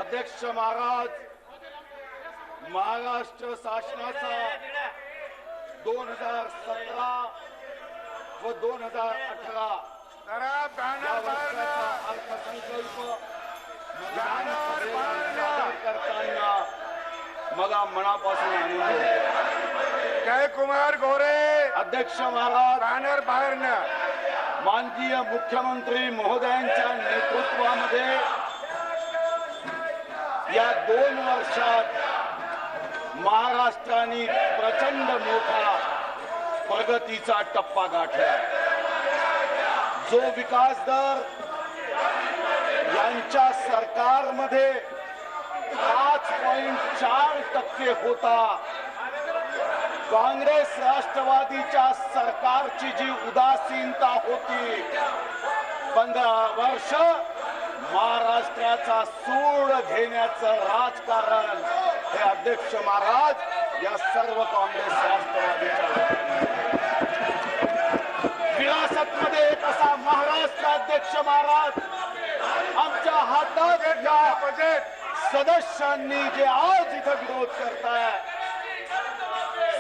अध्यक्ष महाराज, महाराष्ट्र शासनाचा 2017 व 2018 या वर्षाचा अर्थसंकल्प करताना मला मनापासून आनंद होतो। जयकुमार गोरे अध्यक्ष महाराज, बॅनर बाहेर न माननीय मुख्यमंत्री महोदयांच्या नेतृत्वामध्ये या 2 वर्षात महाराष्ट्राने प्रचंड मोठा प्रगतीचा टप्पा गाठला। जो विकास दर यांच्या सरकारमध्ये 5.4% होता, काँग्रेस राष्ट्रवादीच्या सरकारची जी उदासीनता होती, 15 वर्ष महाराष्ट्राचा सूड घेण्याचं राजकारण हे अध्यक्ष महाराज या सर्व काँग्रेस राष्ट्रवादीच्या विरासतमध्ये कसा महाराष्ट्र अध्यक्ष महाराज आमच्या हातात या बजेट सदस्यांनी जे आज इथं विरोध करताय,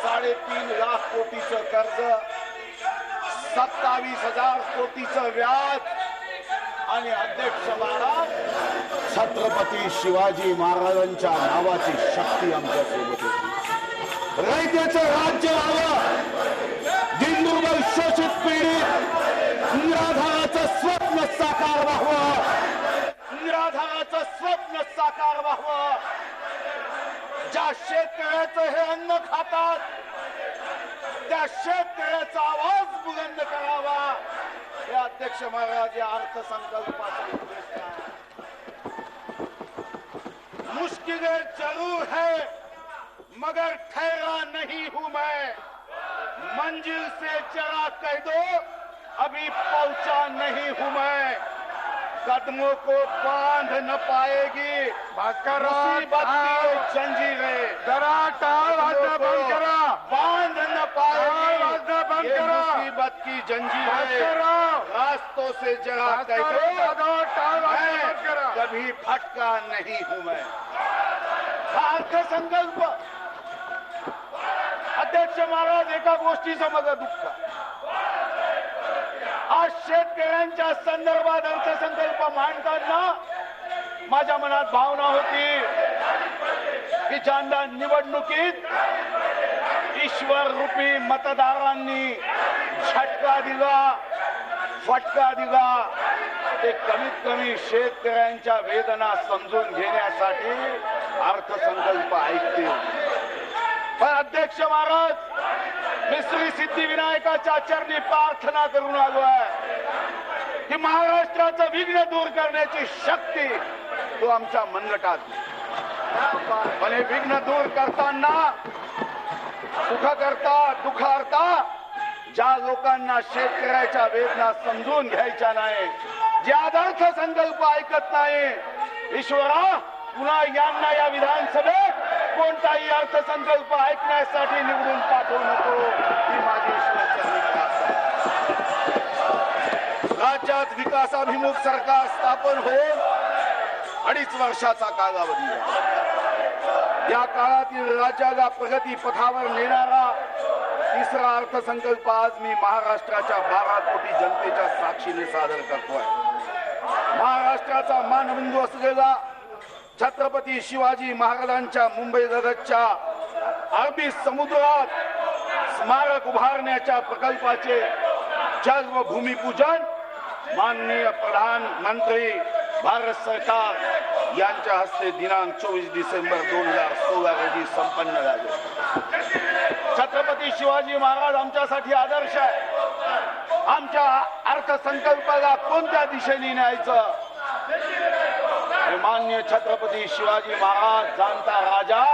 3.5 लाख कोटीचं कर्ज, 27,000 कोटीचं व्याज आणि अध्यक्ष महाराज छत्रपती शिवाजी महाराजांच्या नावाची शक्ती आमच्या सोबत होती। रयतेचं राज्य व्हावं, दिनदुर्बल शोषित पीडित निराधाराचं स्वप्न साकार व्हावं, निराधाराचं स्वप्न साकार व्हावं। ज्या शेतकऱ्याचं हे अन्न खातात त्या शेतकऱ्याचा आवाज बुलंद करावा, हे अध्यक्ष महाराज या अर्थसंकल्पाचा उद्देश आहे। मुश्किलें जरूर है मगर ठहरा नहीं हूं मैं, मंजिल से जरा कह दो अभी पहुंचा नहीं हूं मैं। कदमों को बांध न पाएगी मुसीबत की जंजीरें, जरा टाळ वाजणं बंद करा, बांध न पाएगी वाजणं बंद ये करा, मुसीबत की जंजीरें, करा रास्तों से जरा कह दो टाळ वाजणं मैं बंद करा। कभी भटका नहीं हूं मैं। हा अर्थसंकल्प अध्यक्ष महाराज एका गोष्टीचं माझं दुःख, आज शेतकऱ्यांच्या संदर्भात अर्थसंकल्प मांडताना माझ्या मनात भावना होती की ज्यांना निवडणुकीत ईश्वर रूपी मतदारांनी झटका दिला, फटका दिला, ते कमीत कमी शेतकऱ्यांच्या वेदना समजून घेण्यासाठी अर्थसंकल्प ऐकतील। पण अध्यक्ष महाराज, मी श्री सिद्धिविनायकाच्या चरणी प्रार्थना करून आलो आहे की महाराष्ट्राचं विघ्न दूर करण्याची शक्ती तो आमच्या मनगटात, पण हे विघ्न दूर करताना सुख करता दुःख करता ज्या लोकांना शेतकऱ्याच्या वेदना समजून घ्यायच्या नाही, जे अर्थसंकल्प ऐकत नाही, ईश्वरा पुन्हा यांना या विधानसभेत कोणताही अर्थसंकल्प ऐकण्यासाठी निवडून पाठवू नको, ही माझी ईश्वरचरणी प्रार्थना। राज्यात विकासाभिमुख सरकार स्थापन होऊन 2.5 वर्षाचा कालावधी आहे। या काळातील राज्याला प्रगती पथावर नेणारा 3रा अर्थसंकल्प आज मी महाराष्ट्राच्या 12 कोटी जनतेच्या साक्षीने सादर करतोय। महाराष्ट्राचा मानबिंदू असलेला छत्रपती शिवाजी महाराजांच्या मुंबई लगतच्या अरबी समुद्रात स्मारक उभारण्याच्या प्रकल्पाचे जल भूमिपूजन माननीय प्रधानमंत्री भारत सरकार यांच्या हस्ते दिनांक 24 डिसेंबर 2016 रोजी संपन्न झाले। छत्रपती शिवाजी महाराज आमच्यासाठी आदर्श आहे। आमच्या अर्थसंकल्पाला कोणत्या दिशेने न्यायचं, माननीय छत्रपती शिवाजी महाराज जाणता राजा,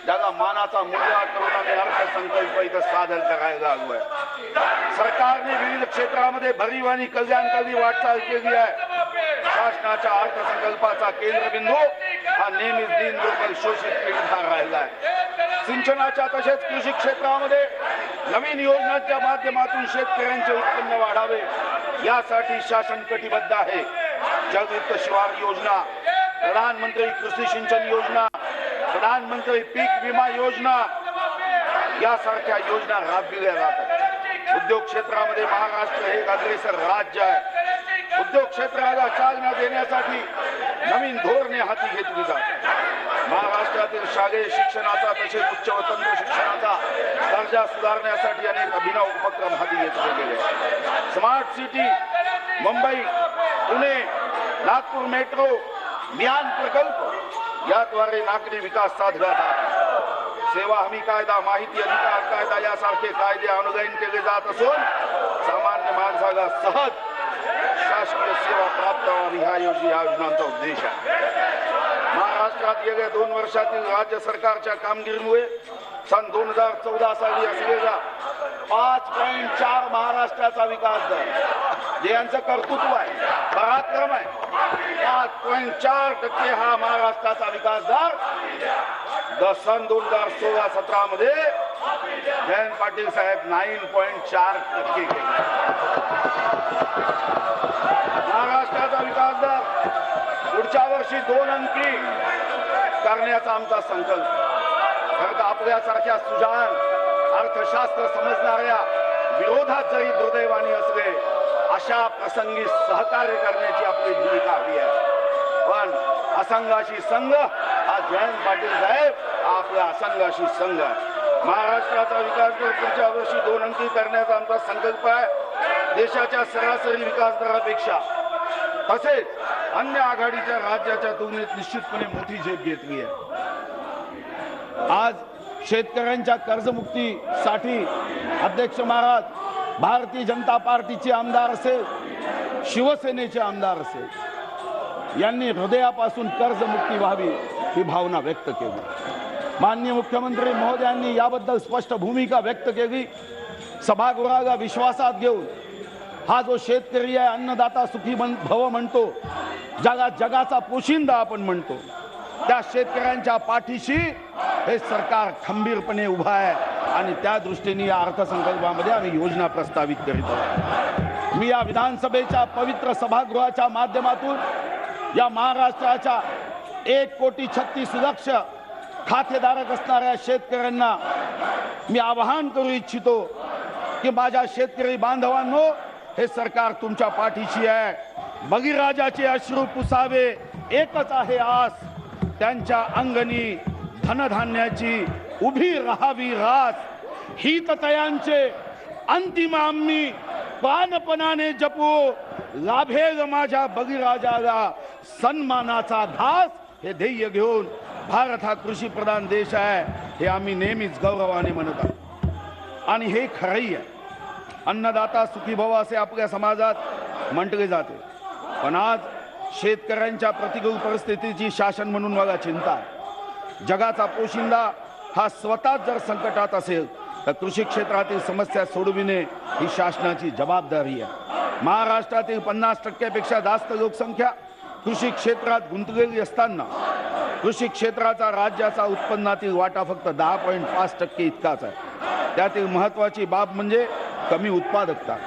ज्याला मानाचा मुद्रा करून आम्ही अर्थसंकल्प इथं सादर करायला लागलोय। सरकारने विविध क्षेत्रामध्ये भरीव आणि कल्याणकारी वाटचाल केली आहे। शासनाच्या अर्थसंकल्पाचा केंद्रबिंदू हा नेहमीच दीनदुर्बल शोषित पीडित राहिला आहे। सिंचनाच्या तसेच कृषी क्षेत्रामध्ये नवीन योजनांच्या माध्यमातून शेतकऱ्यांचे उत्पन्न वाढावे यासाठी शासन कटिबद्ध आहे। जलयुक्त शिवार योजना, प्रधानमंत्री कृषी सिंचन योजना, प्रधानमंत्री पीक विमा योजना यासारख्या योजना राबविल्या जातात। उद्योग क्षेत्रामध्ये महाराष्ट्र हे एक अग्रेसर राज्य आहे। उद्योग क्षेत्राला चालना देण्यासाठी नवीन धोरणे हाती घेतली जातात। महाराष्ट्रातील शालेय शिक्षणाचा तसेच उच्च व तंत्र शिक्षणाचा दर्जा सुधारण्यासाठी अनेक अभिनव उपक्रम हाती घेतले गेले। Smart city, Mumbai, Pune, Nagpur metro, मियान प्रकल्प याद्वारे नागरी विकास साधला जातो। सेवा हमी कायदा, माहिती अधिकार कायदा यासारखे कायदे अनुदान केले जात असून सामान्य माणसाला सहज शासकीय सेवा प्राप्त व्हावी ह्या योजनांचा उद्देश आहे। महाराष्ट्रात गेल्या 2 वर्षातील राज्य सरकारच्या कामगिरीमुळे सन 2014 साली असलेला 5.4 महाराष्ट्राचा विकास दर जे यांचं कर्तृत्व आहे, पराक्रम आहे, 5.4% हा महाराष्ट्राचा विकास दर सन 2016-17 मध्ये जयंत पाटील साहेब 9.4% केले। महाराष्ट्राचा विकास दर पुढच्या वर्षी 2 अंकी करण्याचा आमचा संकल्प। खरं तर आपल्यासारख्या सुजाण अर्थशास्त्र समजणाऱ्या विरोधात जरी दुर्दैवाने असले अशा प्रसंगी सहकार्य करण्याची आपली भूमिका हवी आहे। पण असंघाशी संघ हा जयंत पाटील साहेब हा आपला असंघाशी संघ आहे। महाराष्ट्राचा विकास दर पुढच्या वर्षी 2 अंकी करण्याचा आमचा संकल्प आहे। देशाच्या सरासरी विकास दरापेक्षा तसेच अन्य आघाडीच्या राज्याच्या तुलनेत निश्चितपणे मोठी झेप घेतली आहे। आज शेतकऱ्यांच्या कर्जमुक्तीसाठी अध्यक्ष महाराज भारतीय जनता पार्टीचे आमदार असेल, शिवसेनेचे आमदार असेल यांनी हृदयापासून कर्जमुक्ती व्हावी ही भावना व्यक्त केली। माननीय मुख्यमंत्री महोदयांनी याबद्दल स्पष्ट भूमिका व्यक्त केली। सभागृहाला विश्वासात घेऊन हा जो शेतकरी आहे, अन्नदाता सुखी भव म्हणतो, जगाचा पोशिंदा आपण म्हणतो, त्या शेतकऱ्यांच्या पाठीशी हे सरकार खंबीरपणे उभा आहे आणि त्या दृष्टीने या अर्थसंकल्पामध्ये आम्ही योजना प्रस्तावित करीत आहोत। मी या विधानसभेच्या पवित्र सभागृहाच्या माध्यमातून या महाराष्ट्राच्या 1,36,00,000 खातेधारक असणाऱ्या शेतकऱ्यांना मी आवाहन करू इच्छितो की माझ्या शेतकरी बांधवांनो, हे सरकार तुमच्या पाठीशी आहे। बळीराजाचे अश्रू पुसावे एकच आहे आस, त्यांच्या अंगणी धनधान्याची उभी राहावी रास। हिततयांचे अंतिम आम्ही प्राणपणाने जपू, लाभेल माझ्या बळीराजाला सन्मानाचा घास। हे ध्येय घेऊन भारत हा कृषी प्रधान देश आहे हे आम्ही नेहमीच गौरवाने म्हणत आहोत आणि हे खरंही आहे। अन्नदाता सुखी भव असे आपल्या समाजात म्हटले जाते, पण आज शेतकऱ्यांच्या प्रतिकूल परिस्थितीची शासन म्हणून मला चिंता आहे। जगाचा पोशिंदा हा स्वतःच जर संकटात असेल तर कृषी क्षेत्रातील समस्या सोडविणे ही शासनाची जबाबदारी आहे। महाराष्ट्रातील 50% पेक्षा जास्त लोकसंख्या कृषी क्षेत्रात गुंतलेली असताना कृषी क्षेत्राचा राज्याचा उत्पन्नातील वाटा फक्त 10.5% इतकाच आहे। त्यातील महत्त्वाची बाब म्हणजे कमी उत्पादकता।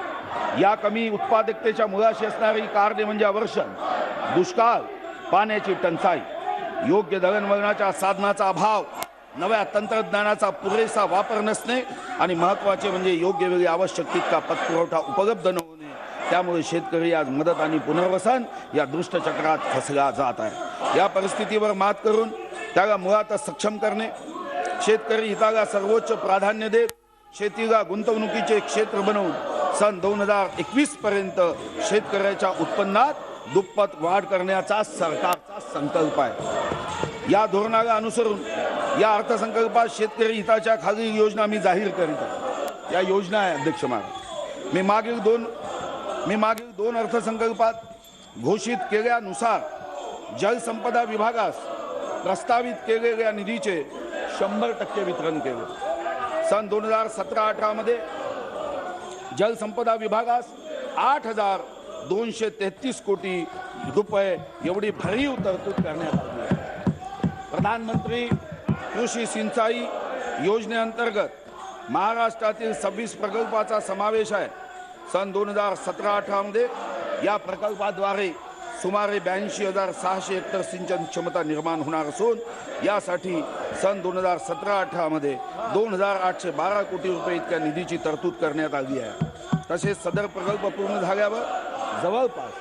या कमी उत्पादकतेच्या मुळाशी असणारी कारणे म्हणजे अवर्षण, दुष्काळ, पाण्याची टंचाई, योग्य दळणवळणाच्या साधनाचा अभाव, नव्या तंत्रज्ञानाचा पुरेसा वापर नसणे आणि महत्त्वाचे म्हणजे योग्य वेळी आवश्यक तितका पतपुरवठा उपलब्ध न होणे। त्यामुळे शेतकरी आज मदत आणि पुनर्वसन या दुष्टचक्रात फसला जात आहे। या परिस्थितीवर मात करून त्याला मुळातच सक्षम करणे, शेतकरी हिताला सर्वोच्च प्राधान्य देत शेतीला गुंतवणुकीचे क्षेत्र बनवून सन 2021 पर्यंत शेतकऱ्याच्या उत्पन्नात दुप्पट वाढ करण्याचा सरकारचा संकल्प आहे। या धोरणाला अनुसरून या अर्थसंकल्पात शेतकरी हिताच्या खालील योजना मी जाहीर करीत आहे। या योजना आहे अध्यक्ष महाराज, मी मागील दोन अर्थसंकल्पात घोषित केल्यानुसार जलसंपदा विभागास प्रस्तावित केलेल्या निधीचे 100% वितरण केले। सन 2017-18 मध्ये जलसंपदा विभागास 8,233 कोटी रुपये एवढी भरीव तरतूद करण्यात आली आहे। प्रधानमंत्री कृषी सिंचाई योजनेअंतर्गत महाराष्ट्रातील 26 प्रकल्पाचा समावेश आहे। सन 2017-18 मध्ये या प्रकल्पाद्वारे सुमारे 82,600 हेक्टर सिंचन क्षमता निर्माण होणार असून यासाठी सन 2017-18 मध्ये 2,812 कोटी रुपये इतक्या निधीची तरतूद करण्यात आली आहे. तसेच सदर प्रकल्प पूर्ण झाल्यावर जवळपास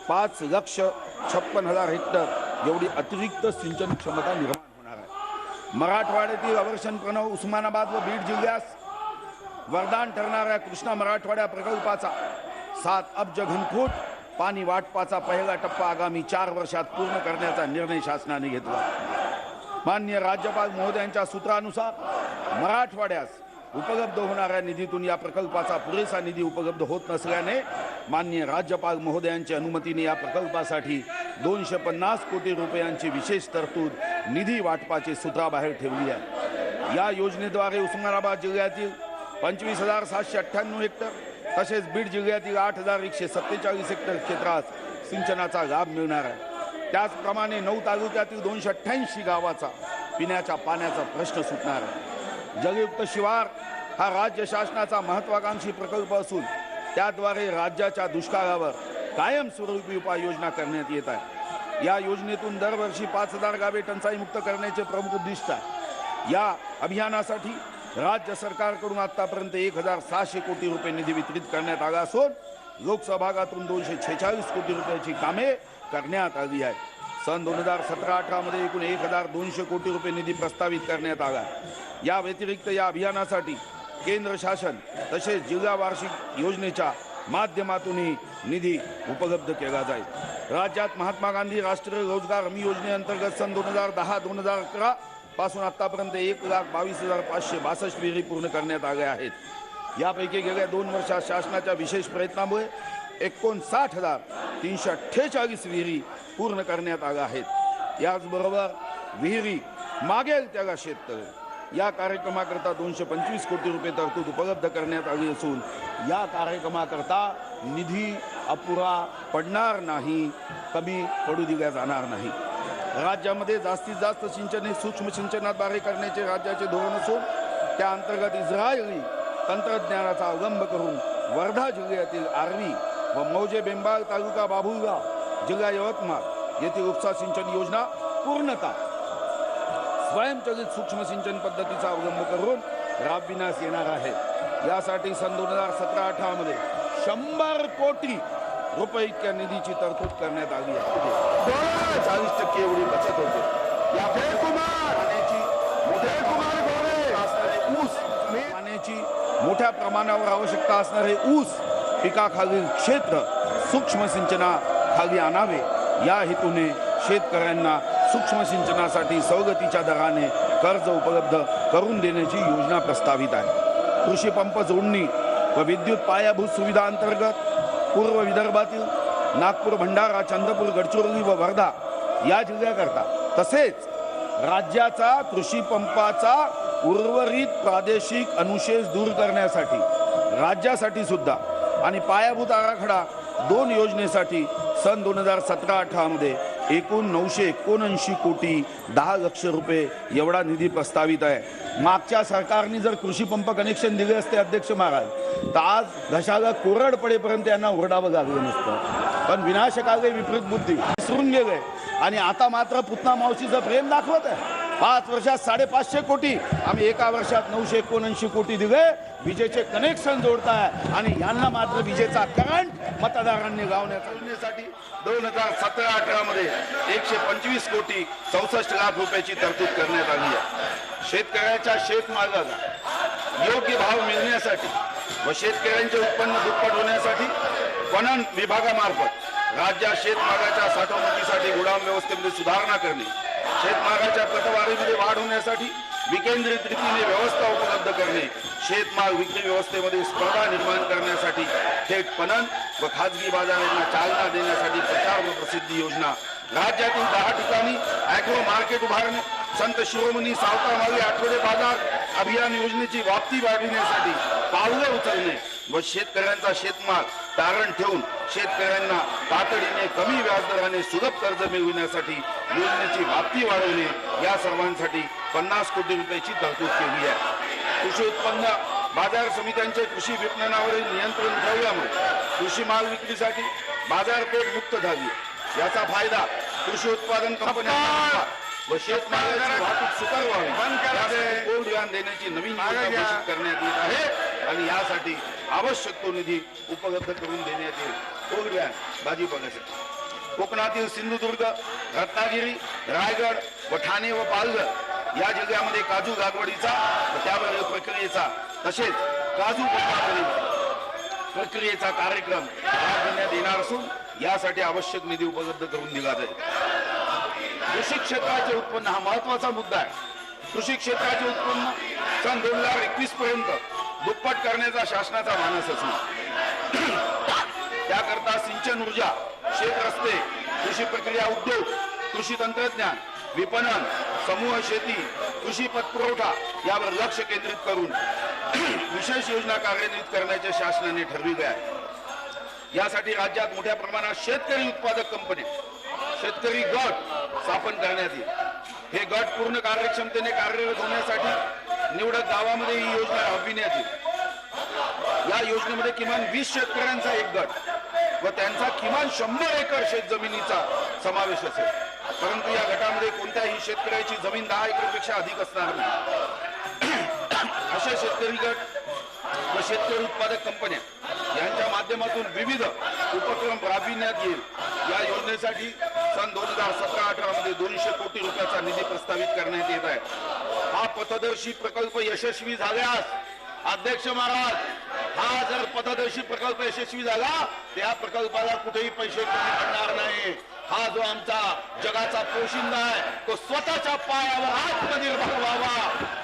5,56,000 हेक्टर एवढी अतिरिक्त सिंचन क्षमता निर्माण होणार आहे. मराठवाड्यातील अवर्षण प्रणव उस्मानाबाद व बीड जिल्ह्यास वरदान ठरणाऱ्या कृष्णा मराठवाड्या प्रकल्पाचा 7 अब्ज घनफूट पाणी वाटपाचा पहिला टप्पा आगामी 4 वर्षात पूर्ण करण्याचा निर्णय शासनाने घेतला. माननीय राज्यपाल महोदयांच्या सूत्रानुसार मराठवाड्यास उपलब्ध होणाऱ्या निधीतून या प्रकल्पाचा पुरेसा निधी उपलब्ध होत नसल्याने माननीय राज्यपाल महोदयांच्या अनुमतीने या प्रकल्पासाठी 250 कोटी रुपयांची विशेष तरतूद निधी वाटपाची सूत्राबाहेर ठेवली आहे. या योजनेद्वारे उस्मानाबाद जिल्ह्यातील 25,798 हेक्टर तसेच बीड जिल्ह्यातील 8,147 हेक्टर क्षेत्रात सिंचनाचा लाभ मिळणार आहे. त्याचप्रमाणे 9 तालुक्यातील 288 गावाचा पिण्याच्या पाण्याचा प्रश्न सुटणार आहे. जलयुक्त शिवार हा राज्य शासनाचा महत्वाकांक्षी प्रकल्प असून त्याद्वारे राज्याच्या दुष्काळावर कायमस्वरूपी उपाययोजना करण्यात येत आहे. या योजनेतून दरवर्षी 5,000 गावे टंचाईमुक्त करण्याचे प्रमुख उद्दिष्ट आहे. या अभियानासाठी राज्य सरकारकडून आतापर्यंत 1,600 कोटी रुपये निधी वितरित करण्यात आला असून लोकसहभागातून 246 कोटी रुपयाची कामे करण्यात आली आहे. सन 2017-18 मध्ये एकूण 1,200 कोटी रुपये निधी प्रस्तावित करण्यात आला. या व्यतिरिक्त या अभियानासाठी केंद्र शासन तसेच जिल्हा वार्षिक योजनेच्या माध्यमातूनही निधी उपलब्ध केला जाईल. राज्यात महात्मा गांधी राष्ट्रीय रोजगार हमी योजनेअंतर्गत सन 2010-2011 पासून आतापर्यंत 1,22,562 विहिरी पूर्ण करण्यात आल्या आहेत. यापैकी गेल्या 2 वर्षात शासनाच्या विशेष प्रयत्नामुळे 59,348 विहिरी पूर्ण करण्यात आल्या आहेत. याचबरोबर विहिरी मागेल त्याला शेततळे या कार्यक्रमाकरता 225 कोटी रुपये तरतूद उपलब्ध करण्यात आली असून या कार्यक्रमाकरता निधी अपुरा पडणार नाही, कमी पडू दिला जाणार नाही. राज्यामध्ये जास्तीत जास्त सिंचन हे सूक्ष्म सिंचनाद्वारे करण्याचे राज्याचे धोरण असून त्या अंतर्गत इस्रायली तंत्रज्ञानाचा अवलंब करून वर्धा जिल्ह्यातील आर्वी व मौजे बेंबाळ तालुका बाभुळगाव जिल्हा यवतमाळ येथील उपसा सिंचन योजना पूर्णतः स्वयंचलित सूक्ष्म सिंचन पद्धतीचा अवलंब करून राबविण्यास येणार आहे. यासाठी सन 2017-18 मध्ये 100 कोटी रुपये इतक्या निधीची तरतूद करण्यात आली आहे. 40% एवढी बचत होते. या पाण्याची मोठ्या प्रमाणावर आवश्यकता असणारे ऊस पिकाखालील क्षेत्र सूक्ष्म सिंचनाखाली आणावे या हेतूने शेतकऱ्यांना सूक्ष्म सिंचनासाठी सवलतीच्या दराने कर्ज उपलब्ध करून देण्याची योजना प्रस्तावित आहे. कृषी पंप जोडणी व विद्युत पायाभूत सुविधा अंतर्गत पूर्व विदर्भातील नागपूर, भंडारा, चंद्रपूर, गडचिरोली व वर्धा या जिल्ह्याकरता तसेच राज्याचा कृषी पंपाचा उर्वरित प्रादेशिक अनुशेष दूर करण्यासाठी राज्यासाठी सुद्धा आणि पायाभूत आराखडा 2 योजनेसाठी सन 2017-18 मध्ये एकूण 979 कोटी 10 लक्ष रुपये एवढा निधी प्रस्तावित आहे. मागच्या सरकारने जर कृषी पंप कनेक्शन दिले असते अध्यक्ष महाराज तर आज घशाला कोरड पडेपर्यंत यांना ओरडावं लागलं नसतं. पण विनाशकाले विपरीत बुद्धी विसरून गेले आणि आता मात्र पुतना मावशीचं प्रेम दाखवत आहे. 5 वर्षात 550 कोटी आम्ही एका वर्षात 979 कोटी दिले विजेचे कनेक्शन जोडताय आणि यांना मात्र विजेचा करंट मतदारांनी लावण्यासाठी 2017-18 मध्ये 125 कोटी 64 लाख रुपयाची तरतूद करण्यात आली आहे. शेतकऱ्याच्या शेतमालाला योग्य भाव मिळण्यासाठी व शेतकऱ्यांचे उत्पन्न दुप्पट होण्यासाठी पणन विभागामार्फत राज्यात शेतमालाच्या साठवणुकीसाठी गोडाऊन व्यवस्थेमध्ये सुधारणा करणे, शेतमालाच्या प्रतवारीमध्ये वाढ होण्यासाठी विकेंद्रित रीतीने व्यवस्था उपलब्ध करणे, शेतमाल विक्री व्यवस्थेमध्ये स्पर्धा निर्माण करण्यासाठी थेट पणन व खाजगी बाजारांना चालना देण्यासाठी प्रचार व प्रसिद्धी योजना, राज्यातील 10 ठिकाणी ॲग्रो मार्केट उभारणे, संत शिरोमणी सावकारमाळी आठवडे बाजार अभियान योजनेची व्याप्ती वाढविण्यासाठी पावलं उचलणे व शेतकऱ्यांचा शेतमाल तारण ठेवून शेतकऱ्यांना तातडीने कमी व्याजदराने सुलभ कर्ज मिळविण्यासाठी योजनेची व्याप्ती वाढवणे या सर्वांसाठी 50 कोटी रुपयाची तरतूद केली आहे. कृषी उत्पन्न बाजार समित्यांचे कृषी विपणनावरील नियंत्रण ठेवल्यामुळे कृषी माल विक्रीसाठी बाजारपेठ मुक्त झाली. याचा फायदा कृषी उत्पादन कंपन्यांना व शेतमालाची वाहतूक सुकर व्हावी यासाठी कोड देण्याची नवीन योजना घोषित करण्यात येत आहे आणि यासाठी आवश्यक तो निधी उपलब्ध करून देण्यात येईल. कोड भाजीपाल्यासाठी कोकणातील सिंधुदुर्ग, रत्नागिरी, रायगड व ठाणे व पालघर या जिल्ह्यामध्ये काजू लागवडीचा व त्यावरील प्रक्रियेचा तसेच काजू बटावरील प्रक्रियेचा कार्यक्रम राबविण्यात येणार असून यासाठी आवश्यक निधी उपलब्ध करून दिला जाईल. कृषी क्षेत्राचे उत्पन्न हा महत्वाचा मुद्दा आहे. कृषी क्षेत्राचे उत्पन्न सन 2021 पर्यंत दुप्पट करण्याचा शासनाचा मानस असून त्याकरता सिंचन ऊर्जा, शेत रस्ते, कृषी प्रक्रिया उद्योग, कृषी तंत्रज्ञान, विपणन, समूह शेती, कृषी पतपुरवठा यावर लक्ष केंद्रित करून विशेष योजना कार्यान्वित करण्याचे शासनाने ठरविले आहे. यासाठी राज्यात मोठ्या प्रमाणात शेतकरी उत्पादक कंपन्या, शेतकरी गट स्थापन करण्यात येईल. हे गट पूर्ण कार्यक्षमतेने कार्यरत होण्यासाठी निवडक गावामध्ये ही योजना राबविण्यात येईल. या योजनेमध्ये किमान 20 शेतकऱ्यांचा एक गट व त्यांचा किमान 100 एकर शेत जमिनीचा समावेश असेल. परंतु या गटामध्ये कोणत्याही शेतकऱ्याची जमीन 10 एकरपेक्षा अधिक असणार नाही. अशा शेतकरी गट व शेतकरी उत्पादक कंपन्या यांच्या माध्यमातून विविध उपक्रम राबविण्यात येईल. या योजनेसाठी सन 2017-18 मध्ये 200 कोटी रुपयाचा निधी प्रस्तावित करण्यात येत आहे. हा पथदर्शी प्रकल्प यशस्वी झाल्यास अध्यक्ष महाराज, हा जर पथदर्शी प्रकल्प यशस्वी झाला त्या प्रकल्पाला कुठेही पैसे कमी पडणार नाही. हा जो आमचा जगाचा पोशिंदा आहे तो स्वतःच्या पायावर आत्मनिर्भर व्हावा.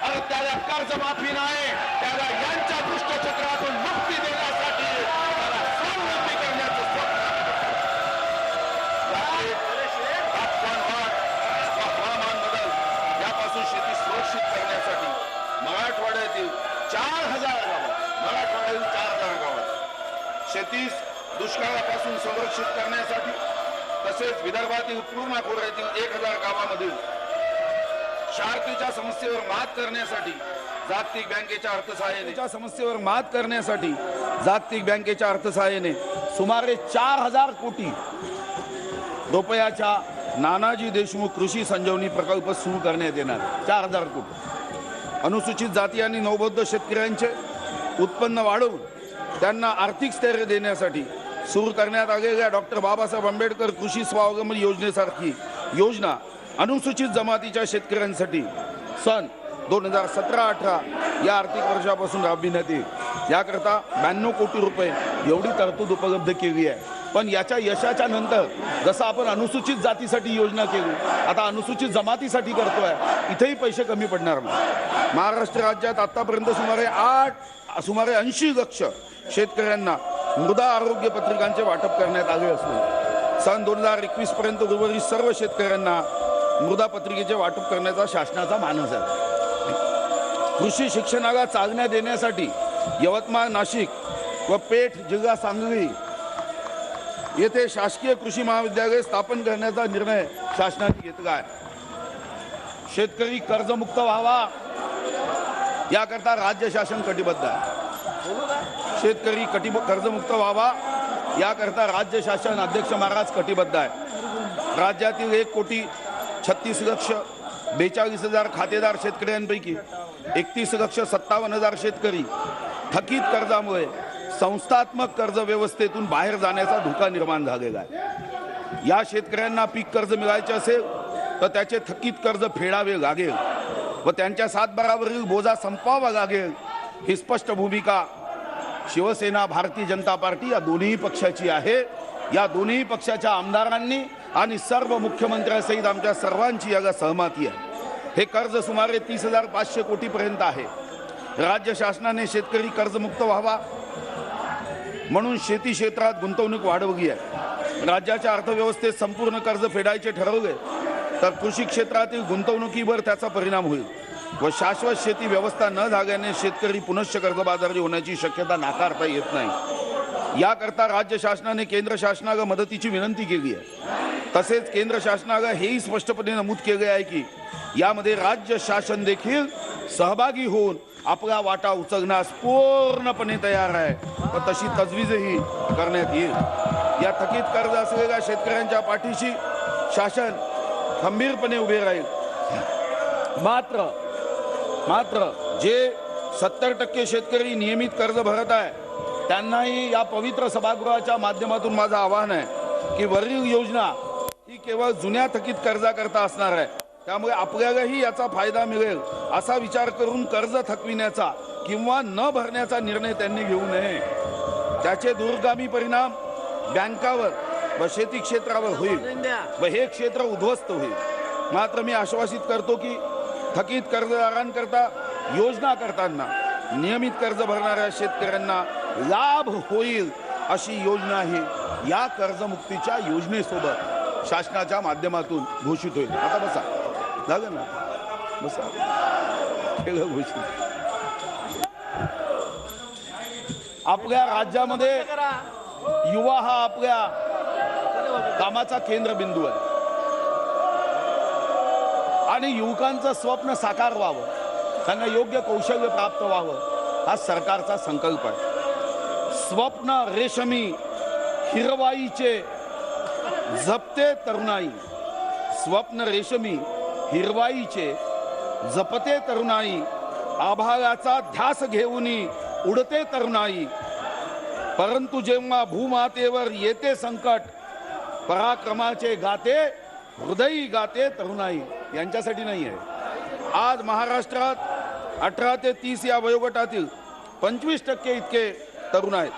अरे त्याला कर्जमाफी नाही, त्याला यांच्या दुष्टचक्रातून मुक्ती देण्यासाठी त्याला स्वावलंबी करण्याचं हवामान बदल यापासून शेती सुरक्षित करण्यासाठी मराठवाड्यातील 4000 गावात, मराठवाड्यातील 4000 गावात शेतीस दुष्काळापासून संरक्षित करण्यासाठी तसेच विदर्भातील पूर्ण खोऱ्यातील 1000 गावामधील क्षारतेच्या समस्येवर मात करण्यासाठी जागतिक बँकेच्या अर्थसहाय्याने सुमारे 4000 कोटी रुपयाच्या नानाजी देशमुख कृषी संजीवनी प्रकल्प सुरू करण्यात येणार. 4000 कोटी अनुसूचित जाती आणि नवबौद्ध शेतकऱ्यांचे उत्पन्न वाढवून त्यांना आर्थिक स्थैर्य देण्यासाठी सुरू करण्यात आलेल्या डॉक्टर बाबासाहेब आंबेडकर कृषी स्वावलंबन योजनेसारखी योजना अनुसूचित जमातीच्या शेतकऱ्यांसाठी सन 2017-18 या आर्थिक वर्षापासून राबविण्यात येईल. याकरता 92 कोटी रुपये एवढी तरतूद उपलब्ध केली आहे. पण याच्या यशाच्या नंतर जसं आपण अनुसूचित जातीसाठी योजना केली, आता अनुसूचित जमातीसाठी करतोय, इथेही पैसे कमी पडणार नाही. महाराष्ट्र राज्यात आतापर्यंत सुमारे 80 लक्ष शेतकऱ्यांना मृदा आरोग्य पत्रिकांचे वाटप करण्यात आले असून सन 2021 पर्यंत उर्वरित सर्व शेतकऱ्यांना मृदा पत्रिकेचे वाटप करण्याचा शासनाचा मानस आहे. कृषी शिक्षणाला चालना देण्यासाठी यवतमाळ, नाशिक व पेठ जिल्हा सांगली येथे शासकीय कृषी महाविद्यालय स्थापन करण्याचा निर्णय शासनाने घेतला आहे. शेतकरी कर्जमुक्त व्हावा याकरता राज्य शासन कटिबद्ध आहे. शेतकरी कर्जमुक्त व्हावा याकरता राज्य शासन अध्यक्ष महाराज कटिबद्ध आहे. राज्यातील 1,36,42,000 खातेदार शेतकऱ्यांपैकी 31,57,000 शेतकरी थकीत कर्जामुळे संस्थात्मक कर्ज व्यवस्थेतून बाहेर जाण्याचा धोका निर्माण झालेला आहे. या शेतकऱ्यांना पीक कर्ज मिळायचे असेल तर त्याचे थकीत कर्ज फेडावे लागेल व त्यांच्या सातबारावरील बोजा संपवावा लागेल. ही स्पष्ट भूमिका शिवसेना, भारतीय जनता पार्टी या दोन्ही पक्षाची आहे. या दोन्ही पक्षाच्या आमदारांनी आणि सर्व मुख्यमंत्र्यांसहित आमच्या सर्वांची याला सहमती आहे. हे कर्ज सुमारे 30,500 कोटीपर्यंत आहे. राज्य शासनाने शेतकरी कर्जमुक्त व्हावा म्हणून शेती क्षेत्रात गुंतवणूक वाढवली आहे. राज्याच्या अर्थव्यवस्थेत संपूर्ण कर्ज फेडायचे ठरवले तर कृषी क्षेत्रातील गुंतवणुकीवर त्याचा परिणाम होईल व शाश्वत शेती व्यवस्था न झाल्याने शेतकरी पुनश्च कर्जबाजारी होण्याची शक्यता नाकारता येत नाही. याकरता राज्य शासनाने केंद्र शासनाला मदतीची विनंती केली आहे. तसेच केंद्र शासनाला हेही स्पष्टपणे नमूद केले आहे की यामध्ये राज्य शासन देखील सहभागी होऊन आपला वाटा उचलण्यास पूर्णपणे तयार आहे व तशी तजवीजही करण्यात येईल. या थकीत कर्ज असलेल्या शेतकऱ्यांच्या पाठीशी शासन खंबीरपणे उभे राहील. मात्र जे 70% शेतकरी नियमित कर्ज भरत आहे त्यांनाही या पवित्र सभागृहाच्या माध्यमातून माझं आवाहन आहे की वरील योजना ही केवळ जुन्या थकीत कर्जाकरता असणार आहे. त्यामुळे आपल्यालाही याचा फायदा मिळेल असा विचार करून कर्ज थकविण्याचा किंवा न भरण्याचा निर्णय त्यांनी घेऊ नये. त्याचे दूरगामी परिणाम बँकावर व शेती क्षेत्रावर होईल व हे क्षेत्र उद्ध्वस्त होईल. मात्र मी आश्वासित करतो की थकीत कर्जदारांकरता योजना करताना नियमित कर्ज भरणाऱ्या शेतकऱ्यांना लाभ होईल अशी योजना ही या कर्जमुक्तीच्या योजनेसोबत शासनाच्या माध्यमातून घोषित होईल. आता बसा, झालं ना, बसा, केलं घोषित. आपल्या राज्यामध्ये युवा हा आपल्या कामाचा केंद्रबिंदू आहे आणि युवकांचं स्वप्न साकार व्हावं, त्यांना योग्य कौशल्य प्राप्त व्हावं हा सरकारचा संकल्प आहे. स्वप्न रेशमी हिरवाईचे जपते तरुणाई, स्वप्न रेशमी हिरवाईचे जपते तरुणाई, आभाळाचा ध्यास घेऊन उडते तरुणाई. परंतु जेव्हा भूमातेवर येते संकट, पराक्रमाचे गाते हृदयी गाते तरुणाई. यांच्यासाठी नाही आहे. आज महाराष्ट्रात 18 ते 30 या वयोगटातील 25% इतके तरुण आहेत.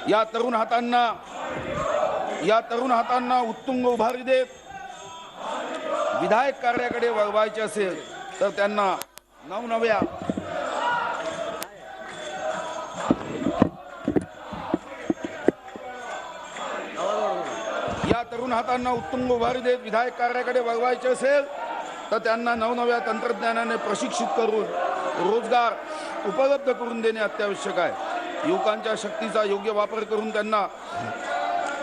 या तरुण हातांना उत्तुंग उभारी देत विधायक कार्याकडे वळवायचे असेल तर त्यांना नवनव्या उत्तुंग उभारी देत विधायक कार्याकडे वळवायचे असेल तर त्यांना नवनव्या तंत्रज्ञानाने प्रशिक्षित करून रोजगार उपलब्ध करून देणे अत्यावश्यक आहे. युवकांच्या शक्तीचा योग्य वापर करून त्यांना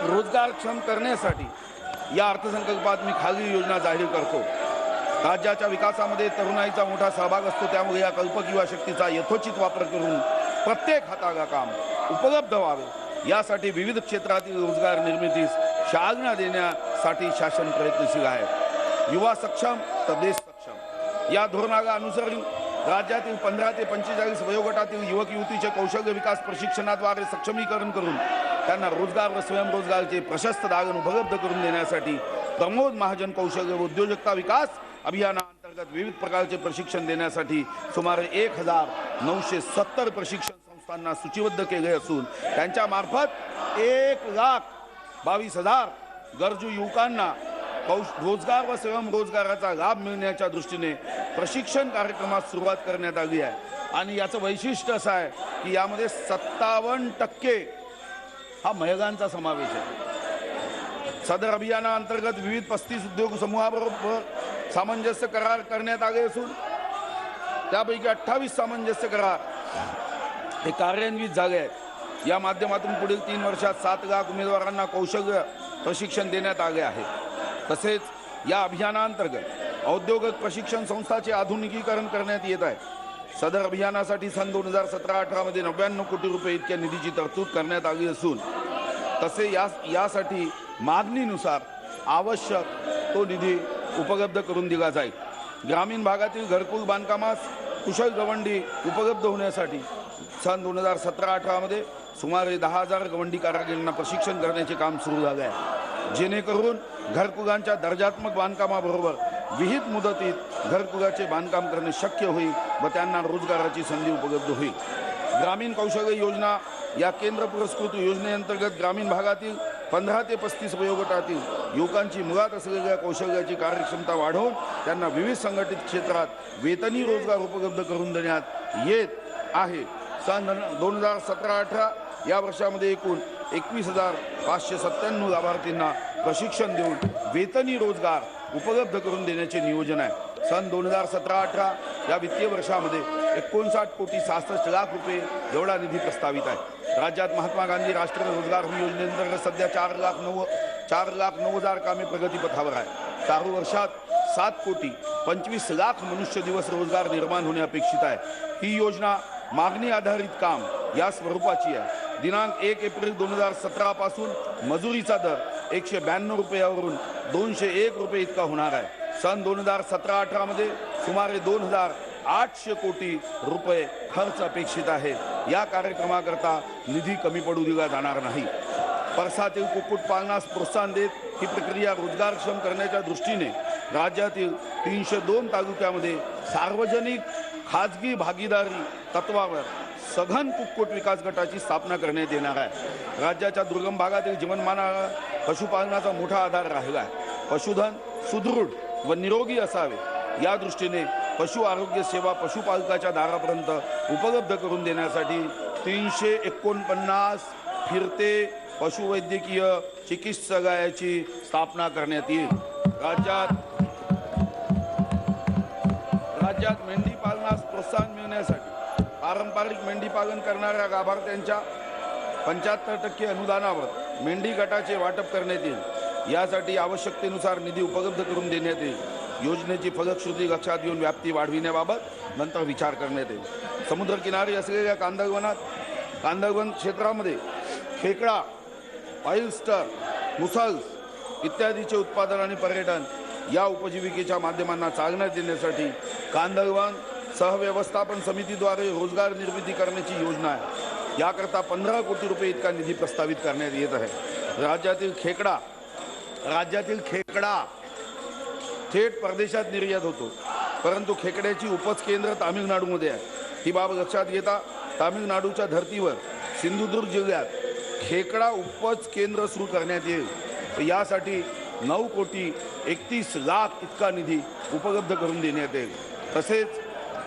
रोजगारक्षम करण्यासाठी या अर्थसंकल्पात मी खालील योजना जाहीर करतो. राज्याच्या विकासामध्ये तरुणाईचा मोठा सहभाग असतो. त्यामुळे या कल्पक युवा शक्तीचा यथोचित वापर करून प्रत्येक हाताला काम उपलब्ध व्हावे यासाठी विविध क्षेत्रातील रोजगार निर्मितीस चालना देण्यासाठी शासन प्रयत्नशील आहे. युवा सक्षम तर देश सक्षम या धोरणाला अनुसरून राज्यातील 15 ते 45 वयोगटातील युवक युवतीचे कौशल्य विकास प्रशिक्षणाद्वारे सक्षमीकरण करून त्यांना रोजगार व स्वयंरोजगाराचे प्रशस्त दालन उपलब्ध करून देण्यासाठी प्रमोद महाजन कौशल्य व उद्योजकता विकास अभियानाअंतर्गत विविध प्रकारचे प्रशिक्षण देण्यासाठी सुमारे 1970 प्रशिक्षण संस्थांना सूचीबद्ध केले असून त्यांच्या मार्फत 1,22,000 गरजू युवकांना रोजगार व स्वयंरोजगाराचा लाभ मिळण्याच्या दृष्टीने प्रशिक्षण कार्यक्रमास सुरुवात करण्यात आली आहे. आणि याचं वैशिष्ट्य असं आहे की यामध्ये 57% हा महिलांचा समावेश आहे. सदर अभियानाअंतर्गत विविध 35 उद्योग समूहाबरोबर सामंजस्य करार करण्यात आले असून त्यापैकी 28 सामंजस्य करार हे कार्यान्वित झाले आहेत. या माध्यमातून पुढील 3 वर्षात 7 लाख उमेदवारांना कौशल्य प्रशिक्षण देण्यात आले आहे. तसेच या अभियानाअंतर्गत औद्योगिक प्रशिक्षण संस्थाचे आधुनिकीकरण करण्यात येत आहे. सदर अभियानासाठी सन 2017-18 मध्ये 99 कोटी रुपये इतक्या निधीची तरतूद करण्यात आली असून तसे यासाठी मागणीनुसार आवश्यक तो निधी उपलब्ध करून दिला जाईल. ग्रामीण भागातील घरकुल बांधकामास कुशल गवंडी उपलब्ध होण्यासाठी सन 2017-18 मध्ये सुमारे 10,000 गवंडी कारागिरांना प्रशिक्षण करण्याचे काम सुरू झाले आहे, जेणेकरून घरकुलांच्या दर्जात्मक बांधकामाबरोबर विहित मुदतीत घरकुलाचे बांधकाम करणे शक्य होईल व त्यांना रोजगाराची संधी उपलब्ध होईल. ग्रामीण कौशल्य योजना या केंद्र पुरस्कृत योजनेअंतर्गत ग्रामीण भागातील 15 ते 35 वयोगटातील युवकांची मुळात असलेल्या कौशल्याची कार्यक्षमता वाढवून त्यांना विविध संघटित क्षेत्रात वेतनी रोजगार उपलब्ध करून देण्यात येत आहे. सन 2017-18 या वर्षामध्ये एकूण 21,597 लाभार्थींना प्रशिक्षण देऊन वेतनी रोजगार उपलब्ध करून देण्याचे नियोजन आहे. सन 2017-18 या वित्तीय वर्षामध्ये 59 कोटी 66 लाख रुपये एवढा निधी प्रस्तावित आहे. राज्यात महात्मा गांधी राष्ट्रीय रोजगार हमी योजनेअंतर्गत सध्या 4,09,000 कामे प्रगतीपथावर आहे. चालू वर्षात 7 कोटी 25 लाख मनुष्य दिवस रोजगार निर्माण होणे अपेक्षित आहे. ही योजना मागणी आधारित काम या स्वरूपाची आहे. दिनांक 1 एप्रिल 2017 पासून मजुरीचा दर 192 रुपयावरून 201 रुपये इतका होणार आहे। सन 2017-18 मध्ये सुमारे 2800 कोटी रुपये खर्च अपेक्षित आहे। या कार्यक्रमाकरता निधी कमी पडू दिला जाणार नाही। परसातील कुक्कुटपालनास प्रोत्साहन देत ही प्रक्रिया रोजगारक्षम करण्याच्या दृष्टीने राज्यातील 302 तालुक्यामध्ये सार्वजनिक खाजगी भागीदारी तत्वावर सघन कुक्कुट विकास गटाची स्थापना करण्यात येणार आहे। राज्याच्या दुर्गम भागातील जीवनमानाला पशुपालनाचा मोठा आधार राहिला आहे। पशुधन सुदृढ व निरोगी असावे या दृष्टीने पशु आरोग्य सेवा पशुपालकाच्या दारापर्यंत उपलब्ध करून देण्यासाठी 349 फिरते पशुवैद्यकीय चिकित्सालयाची स्थापना करण्यात येईल। राज्यात मेंढी पालनास प्रोत्साहन मिळण्यासाठी पारंपरिक मेंढी पालन करणाऱ्या लाभार्थ्यांच्या 75% अनुदानावर मेंढी गटाचे वाटप करण्यात येईल। यासाठी आवश्यकतेनुसार निधी उपलब्ध करून देण्यात येईल। योजनेची फलश्रुती लक्षात घेऊन व्याप्ती वाढविण्याबाबत नंतर विचार करण्यात येईल। समुद्रकिनारी असलेल्या कांदळवन क्षेत्रामध्ये खेकडा, ऑइलस्टर, मुसल्स इत्यादीचे उत्पादन आणि पर्यटन या उपजीविकेच्या माध्यमांना चालना देण्यासाठी कांदळवन सहव्यवस्थापन समितीद्वारे रोजगार निर्मिती करण्याची योजना आहे। याकरता 15 कोटी रुपये इतका निधी प्रस्तावित करण्यात येत आहे। राज्यातील खेकडा थेट परदेशात निर्यात होतो, परंतु खेकड्याची उपज केंद्र तामिळनाडूमध्ये आहे। ही बाब लक्षात घेता तामिळनाडूच्या धर्तीवर सिंधुदुर्ग जिल्ह्यात खेकडा उपज केंद्र सुरू करण्यात येईल। यासाठी 9 कोटी 31 लाख इतका निधी उपलब्ध करून देण्यात येईल। तसेच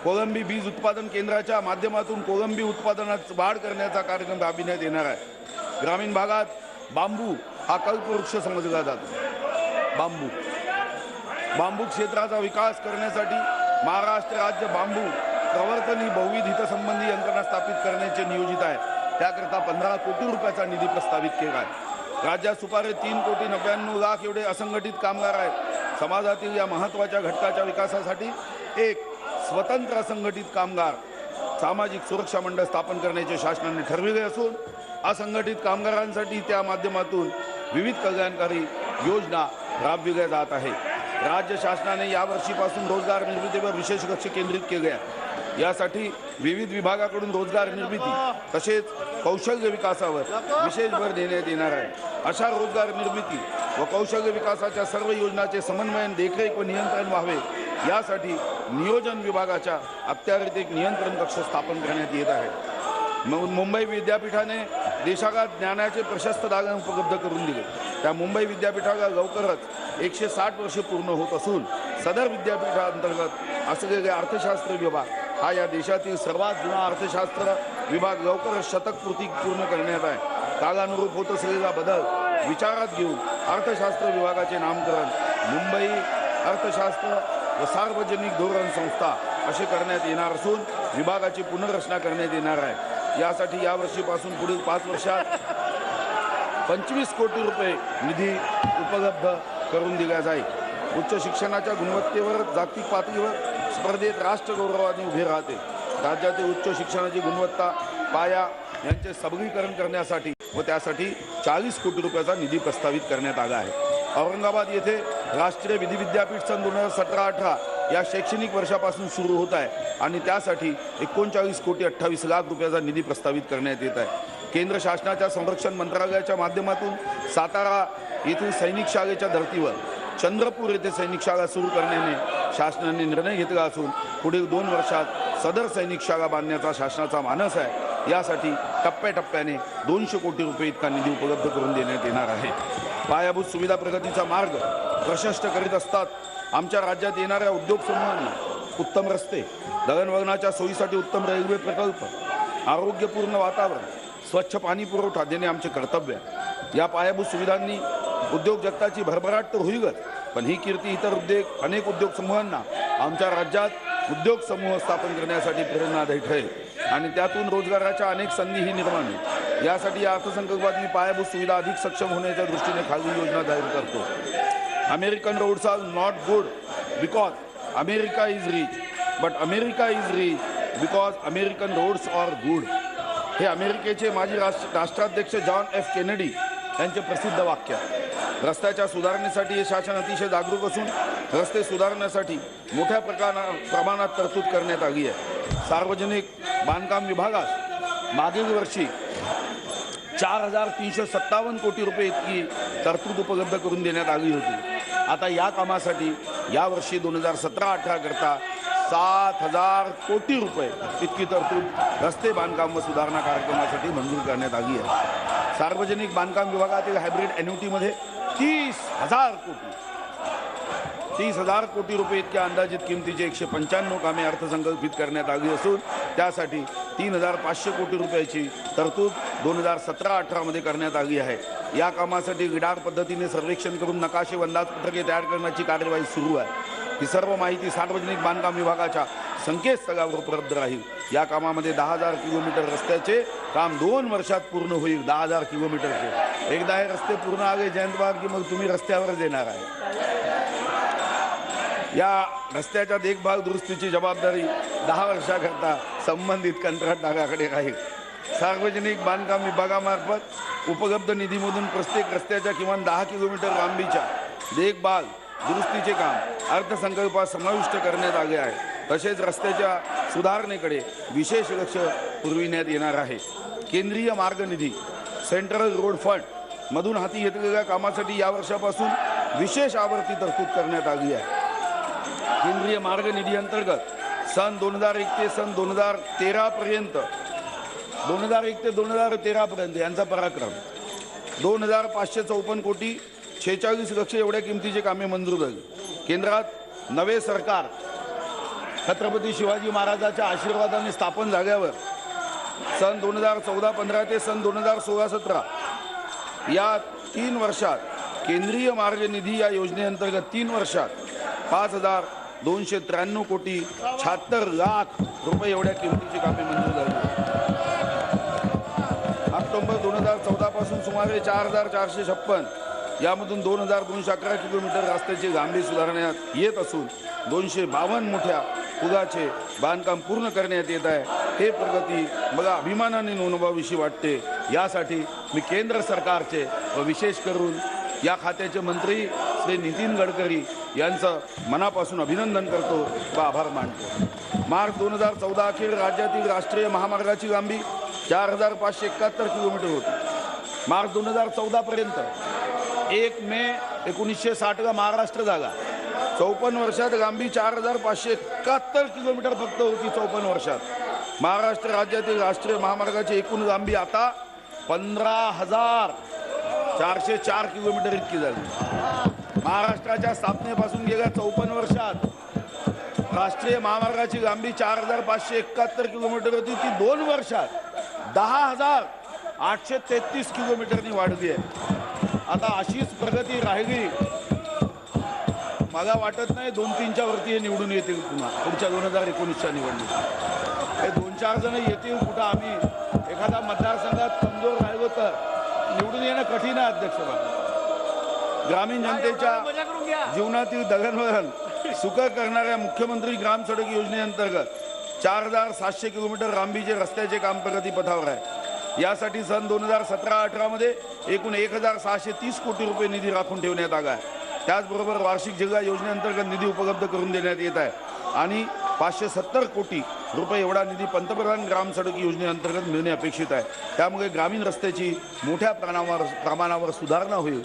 कोळंबी बीज उत्पादन केंद्राच्या माध्यमातून कोळंबी उत्पादनात वाढ करण्याचा कार्यक्रम राबविण्यात येणार आहे। ग्रामीण भागात बांबू हा कल्पवृक्ष समजला जातो। बांबू क्षेत्राचा विकास करण्यासाठी महाराष्ट्र राज्य बांबू प्रवर्तनी बहुविध हितसंबंधी यंत्रणा स्थापित करण्याचे नियोजित आहे। त्याकरता 15 कोटी रुपयाचा निधी प्रस्तावित केला आहे। राज्यात सुमारे 3 कोटी 99 लाख एवढे असंघटित कामगार आहेत। समाजातील या महत्त्वाच्या घटकाच्या विकासासाठी एक स्वतंत्र असंघटित कामगार सामाजिक सुरक्षा मंडळ स्थापन करण्याचे शासनाने ठरविले असून असंघटित कामगारांसाठी त्या माध्यमातून विविध कल्याणकारी योजना राबविल्या जात आहे। राज्य शासनाने यावर्षीपासून रोजगार निर्मितीवर विशेष लक्ष केंद्रित केले आहे। यासाठी विविध विभागाकडून रोजगार निर्मिती तसेच कौशल्य विकासावर विशेष भर देण्यात येणार आहे। अशा रोजगार निर्मिती व कौशल्य विकासाच्या सर्व योजनांचे समन्वयन, देखरेख व नियंत्रण व्हावे यासाठी नियोजन विभागाच्या अखत्यारीत एक नियंत्रण कक्ष स्थापन करण्यात येत आहे। मुंबई विद्यापीठाने देशाला ज्ञानाचे प्रशस्त दालन उपलब्ध करून दिले। त्या मुंबई विद्यापीठाला लवकरच 160 वर्षे पूर्ण होत असून सदर विद्यापीठाअंतर्गत असलेले अर्थशास्त्र विभाग हा या देशातील सर्वात जुना अर्थशास्त्र विभाग लवकरच शतकपूर्ती पूर्ण करण्यात आहे। कालानुरूप होत असलेला बदल विचारात घेऊन अर्थशास्त्र विभागाचे नामकरण मुंबई अर्थशास्त्र व सार्वजनिक धोरण संस्था असे करण्यात येणार असून विभागाची पुनर्रचना करण्यात येणार आहे। यासाठी यावर्षीपासून पुढील 5 वर्षात 25 कोटी रुपये निधी उपलब्ध करून दिला जाईल। उच्च शिक्षणाच्या गुणवत्तेवर जागतिक पातळीवर स्पर्धेत राष्ट्रगौरवाने उभे राहते। राज्यातील उच्च शिक्षणाची गुणवत्ता पाया यांचे सबलीकरण करण्यासाठी व त्यासाठी 40 कोटी रुपयाचा निधी प्रस्तावित करण्यात आला आहे। औरंगाबाद येथे राष्ट्रीय विधी विद्यापीठ सन 2017-18 या शैक्षणिक वर्षापासून सुरू होत आहे आणि त्यासाठी 39 कोटी 28 लाख रुपयाचा निधी प्रस्तावित करण्यात येत आहे। केंद्र शासनाच्या संरक्षण मंत्रालयाच्या माध्यमातून सातारा येथील सैनिक शाळेच्या धर्तीवर चंद्रपूर येथे सैनिक शाळा सुरू करण्याने शासनाने निर्णय घेतला असून पुढील 2 वर्षात सदर सैनिक शाळा बांधण्याचा शासनाचा मानस आहे। यासाठी टप्प्याटप्प्याने 200 कोटी रुपये इतका निधी उपलब्ध करून देण्यात येणार आहे। पायाभूत सुविधा प्रगतीचा मार्ग प्रशस्त करीत असतात आमच्या राज्यात येणाऱ्या उद्योग समूहांना उत्तम रस्ते, दळणवळणाच्या सोयीसाठी उत्तम रेल्वे प्रकल्प, आरोग्यपूर्ण वातावरण, स्वच्छ पाणी पुरवठा देणे आमचे कर्तव्य आहे। या पायाभूत सुविधांनी उद्योग जगताची भरभराट तर होईलच, पण ही कीर्ती इतर अनेक उद्योग समूहांना आमच्या राज्यात उद्योग समूह स्थापन करण्यासाठी प्रेरणादायी ठरेल आणि त्यातून रोजगाराच्या अनेक संधीही निर्माण होईल। यासाठी या अर्थसंकल्पात मी पायाभूत सुविधा अधिक सक्षम होण्याच्या दृष्टीने खालील योजना जाहीर करतो। American roads are not good because America is rich, but America is rich because American roads are good. हे अमेरिकेचे माजी राष्ट्राध्यक्ष जॉन एफ केनेडी यांचे प्रसिद्ध वाक्य आहे. रस्त्याच्या सुधारणेसाठी हे शासन अतिशय जागरूक असून रस्ते सुधारण्यासाठी मोठ्या प्रमाणात तरतूद करण्यात आली आहे. सार्वजनिक बांधकाम विभागास मागील वर्षी 4,357 कोटी रुपये इतकी तरतूद उपलब्ध करून देण्यात आली होती. आता या कामासाठी यावर्षी 2017-18 करता 7,000 कोटी रुपये इतकी तरतूद रस्ते बांधकाम व सुधारणा कार्यक्रमासाठी मंजूर करण्यात आली आहे. सार्वजनिक बांधकाम विभागातील हायब्रिड एन्युटीमध्ये 30,000 कोटी रुपये इतक्या अंदाजित किमतीचे 195 कामे अर्थसंकल्पित करण्यात आली असून त्यासाठी 3,500 कोटी रुपयाची तरतूद 2017-18 मध्ये करण्यात आली आहे. या कामासाठी गिडार पद्धतीने सर्वेक्षण करून नकाशे व अंदाजपत्रके तयार करण्याची कार्यवाही सुरू आहे. ही सर्व माहिती सार्वजनिक बांधकाम विभागाच्या संकेतस्थळावर उपलब्ध राहील. या कामामध्ये 10,000 किलोमीटर रस्त्याचे काम 2 वर्षात पूर्ण होईल. 10,000 किलोमीटरचे एकदा हे रस्ते पूर्ण आले जयंतबाग की मग तुम्ही रस्त्यावरच येणार आहे. या रस्त्याच्या देखभाल दुरुस्तीची जबाबदारी 10 वर्षाकरता संबंधित कंत्राटदाराकडे राहील. सार्वजनिक बांधकाम विभागामार्फत उपलब्ध निधीमधून प्रत्येक रस्त्याच्या किमान 10 किलोमीटर लांबीच्या देखभाल दुरुस्तीचे काम अर्थसंकल्पात समाविष्ट करण्यात आले आहे. तसेच रस्त्याच्या सुधारणेकडे विशेष लक्ष पुरविण्यात येणार आहे. केंद्रीय मार्ग निधी सेंट्रल रोड फंड मधून हाती घेतलेल्या कामासाठी या वर्षापासून विशेष आवर्ती तरतूद करण्यात आली आहे. केंद्रीय मार्ग निधी अंतर्गत सन 2001 ते सन 2013 पर्यंत 2001 ते 2013 पर्यंत यांचा पराक्रम 2,554 कोटी 46 लक्ष एवढ्या किमतीची कामे मंजूर झाली. केंद्रात नवे सरकार छत्रपती शिवाजी महाराजांच्या आशीर्वादाने स्थापन झाल्यावर सन 2014-15 ते सन 2016-17 या 3 वर्षात केंद्रीय मार्ग निधी या योजनेअंतर्गत 3 वर्षात 5,293 कोटी 76 लाख रुपये एवढ्या किमतीची कामे मंजूर झाली. ऑक्टोबर 2014 पासून सुमारे 4,456 यामधून 2,211 किलोमीटर रस्त्याची लांबी सुधारण्यात येत असून 252 मोठ्या पुलाचे बांधकाम पूर्ण करण्यात येत आहे. हे प्रगती मला अभिमानाने नोंदवावीशी वाटते. यासाठी मी केंद्र सरकारचे व विशेष करून या खात्याचे मंत्री श्री नितीन गडकरी यांचं मनापासून अभिनंदन करतो व आभार मानतो. मार्च 2014 अखेर राज्यातील राष्ट्रीय महामार्गाची लांबी 4,571 किलोमीटर होती. मार्च 2014 पर्यंत 1 मे 1960ला महाराष्ट्र झाला. 54 वर्षात लांबी 4,571 किलोमीटर फक्त होती. 54 वर्षात महाराष्ट्र राज्यातील राष्ट्रीय महामार्गाची एकूण लांबी आता 15,404 किलोमीटर इतकी झाली. महाराष्ट्राच्या स्थापनेपासून गेल्या 54 वर्षात राष्ट्रीय महामार्गाची लांबी 4,571 किलोमीटर होती. ती 2 वर्षात 10,833 किलोमीटरनी वाढली आहे. आता अशीच प्रगती राहिली मला वाटत नाही 2-3च्या वरती हे निवडून येतील. पुन्हा पुढच्या 2019च्या निवडणुकीत हे 2-4 जण येतील. कुठं आम्ही एखादा मतदारसंघात कमजोर राहिलो तर निवडून येणं कठीण आहे. अध्यक्ष ग्रामीण जनतेच्या जीवनातील दळणवळण सुकर करणाऱ्या मुख्यमंत्री ग्राम सडक योजनेअंतर्गत 4,700 किलोमीटर लांबीचे रस्त्याचे काम प्रगतीपथावर आहे. यासाठी सन 2017-18 मध्ये एकूण 1,630 कोटी रुपये निधी राखून ठेवण्यात आला आहे. त्याचबरोबर वार्षिक जिल्हा योजनेअंतर्गत निधी उपलब्ध करून देण्यात येत आहे आणि 570 कोटी रुपये एवढा निधी पंतप्रधान ग्राम सडक योजनेअंतर्गत मिळणे अपेक्षित आहे. त्यामुळे ग्रामीण रस्त्याची मोठ्या प्रमाणावर सुधारणा होईल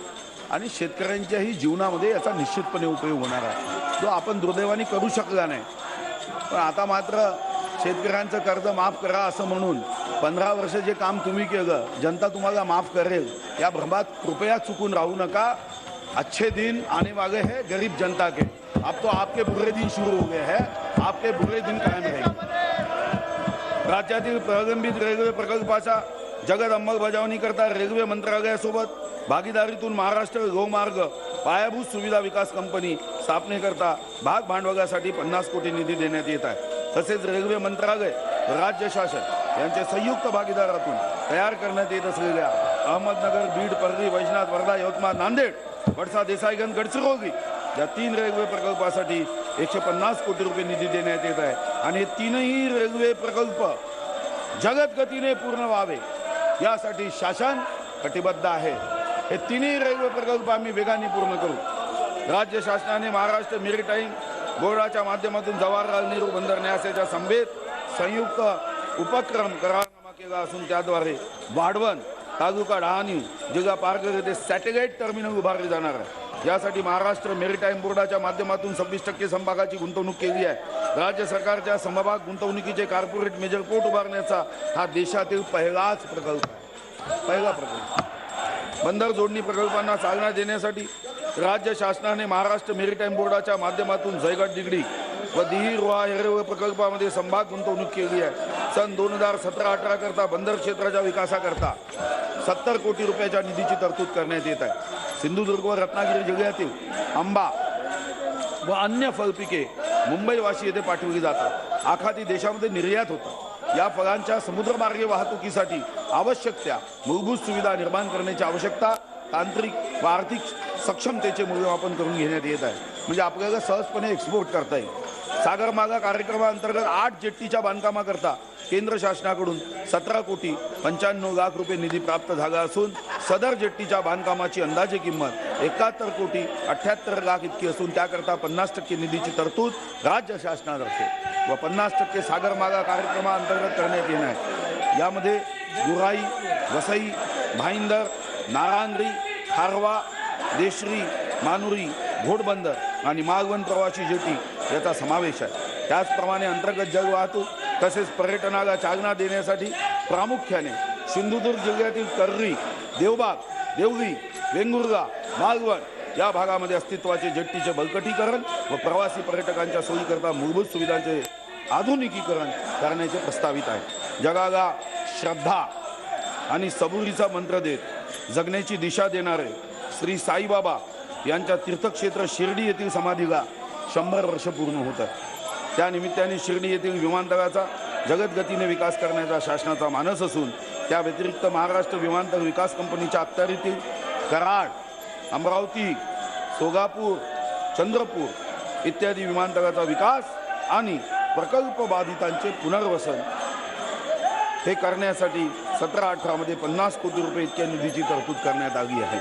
आणि शेतकऱ्यांच्याही जीवनामध्ये याचा निश्चितपणे उपयोग होणार आहे, जो आपण दुर्दैवाने करू शकला नाही. पण आता मात्र शेतकऱ्यांचं कर्ज माफ करा असं म्हणून 15 वर्ष जे काम तुम्ही केलं जनता तुम्हाला माफ करेल या भ्रमात कृपया चुकून राहू नका. अच्छे दिन आने वाले हैं गरीब जनता के. अब तो आपके बुरे दिन शुरू हो गए हैं. आपके बुरे दिन कायम रहेंगे. राज्यातील प्रलंबित रेल्वे प्रकल्पाचा जलद अंमलबजावणी करता रेल्वे मंत्रालयासोबत भागीदारीतून महाराष्ट्र लोहमार्ग पायाभूत सुविधा विकास कंपनी स्थापनेकरता भाग भांडवलासाठी 50 कोटी निधी देण्यात येत आहे. तसेच रेल्वे मंत्रालय राज्य शासन यांच्या संयुक्त भागीदारातून तयार करण्यात येत असलेल्या अहमदनगर, बीड, परळी, वैजनाथ, वर्धा, यवतमाळ, नांदेड, वडसा, देसाईगंज, गडचिरोली या 3 रेल्वे प्रकल्पासाठी 150 कोटी रुपये निधी देण्यात येत आहे. आणि हे 3ही रेल्वे प्रकल्प जलदगतीने पूर्ण व्हावे यासाठी शासन कटिबद्ध आहे। हे तिन्ही रेल्वे प्रकल्प आम्ही वेगाने पूर्ण करू। राज्य शासनाने महाराष्ट्र मेरीटाईम बोर्डाच्या माध्यमातून जवाहरलाल नेहरू बंदर न्यासाच्या समवेत संयुक्त उपक्रम करारनामा केला असून त्याद्वारे वाढवण तालुका डहाणू जिल्हा पारकर येथे सॅटेलाइट टर्मिनल उभारले जाणार आहे। यासाठी महाराष्ट्र मेरीटाईम बोर्डाच्या माध्यमातून 26% समभागाची गुंतवणूक केली आहे। राज्य सरकारच्या समभाग गुंतवणुकीचे कॉर्पोरेट मेजर पोर्ट उभारण्याचा हा देशातील पहिलाच प्रकल्प आहे। पहिला प्रकल्प बंदर जोडणी प्रकल्पांना चालना देण्यासाठी राज्य शासनाने महाराष्ट्र मेरीटाईम बोर्डाच्या माध्यमातून जयगड दिगडी व दिही रोहा रेल्वे प्रकल्पामध्ये समभाग गुंतवणूक केली आहे। सन 2017-18 करता बंदर क्षेत्राच्या विकासाकरता 70 कोटी रुपयाच्या निधीची तरतूद करण्यात येत आहे। सिंधुदुर्ग व रत्नागिरी जिल्ह्यातील आंबा व अन्य फळपिके मुंबईवाशी येथे पाठवली जातात। आखाती देशामध्ये निर्यात होतात। या फळांच्या समुद्रमार्गे वाहतुकीसाठी आवश्यक त्या मूलभूत सुविधा निर्माण करण्याची आवश्यकता तांत्रिक व आर्थिक सक्षमतेचे मूल्यमापन करून घेण्यात येत आहे। म्हणजे आपल्याला सहजपणे एक्सपोर्ट करता येईल। सागरमाला कार्यक्रमाअंतर्गत 8 जेट्टीच्या बांधकामाकरता केंद्र शासनाकडून 17 कोटी 95 लाख रुपये निधी प्राप्त झाला असून सदर जेट्टीच्या बांधकामाची अंदाजे किंमत 71 कोटी 78 लाख इतकी असून त्याकरता 50% निधीची तरतूद राज्य शासनातर्फे व 50% सागरमाला कार्यक्रमाअंतर्गत करण्यात येणार आहे। यामध्ये गुराई, वसई, भाईंदर, नारांगरी, खारवा, देशरी, मानुरी, घोडबंदर आणि मालवण प्रवासी जेटी याचा समावेश आहे। त्याचप्रमाणे अंतर्गत जल वाहतूक तसेच पर्यटनाला चालना देण्यासाठी प्रामुख्याने सिंधुदुर्ग जिल्ह्यातील कर्री, देवबाग, देवगी, वेंगुर्ला, मालवण या भागामध्ये अस्तित्वाचे जेट्टीचे बळकटीकरण व प्रवासी पर्यटकांच्या सोयीकरता मूलभूत सुविधांचे आधुनिकीकरण करण्याचे प्रस्तावित आहे। जगाला श्रद्धा आणि सबुरीचा मंत्र देत जगण्याची दिशा देणारे श्री साईबाबा यांच्या तीर्थक्षेत्र शिर्डी येथील समाधीला 100 वर्ष पूर्ण होत आहे। त्या निमित्ताने शिर्डी येथील विमानतळाचा जलदगतीने विकास करण्याचा शासनाचा मानस असून त्या व्यतिरिक्त महाराष्ट्र विमानतळ विकास कंपनीच्या अखत्यारीतील कराड, अमरावती, सोलापूर, चंद्रपूर इत्यादी विमानतळाचा विकास आणि प्रकल्प बाधितांचे पुनर्वसन हे करण्यासाठी 17-18 मध्ये 50 कोटी रुपये इतक्या निधीची तरतूद करण्यात आली आहे।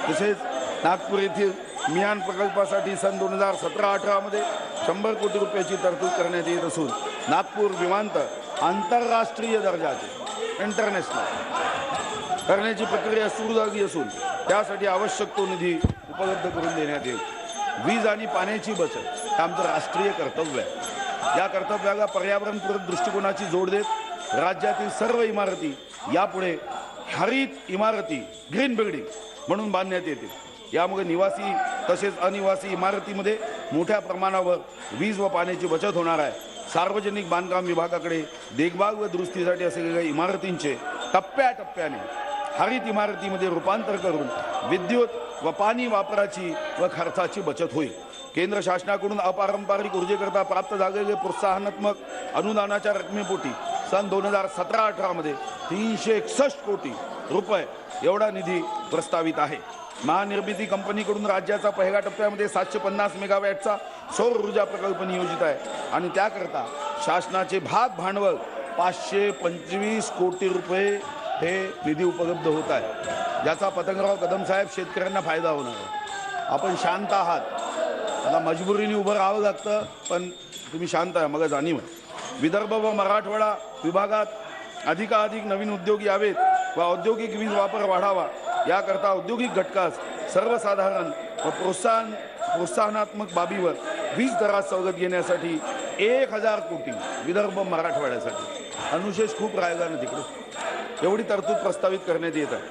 तसेच नागपूर येथील मिहान प्रकल्पासाठी सन 2017-18 मध्ये 100 कोटी रुपयाची तरतूद करण्यात येत असून नागपूर विमानतळ आंतरराष्ट्रीय दर्जाचे इंटरनॅशनल करण्याची प्रक्रिया सुरू झाली असून त्यासाठी आवश्यक तो निधी उपलब्ध करून देण्यात येईल। वीज आणि पाण्याची बचत हे आमचं राष्ट्रीय कर्तव्य आहे। या कर्तव्याला पर्यावरणपूरक दृष्टिकोनाची जोड देत राज्यातील सर्व इमारती यापुढे हरित इमारती ग्रीन बिल्डिंग म्हणून बांधण्यात येतील। यामुळे निवासी तसेच अनिवासी इमारतीमध्ये मोठ्या प्रमाणावर वीज व पाण्याची बचत होणार आहे। सार्वजनिक बांधकाम विभागाकडे देखभाल व दुरुस्तीसाठी असलेल्या इमारतींचे टप्प्याटप्प्याने हरित इमारतीमध्ये रूपांतर करून विद्युत व पाणी वापराची व खर्चाची बचत होईल। केंद्र शासनाकडून अपारंपरिक ऊर्जेकरता प्राप्त झालेले प्रोत्साहनात्मक अनुदानाच्या रकमेपोटी सन 2017-18 मध्ये 361 कोटी रुपये एवढा निधी प्रस्तावित आहे। महानिर्मिती कंपनीकडून राज्याचा पहिल्या टप्प्यामध्ये 750 मेगावॅटचा सौर ऊर्जा प्रकल्प नियोजित आहे आणि त्याकरता शासनाचे भागभांडवल 525 कोटी रुपये हे निधी उपलब्ध होत आहे, ज्याचा पतंगराव कदम साहेब शेतकऱ्यांना फायदा होणार आहे। आपण शांत आहात, आता मजबुरीने उभं राहावं लागतं, पण तुम्ही शांत आहे, मला जाणीव आहे। विदर्भ व मराठवाडा विभागात अधिकाधिक नवीन उद्योग यावेत व औद्योगिक वीज वापर वाढावा याकरता औद्योगिक घटकास सर्वसाधारण व प्रोत्साहनात्मक बाबीवर वीज दरात सवलत घेण्यासाठी 1000 कोटी विदर्भ मराठवाड्यासाठी अनुशेष खूप राहिला ना तिकडे एवढी तरतूद प्रस्तावित करण्यात येत आहे।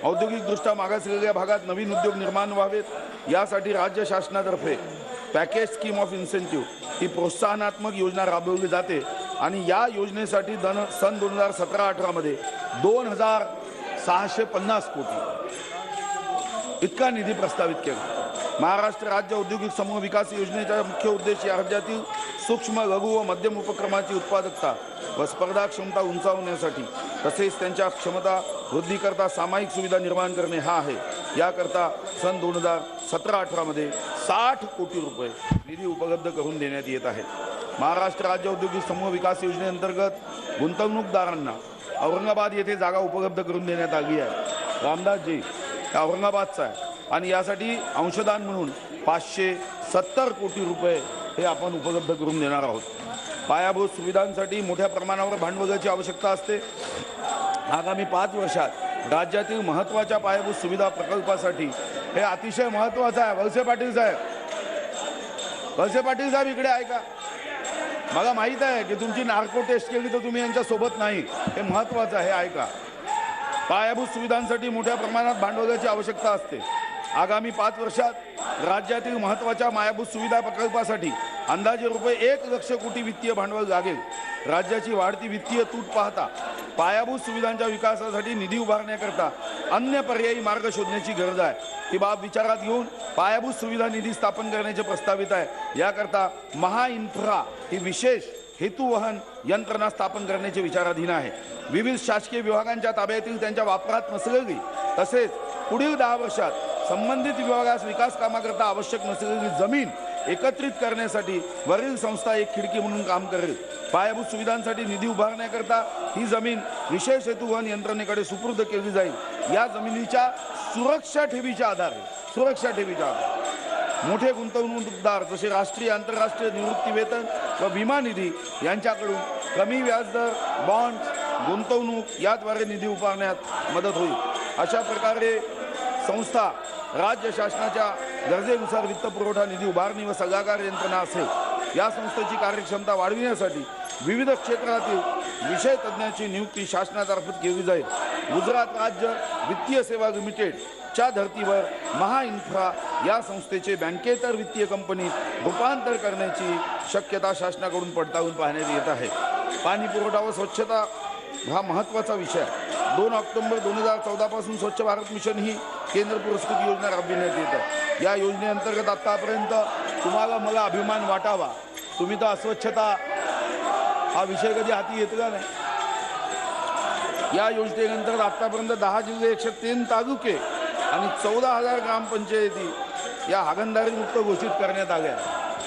औद्योगिकदृष्ट्या मागासलेल्या भागात नवीन उद्योग निर्माण व्हावेत यासाठी राज्य शासनातर्फे पॅकेज स्कीम ऑफ इन्सेंटिव्ह ही प्रोत्साहनात्मक योजना राबवली जाते आणि या योजनेसाठी सन 2017-18 मध्ये 2650 कोटी इतका निधी प्रस्तावित केला। महाराष्ट्र राज्य औद्योगिक समूह विकास योजनेचा मुख्य उद्देश या राज्यातील सूक्ष्म लघु व मध्यम उपक्रमाची उत्पादकता व स्पर्धा क्षमता उंचावण्यासाठी तसेच त्यांच्या क्षमता वृद्धीकरता सामायिक सुविधा निर्माण करणे हा आहे। याकरता सन 2017-18 मध्ये 60 कोटी रुपये निधी उपलब्ध करून देण्यात येत आहे। महाराष्ट्र राज्य औद्योगिक समूह विकास योजनेअंतर्गत गुंतवणूकदारांना औरंगाबाद येथे जागा उपलब्ध करून देण्यात आली आहे। रामदासजी हा औरंगाबादचा आहे आणि यासाठी अंशदान म्हणून 570 कोटी रुपये हे आपण उपलब्ध करून देणार आहोत। पायाभूत सुविधांसाठी मोठ्या प्रमाणावर भांडवलाची आवश्यकता असते। आगामी 5 वर्षात राज्यातील महत्त्वाच्या पायाभूत सुविधा प्रकल्पासाठी हे अतिशय महत्त्वाचं आहे। वळसे पाटील साहेब इकडे आहे का? मला माहीत आहे की तुमची नार्को टेस्ट केली तर तुम्ही यांच्यासोबत नाही, हे महत्त्वाचं आहे, ऐका। पायाभूत सुविधांसाठी मोठ्या प्रमाणात भांडवलाची आवश्यकता असते। आगामी 5 वर्षात राज्यातील महत्त्वाच्या पायाभूत सुविधा प्रकल्पासाठी अंदाजे रुपये 1 लाख कोटी वित्तीय भांडवल लागेल। राज्याची वाढती वित्तीय तूट पाहता पायाभूत सुविधांच्या विकासासाठी निधी उभारण्याकरता अन्य पर्यायी मार्ग शोधण्याची गरज आहे। ही बाब विचारात घेऊन पायाभूत सुविधा निधी स्थापन करण्याचे प्रस्तावित आहे। याकरता महाइन्फ्रा ही विशेष हेतुवहन यंत्रणा स्थापन करण्याचे विचाराधीन आहे। विविध शासकीय विभागांच्या ताब्यातील त्यांच्या वापरात नसलेली तसेच पुढील 10 वर्षात संबंधित विभागास विकास कामाकरता आवश्यक नसलेली जमीन एकत्रित करण्यासाठी वरील संस्था एक खिडकी म्हणून काम करेल। पायाभूत सुविधांसाठी निधी उभारण्याकरता ही जमीन विशेष हेतुवहन यंत्रणेकडे सुपूर्द केली जाईल। या जमिनीच्या सुरक्षा ठेवीच्या आधारे मोठे गुंतवणूकदार जसे राष्ट्रीय आंतरराष्ट्रीय निवृत्ती वेतन व विमा निधी यांच्याकडून कमी व्याजदर बॉन्ड गुंतवणूक याद्वारे निधी उभारण्यात मदत होईल। अशा प्रकारे संस्था राज्य शासनाच्या गरजेनुसार वित्तपुरवठा निधी उभारणी व सल्लागार यंत्रणा असेल। या संस्थेची कार्यक्षमता वाढविण्यासाठी विविध क्षेत्रातील विषय तज्ज्ञांची नियुक्ती शासनातर्फे केली जाईल। गुजरात राज्य वित्तीय सेवा लिमिटेडच्या धर्तीवर महाइन्फ्रा या संस्थेचे बँकेतर वित्तीय कंपनीत रूपांतर करण्याची शक्यता शासनाकडून पडताळून पाहण्यात येत आहे। पाणी पुरवठा व स्वच्छता हा महत्त्वाचा विषय आहे। 2 ऑक्टोबर 2014 पासून स्वच्छ भारत मिशन ही केंद्र पुरस्कृत योजना राबविण्यात येत आहे। या योजनेअंतर्गत आतापर्यंत तुम्हाला मला अभिमान वाटावा, तुम्ही तर अस्वच्छता हा विषय कधी हाती घेतला नाही। या योजनेनंतर आतापर्यंत 10 जिल्हे 103 तालुके आणि 14,000 ग्रामपंचायती या हागणदारी मुक्त घोषित करण्यात आल्या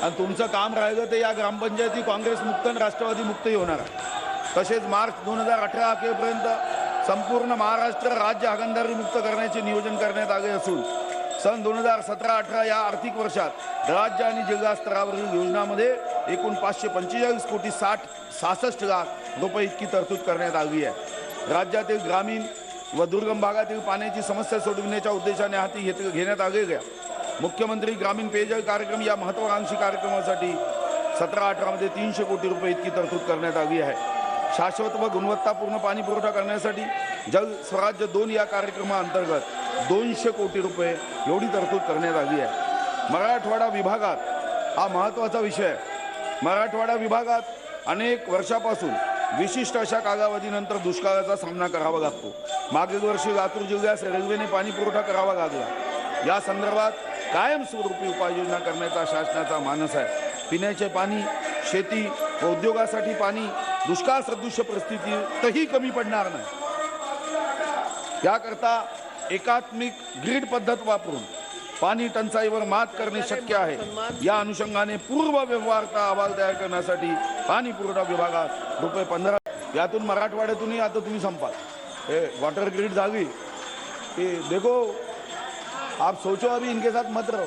आणि तुमचं काम राहिलं तर या ग्रामपंचायती काँग्रेस मुक्त आणि राष्ट्रवादी मुक्तही होणार आहे। तसेच मार्च 2018 अखेरपर्यंत संपूर्ण महाराष्ट्र राज्य हागणदारी मुक्त करण्याचे नियोजन करण्यात आले असून सन 2017-18 या आर्थिक वर्षात राज्य आणि जिल्हा स्तरावरील योजनांमध्ये एकूण 545 कोटी 66 लाख रुपये इतकी तरतूद करण्यात आली आहे। राज्यातील ग्रामीण व दुर्गम भागातील पाण्याची समस्या सोडविण्याच्या उद्देशाने हाती घेण्यात आलेल्या मुख्यमंत्री ग्रामीण पेयजल कार्यक्रम या महत्त्वाकांक्षी कार्यक्रमासाठी 17-18 मध्ये 300 कोटी रुपये इतकी तरतूद करण्यात आली आहे। शाश्वत व गुणवत्तापूर्ण पाणी पुरवठा करण्यासाठी जल स्वराज्य 2 या कार्यक्रमाअंतर्गत 200 कोटी रुपये एवढी तरतूद करण्यात आली आहे। मराठवाडा विभागात हा महत्त्वाचा विषय आहे। मराठवाडा विभागात अनेक वर्षापासून विशिष्ट अशा कालावधीनंतर दुष्काळाचा सामना करावा लागतो। मागील वर्षी लातूर जिल्ह्यास रेल्वेने पाणी पुरवठा करावा लागला। या संदर्भात कायमस्वरूपी उपाययोजना करण्याचा शासनाचा मानस आहे। पिण्याचे पाणी, शेती व उद्योगासाठी पाणी दुष्काळ सदृश्य परिस्थितीतही कमी पडणार नाही। याकरता एकात्मिक ग्रीड पद्धत वापरून पाणी टंचाईवर मात करणे शक्य आहे। या अनुषंगाने पूर्व व्यवहारता अहवाल तयार करण्यासाठी पाणी पुरवठा विभागात रुपये 15 यातून मराठवाड्यातूनही आता तुम्ही संपाल। हे वाटर ग्रिड झाली की देखो आप सोचो अभी इनके साथ मत रहो।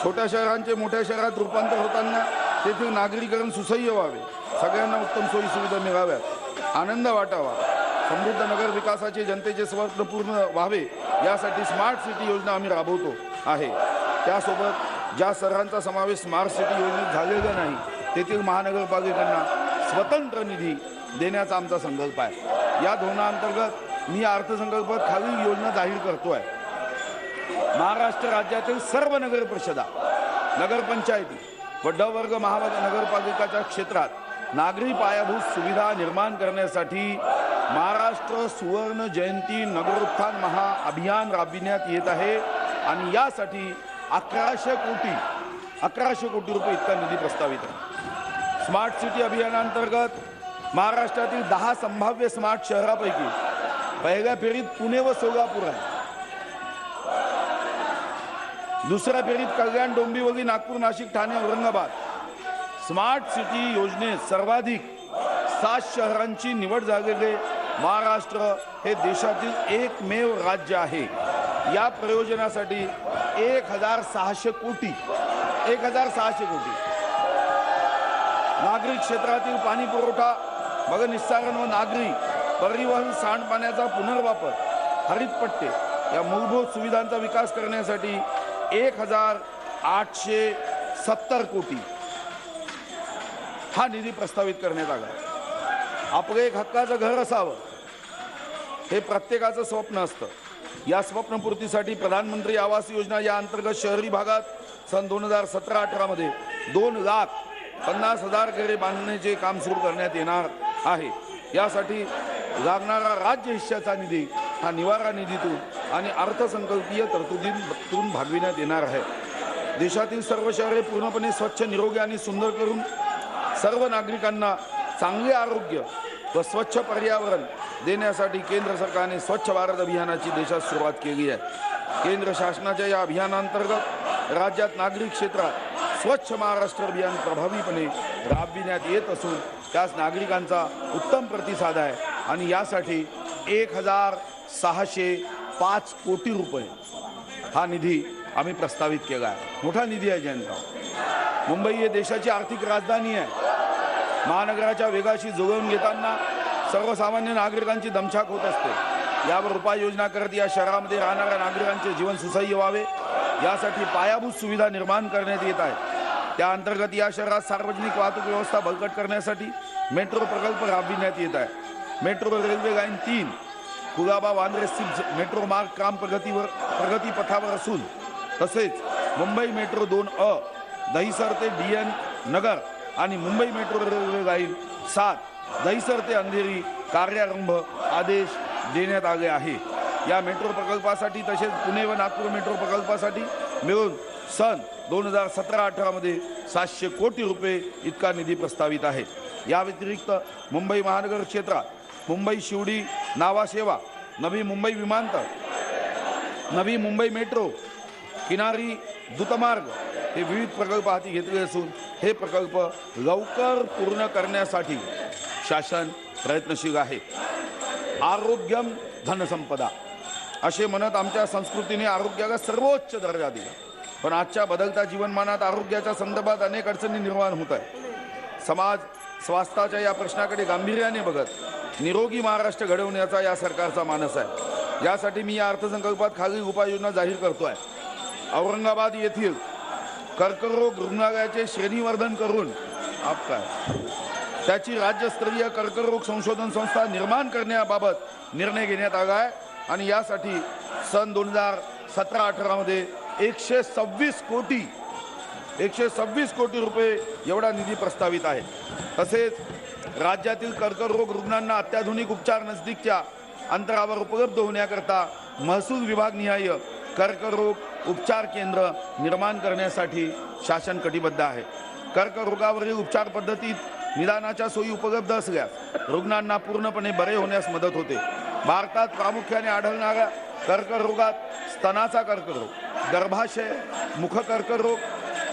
छोट्या शहरांचे मोठ्या शहरात रूपांतर होताना तेथील नागरीकरण सुसह्य व्हावे, सगळ्यांना उत्तम सोयी सुविधा मिळाव्यात, आनंद वाटावा, समृद्ध नगर विकासाचे जनतेचे स्वप्न पूर्ण व्हावे यासाठी स्मार्ट सिटी योजना आम्ही राबवतो आहे। त्यासोबत ज्या शहरांचा समावेश स्मार्ट सिटी योजनेत झालेला नाही तेथील महानगरपालिकांना स्वतंत्र निधी देण्याचा आमचा संकल्प आहे। या धोरणाअंतर्गत मी अर्थसंकल्पात खालील योजना जाहीर करतो आहे। महाराष्ट्र राज्यातील सर्व नगर परिषदा, नगरपंचायती व ड वर्ग महानगरपालिकाच्या क्षेत्रात नागरी पायाभूत सुविधा निर्माण करण्यासाठी महाराष्ट्र सुवर्ण जयंती नगरोत्थान महाअभियान राबविण्यात येत आहे आणि यासाठी 1100 कोटी रुपये इतका निधी प्रस्तावित आहे। स्मार्ट सिटी अभियानांतर्गत महाराष्ट्रातील 10 संभाव्य स्मार्ट शहरापैकी पहिल्या फेरीत पुणे व सोलापूर आहे। दुसऱ्या फेरीत कल्याण, डोंबिवली, नागपूर, नाशिक, ठाणे, औरंगाबाद स्मार्ट सिटी योजनेत सर्वाधिक 7 शहरांची निवड झालेले महाराष्ट्र हे देशातील एकमेव राज्य आहे। या प्रयोजनासाठी 1600 कोटी नागरिक क्षेत्रातील पाणी पुरवठा, भगनिस्सारण व नागरी परिवहन, सांडपाण्याचा पुनर्वापर, हरित पट्टे या मूलभूत सुविधांचा विकास करण्यासाठी 1870 कोटी हा निधी प्रस्तावित करण्यात आला। आपलं एक हक्काचं घर असावं हे प्रत्येकाचं स्वप्न असतं। या स्वप्नपूर्तीसाठी प्रधानमंत्री आवास योजना या अंतर्गत शहरी भागात सन 2017-18 मध्ये 2,50,000 घरे बांधण्याचे काम सुरू करण्यात येणार आहे। यासाठी लागणारा राज्य हिश्श्याचा निधी हा निवारा निधीतून आणि अर्थसंकल्पीय तरतुदीतून भागविण्यात येणार आहे। देशातील सर्व शहरे पूर्णपणे स्वच्छ, निरोगी आणि सुंदर करून सर्व नागरिकांना चांगले आरोग्य व स्वच्छ पर्यावरण देण्यासाठी केंद्र सरकारने स्वच्छ भारत अभियानाची देशात सुरुवात केली आहे। केंद्र शासनाच्या या अभियानांतर्गत राज्यात नागरिक क्षेत्रात स्वच्छ महाराष्ट्र अभियान प्रभावीपणे राबविण्यात येत असून त्यास नागरिकांचा उत्तम प्रतिसाद आहे आणि यासाठी 1605 कोटी रुपये हा निधी आम्ही प्रस्तावित केला आहे। मोठा निधी आहे जनता। मुंबई हे देशाची आर्थिक राजधानी आहे। महानगराच्या वेगाशी जुळवून घेताना सर्वसामान्य नागरिकांची दमछाक होत असते। यावर उपाययोजना करत या शहरामध्ये राहणाऱ्या नागरिकांचे जीवन सुसह्य व्हावे यासाठी पायाभूत सुविधा निर्माण करण्यात येत आहे। त्या अंतर्गत या शहरात सार्वजनिक वाहतूक व्यवस्था बळकट करण्यासाठी मेट्रो प्रकल्प राबविण्यात येत आहे। Metro railway line 3 Colaba Bandra SEEPZ metro मार्ग काम प्रगतीपथावर असून तसेच मुंबई मेट्रो 2A दहिसर ते DN नगर आणि Mumbai metro railway line 7 Dahisar ते अंधेरी कार्यारंभ आदेश देण्यात आले आहे। या मेट्रो प्रकल्पासाठी तसेच पुणे व नागपूर मेट्रो प्रकल्पासाठी मिळून सन 2017-18 मध्ये 700 कोटी रुपये इतका निधी प्रस्तावित आहे। या व्यतिरिक्त मुंबई महानगर क्षेत्रात मुंबई शिवडी नावा सेवा, नवी मुंबई विमानतळ, नवी मुंबई मेट्रो, किनारी द्रुतमार्ग हे विविध प्रकल्प हाती घेतले असून हे प्रकल्प लवकर पूर्ण करण्यासाठी शासन प्रयत्नशील आहे। आरोग्यम धनसंपदा असे म्हणत आमच्या संस्कृतीने आरोग्याला सर्वोच्च दर्जा दिला, पण आजच्या बदलत्या जीवनमानात आरोग्याच्या संदर्भात अनेक अडचणी निर्माण होत आहेत। समाज स्वास्थ्याच्या या प्रश्नाकडे गांभीर्याने बघत निरोगी महाराष्ट्र घडवण्याचा या सरकारचा मानस आहे। यासाठी मी या अर्थसंकल्पात खालील उपाययोजना जाहीर करतोय। औरंगाबाद येथील कर्करोग रुग्णालयाचे श्रेणीवर्धन करून त्याची राज्यस्तरीय कर्करोग संशोधन संस्था निर्माण करण्याबाबत निर्णय घेण्यात आला आहे आणि यासाठी सन 2017-18 मध्ये 126 कोटी रुपये एवढा निधी प्रस्तावित आहे। तसेच राज्यातील कर्करोग रुग्णांना अत्याधुनिक उपचार नजदीकच्या अंतरावर उपलब्ध होण्याकरता महसूल विभागनिहाय कर्करोग उपचार केंद्र निर्माण करण्यासाठी शासन कटिबद्ध आहे। कर्करोगावरील उपचार पद्धतीत निदानाच्या सोयी उपलब्ध असल्यास रुग्णांना पूर्णपणे बरे होण्यास मदत होते। भारतात प्रामुख्याने आढळणाऱ्या कर्करोगात स्तनाचा कर्करोग, गर्भाशय, मुखकर्करोग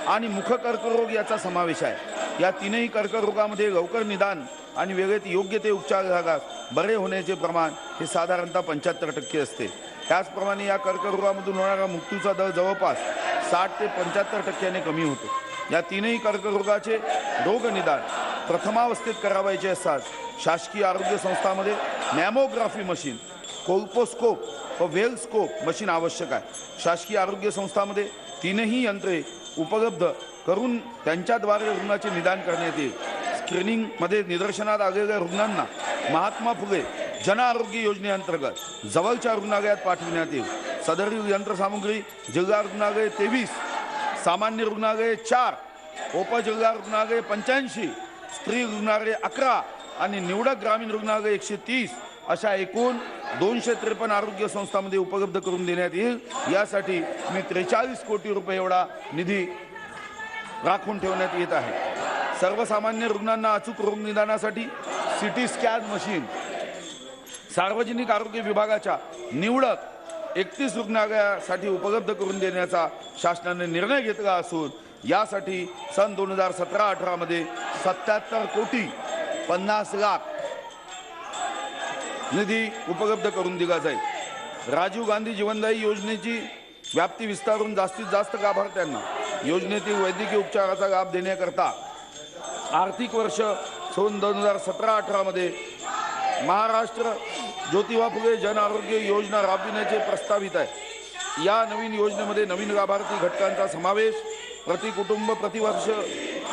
आणि मुखकर्करोग याचा समावेश आहे। या तीनही कर्करोगामध्ये लवकर निदान आणि वेळेत योग्य ते उपचार झाल्यास बरे होण्याचे प्रमाण हे साधारणतः 75% असते। त्याचप्रमाणे या कर्करोगामधून होणारा मृत्यूचा दर जवळपास 60 ते 75% कमी होतो। या तीनही कर्करोगाचे रोगनिदान प्रथमावस्थेत करावायचे असतात शासकीय आरोग्य संस्थांमध्ये मॅमोग्राफी मशीन, कोल्पोस्कोप व वेलस्कोप मशीन आवश्यक आहे। शासकीय आरोग्य संस्थांमध्ये तीनही यंत्रे उपलब्ध करून त्यांच्याद्वारे रुग्णाचे निदान करण्यात येईल। स्क्रीनिंगमध्ये निदर्शनात आलेल्या रुग्णांना महात्मा फुले जन आरोग्य योजनेअंतर्गत जवळच्या रुग्णालयात पाठविण्यात येईल। सदरील यंत्रसामुग्री जिल्हा रुग्णालय 23, सामान्य रुग्णालय 4, उपजिल्हा रुग्णालय 85, स्त्री रुग्णालय 11 आणि निवडक ग्रामीण रुग्णालय 130 अशा एकूण 253 आरोग्य संस्थांमध्ये उपलब्ध करून देण्यात येईल। यासाठी मी 43 कोटी रुपये एवढा निधी राखून ठेवण्यात येत आहे। सर्वसामान्य रुग्णांना अचूक रोग निदानासाठी सिटी स्कॅन मशीन सार्वजनिक आरोग्य विभागाच्या निवडक 31 रुग्णालयासाठी उपलब्ध करून देण्याचा शासनाने निर्णय घेतला असून यासाठी सन 2017-18 मध्ये 77 कोटी 50 लाख निधी उपलब्ध करून दिला जाईल। राजीव गांधी जीवनदायी योजनेची व्याप्ती विस्तारून जास्तीत जास्त लाभार्थ्यांना योजनेतील वैद्यकीय उपचाराचा लाभ देण्याकरता आर्थिक वर्ष सन 2017-18 मध्ये महाराष्ट्र ज्योतिबा फुले जन आरोग्य योजना राबविण्याचे प्रस्तावित आहे। या नवीन योजनेमध्ये नवीन लाभार्थी घटकांचा समावेश, प्रति कुटुंब प्रतिवर्ष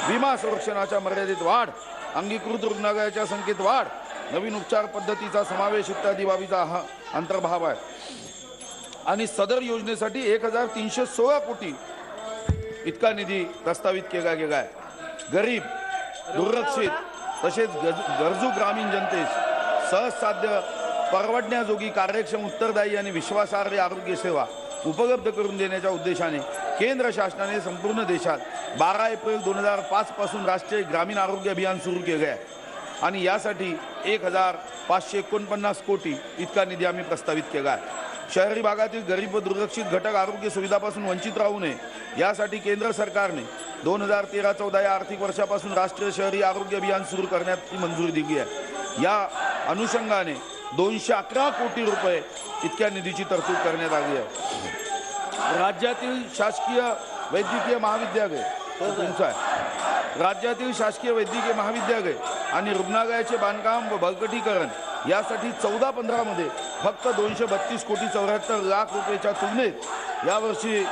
विमा संरक्षणाच्या मर्यादेत वाढ, अंगीकृत रुग्णालयाच्या संख्येत वाढ, नवीन उपचार पद्धतीचा समावेश इत्यादी बाबीचा हा अंतर्भाव आहे। आणि सदर योजनेसाठी 1316 कोटी इतका निधी प्रस्तावित केला गेला आहे। गरीब, दुर्लक्षित तसेच गरजू ग्रामीण जनतेस सहज साध्य, परवडण्याजोगी, कार्यक्षम, उत्तरदायी आणि विश्वासार्ह आरोग्य सेवा उपलब्ध करून देण्याच्या उद्देशाने केंद्र शासनाने संपूर्ण देशात 12 एप्रिल 2005 पासून राष्ट्रीय ग्रामीण आरोग्य अभियान सुरू केले आहे आणि यासाठी 1549 कोटी इतका निधी आम्ही प्रस्तावित केला आहे। शहरी भागातील गरीब व दुर्लक्षित घटक आरोग्य सुविधापासून वंचित राहू नये यासाठी केंद्र सरकारने 2013-14 या आर्थिक वर्षापासून राष्ट्रीय शहरी आरोग्य अभियान सुरू करण्याची मंजुरी दिली आहे। या अनुषंगाने 211 कोटी रुपये इतक्या निधीची तरतूद करण्यात आली आहे। राज्यातील शासकीय वैद्यकीय महाविद्यालय राज्यातील शासकीय वैद्यकीय महाविद्यालय आणि रुग्णालयाचे बांधकाम व बळकटीकरण यासाठी 14-15 मध्ये फक्त 232 कोटी 74 लाख रुपयाच्या तुलनेत यावर्षी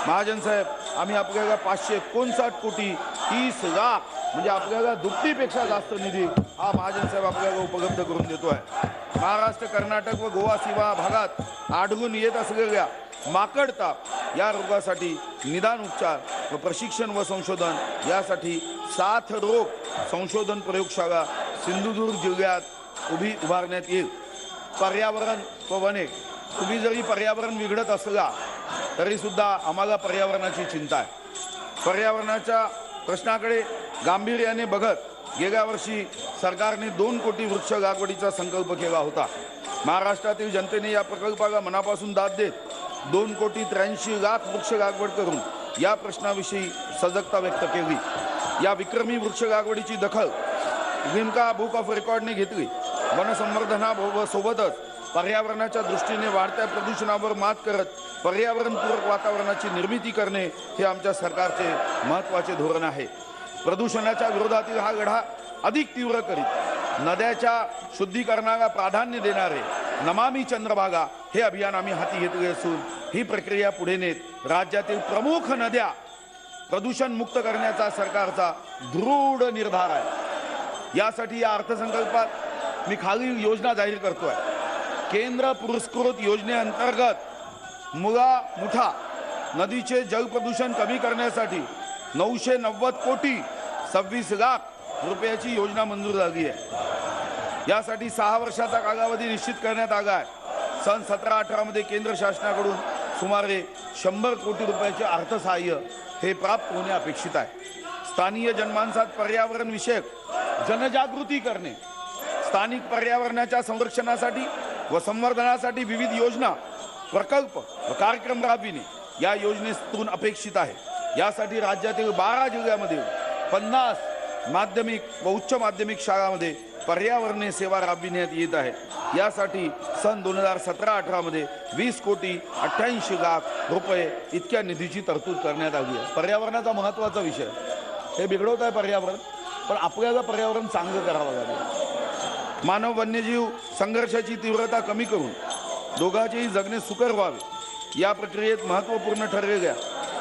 महाजन साहेब आम्ही आपल्याला 559 कोटी 30 लाख म्हणजे आपल्याला दुप्पटीपेक्षा जास्त निधी हा महाजन साहेब आपल्याला उपलब्ध करून देतो आहे। महाराष्ट्र, कर्नाटक व गोवा सीमा भागात आढळून येत असलेल्या माकड ताप या रोगासाठी निदान उपचार व प्रशिक्षण व संशोधन यासाठी 7 रोग संशोधन प्रयोगशाळा सिंधुदुर्ग जिल्ह्यात उभारण्यात येईल। पर्यावरण व वने, तुम्ही जरी पर्यावरण बिघडत असला तरी सुद्धा आम्हाला पर्यावरणाची चिंता आहे। पर्यावरणाच्या प्रश्नाकडे गांभीर्याने बघत गेल्या वर्षी सरकारने 2 कोटी वृक्ष लागवडीचा संकल्प केला होता। महाराष्ट्रातील जनतेने या प्रकल्पाला मनापासून दाद देत 2 कोटी 83 लाख वृक्ष लागवड करून या प्रश्नाविषयी सजगता व्यक्त केली। या विक्रमी वृक्ष लागवडीची दखल लिम्का बुक ऑफ रेकॉर्डने घेतली। वनसंवर्धनासोबतच पर्यावरणाच्या दृष्टीने वाढत्या प्रदूषणावर मात करत पर्यावरणपूरक वातावरणाची निर्मिती करणे हे आमच्या सरकारचे महत्त्वाचे धोरण आहे। प्रदूषणाच्या विरोधातील हा लढा अधिक तीव्र करीत नद्याच्या शुद्धीकरणाला प्राधान्य देणारे नमामि चंद्रभागा हे अभियान आम्ही हाती घेतले असून ही प्रक्रिया पुढे नेत राज्यातील प्रमुख नद्या प्रदूषण मुक्त करण्याचा सरकारचा दृढ निर्धार आहे। यासाठी या अर्थसंकल्पात मी खालील योजना जाहीर करतोय। केंद्र पुरस्कृत योजनेअंतर्गत मुळा मुठा नदीचे जल प्रदूषण कमी करण्यासाठी 990 कोटी 26 लाख रुपयाची योजना मंजूर झाली आहे। यासाठी 6 वर्षाचा कालावधी निश्चित करण्यात आला आहे। सन 17-18 मध्ये केंद्र शासनाकडून सुमारे 100 कोटी रुपयाचे अर्थसहाय्य हे प्राप्त होणे अपेक्षित आहे। स्थानिक जनमानसात पर्यावरण विषयक जनजागृती करणे, स्थानिक पर्यावरणाच्या संरक्षणासाठी व संवर्धनासाठी विविध योजना, प्रकल्प व कार्यक्रम राबविणे या योजनेतून अपेक्षित आहे। यासाठी राज्यातील 12 जिल्ह्यामध्ये 50 माध्यमिक व उच्च माध्यमिक शाळांमध्ये पर्यावरणीय सेवा राबविण्यात येत आहे। यासाठी सन 2017-18 मध्ये 20 कोटी 88 लाख रुपये इतक्या निधीची तरतूद करण्यात आली आहे। पर्यावरणाचा महत्त्वाचा विषय हे बिघडवत आहे पर्यावरण, पण आपल्याला पर्यावरण चांगलं करावं लागेल। मानव वन्यजीव संघर्षाची तीव्रता कमी करून दोघांचेही जगणे सुकर व्हावे या प्रक्रियेत महत्त्वपूर्ण ठरलेल्या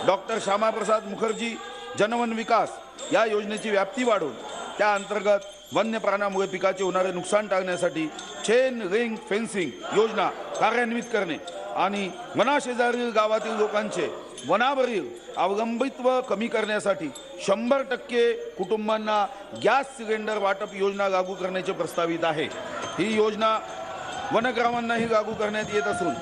डॉक्टर श्यामाप्रसाद मुखर्जी जनवन विकास या योजनेची व्याप्ती वाढवून त्या अंतर्गत वन्य प्राण्यामुळे पिकाचे होणारे नुकसान टाळण्यासाठी चेन लिंक फेन्सिंग योजना कार्यान्वित करणे आणि वनाशेजारील गावातील लोकांचे वनावरील अवलंबित्व कमी करण्यासाठी 100% कुटुंबांना गॅस सिलेंडर वाटप योजना लागू करण्याचे प्रस्तावित आहे। ही योजना वनग्रामांनाही लागू करण्यात येत असून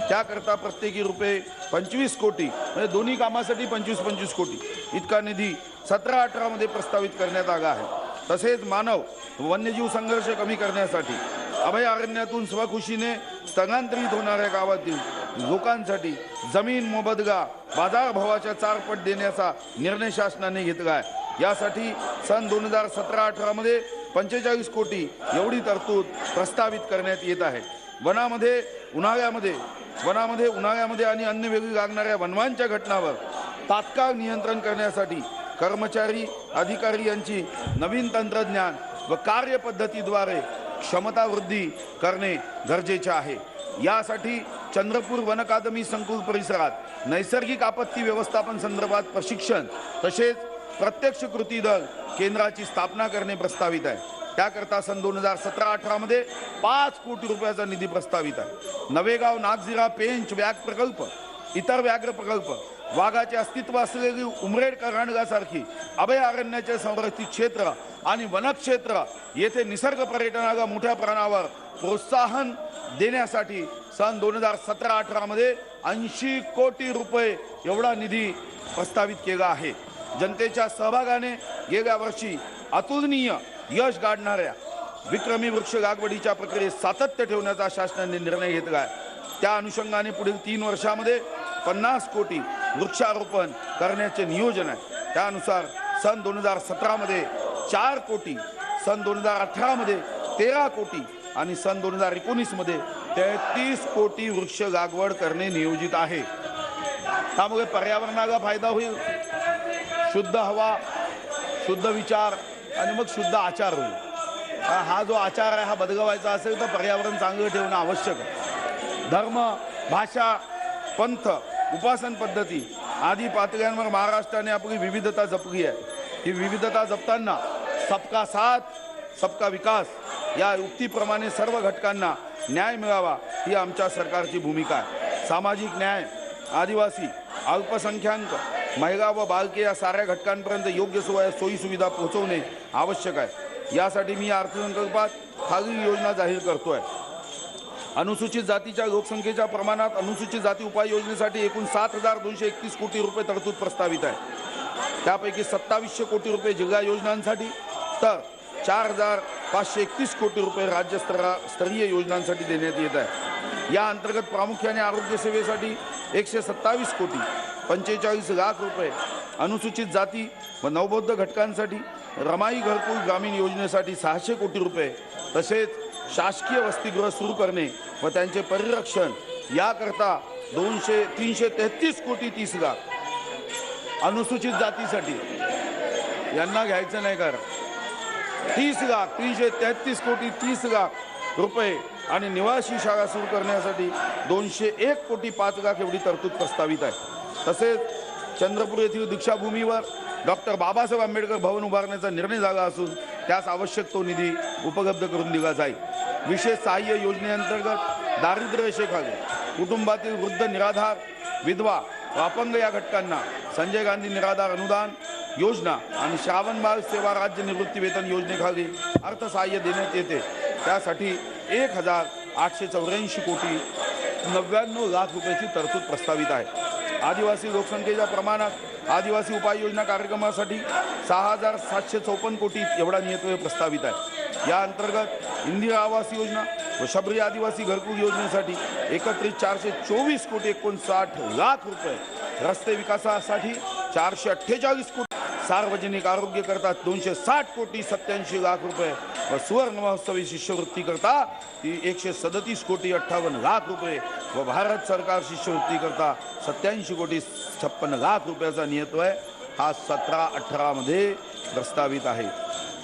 त्याकरता प्रत्येकी रुपये 25 कोटी म्हणजे दोन्ही कामासाठी 25-25 कोटी इतका निधी 17-18 मध्ये प्रस्तावित करण्यात आला आहे। तसेच मानव वन्यजीव संघर्ष कमी करण्यासाठी अभयारण्यातून स्वखुशीने स्थलांतरित होणाऱ्या गावातील लोकांसाठी जमीन मोबदला बाजारभावाच्या 4 पट देण्याचा निर्णय शासनाने घेतला आहे। यासाठी सन 2017-18 मध्ये 45 कोटी एवढी तरतूद प्रस्तावित करण्यात येत आहे। वनामध्ये उन्हाळ्यामध्ये आणि अन्य वेगळी लागणाऱ्या वनवांच्या घटनांवर तात्काळ नियंत्रण करण्यासाठी कर्मचारी अधिकारी यांची नवीन तंत्रज्ञान व कार्यपद्धतीद्वारे क्षमता वृद्धी करणे गरजेचे आहे। यासाठी चंद्रपूर वन अकादमी संकुल परिसरात नैसर्गिक आपत्ती व्यवस्थापन संदर्भात प्रशिक्षण तसेच प्रत्यक्ष कृती दल केंद्राची स्थापना करणे प्रस्तावित आहे। त्याकरता सन 2017-18 मध्ये 5 कोटी रुपयाचा निधी प्रस्तावित आहे। नवेगाव नागझिरा पेंच व्याघ्र प्रकल्प, इतर व्याघ्र प्रकल्प, वाघाचे अस्तित्व असलेली उमरेड करंडगासारखी अभयारण्याचे संरक्षित क्षेत्र आणि वनक्षेत्र येथे निसर्ग पर्यटनाला मोठ्या प्रमाणावर प्रोत्साहन देण्यासाठी सन 2017-18 मध्ये 80 कोटी रुपये एवढा निधी प्रस्तावित केला आहे। जनतेच्या सहभागाने गेल्या वर्षी अतुलनीय यश गाठणाऱ्या विक्रमी वृक्ष लागवडीच्या प्रक्रियेत सातत्य ठेवण्याचा शासनाने निर्णय घेतला आहे। त्या अनुषंगाने पुढील 3 वर्षामध्ये 50 कोटी वृक्षारोपण करण्याचे नियोजन आहे। त्यानुसार सन 2017 मध्ये 4 कोटी, सन 2018 मध्ये 13 कोटी आणि सन 2019 मध्ये 33 कोटी वृक्ष लागवड करणे नियोजित आहे। त्यामुळे पर्यावरणाला फायदा होईल, शुद्ध हवा, शुद्ध विचार आणि मग शुद्ध आचार होईल। हा जो आचार आहे हा बदलवायचा असेल तर पर्यावरण चांगलं ठेवणं आवश्यक आहे। धर्म, भाषा, पंथ, उपासन पद्धती आदी पातळ्यांवर महाराष्ट्राने आपली विविधता जपली आहे। ही विविधता जपताना सबका साथ सबका विकास या युक्तीप्रमाणे सर्व घटकांना न्याय मिळावा ही आमच्या सरकारची भूमिका आहे। सामाजिक न्याय, आदिवासी, अल्पसंख्याक, महिला व बालके या साऱ्या घटकांपर्यंत योग्य सोयी सुविधा पोहोचवणे आवश्यक आहे। यासाठी मी अर्थसंकल्पात खालील योजना जाहीर करतोय। अनुसूचित जातीच्या लोकसंख्येच्या प्रमाणात अनुसूचित जाती उपाययोजनेसाठी एकूण 7,231 कोटी रुपये तरतूद प्रस्तावित आहे। त्यापैकी 2700 कोटी रुपये जिल्हा योजनांसाठी तर 4,531 कोटी रुपये राज्यस्तरीय योजनांसाठी देण्यात येत आहे। या अंतर्गत प्रामुख्याने आरोग्य सेवेसाठी 127 कोटी 45 लाख रुपये, अनुसूचित जाती व नवबौद्ध घटकांसाठी रमाई घरकुल ग्रामीण योजनेसाठी 600 कोटी रुपये, तसेच शासकीय वसतिगृह सुरू करणे व त्यांचे परिरक्षण याकरता 333 कोटी 30 लाख, अनुसूचित जातीसाठी यांना घ्यायचं नाही कर 30 लाख 333 कोटी 30 लाख रुपये आणि निवासी शाळा सुरू करण्यासाठी 201 कोटी 5 लाख एवढी तरतूद प्रस्तावित आहे। तसेच चंद्रपूर येथील दीक्षाभूमीवर डॉक्टर बाबासाहेब आंबेडकर भवन उभारण्याचा निर्णय झाला असून त्यास आवश्यक तो निधी उपलब्ध करून दिला जाईल। विशेष सहाय्य योजनेअंतर्गत दारिद्र्य रेषेखाली कुटुंबातील वृद्ध, निराधार, विधवा व अपंग या घटकांना संजय गांधी निराधार अनुदान योजना आणि श्रावणबाळ सेवा राज्य निवृत्ती वेतन योजनेखाली अर्थसहाय्य देण्यात येते। त्यासाठी 1,884 कोटी 99 लाख रुपयाची तरतूद प्रस्तावित आहे। आदिवासी लोकसंख्येच्या प्रमाणात आदिवासी उपाययोजना कार्यक्रमासाठी 6,754 कोटी एवढा नियतव्यय प्रस्तावित आहे। या अंतर्गत इंदिरा आवास योजना व शबरी आदिवासी घरकुल योजनेसाठी एकत्रित 424 कोटी 59 लाख रुपये, रस्ते विकासासाठी 448 कोटी, सार्वजनिक आरोग्य करता 260 कोटी 87 लाख रुपये व सुवर्ण महोत्सवी शिष्यवृत्ती करता 137 कोटी 58 लाख रुपये व भारत सरकार शिष्यवृत्ती करता 87 कोटी 56 लाख रुपयाचा नियतव्यय हा 17-18 मध्ये प्रस्तावित आहे।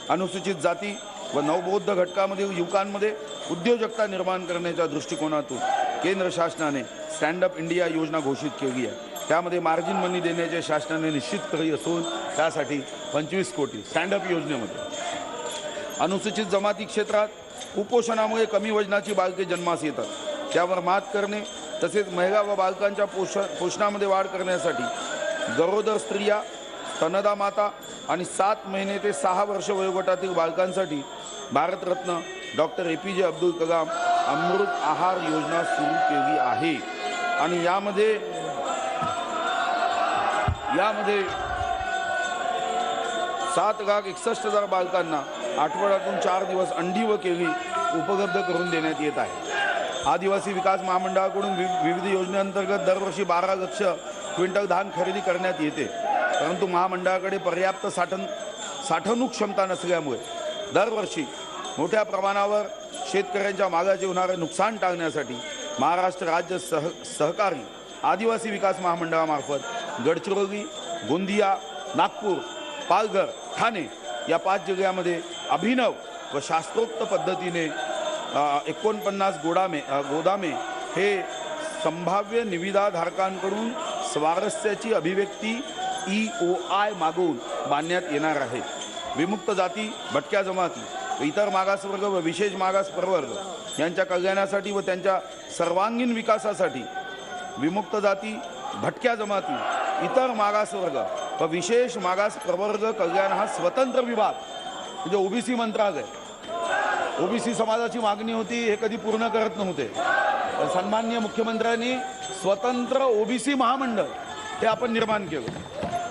अनुसूचित जाती व नवबौद्ध घटकामधील युवकांमध्ये उद्योजकता निर्माण करण्याच्या दृष्टिकोनातून केंद्र शासनाने स्टँड अप इंडिया योजना घोषित केली आहे। त्यामध्ये मार्जिन मनी देण्याचे शासनाने निश्चित केले असून त्यासाठी 25 कोटी स्टँड अप योजनेमध्ये अनुसूचित जमाती क्षेत्रात कुपोषणामुळे कमी वजनाची बालके जन्मास येतात, त्यावर मात करणे तसेच महिला व बालकांच्या पोषणामध्ये वाढ करण्यासाठी गरोदर स्त्रिया, स्तनदा माता आणि 7 महिने ते 6 वर्ष वयोगटातील बालकांसाठी भारतरत्न डॉक्टर APJ अब्दुल कलाम अमृत आहार योजना सुरू केली आहे। आणि यामध्ये 7,61,000 बालकांना आठवड्यातून 4 दिवस अंडी व केळी उपलब्ध करून देण्यात येत आहे। आदिवासी विकास महामंडळाकडून विविध योजनेअंतर्गत दरवर्षी 12 लाख क्विंटल धान खरेदी करण्यात येते, परंतु महामंडळाकडे पर्याप्त साठवणूक क्षमता नसल्यामुळे दरवर्षी मोठ्या प्रमाणावर शेतकऱ्यांच्या मालाचे होणारे नुकसान टाळण्यासाठी महाराष्ट्र राज्य सहकारी आदिवासी विकास महामंडळामार्फत गडचिरोली, गोंदिया, नागपूर, पालघर, ठाणे या 5 जिल्ह्यामध्ये अभिनव व शास्त्रोक्त पद्धतीने 49 गोदामे हे संभाव्य निविदाधारकांकडून स्वारस्याची अभिव्यक्ती EOI मागवून बांधण्यात येणार आहे. विमुक्त जाती, भटक्या जमाती व इतर मागासवर्ग व विशेष मागास प्रवर्ग यांच्या कल्याणासाठी व त्यांच्या सर्वांगीण विकासासाठी विमुक्त जाती, भटक्या जमाती, इतर मागासवर्ग व विशेष मागास प्रवर्ग कल्याण हा स्वतंत्र विभाग म्हणजे OBC मंत्रालय, OBC समाजाची मागणी होती, हे कधी पूर्ण करत नव्हते. सन्माननीय मुख्यमंत्र्यांनी स्वतंत्र OBC महामंडळ हे आपण निर्माण केलं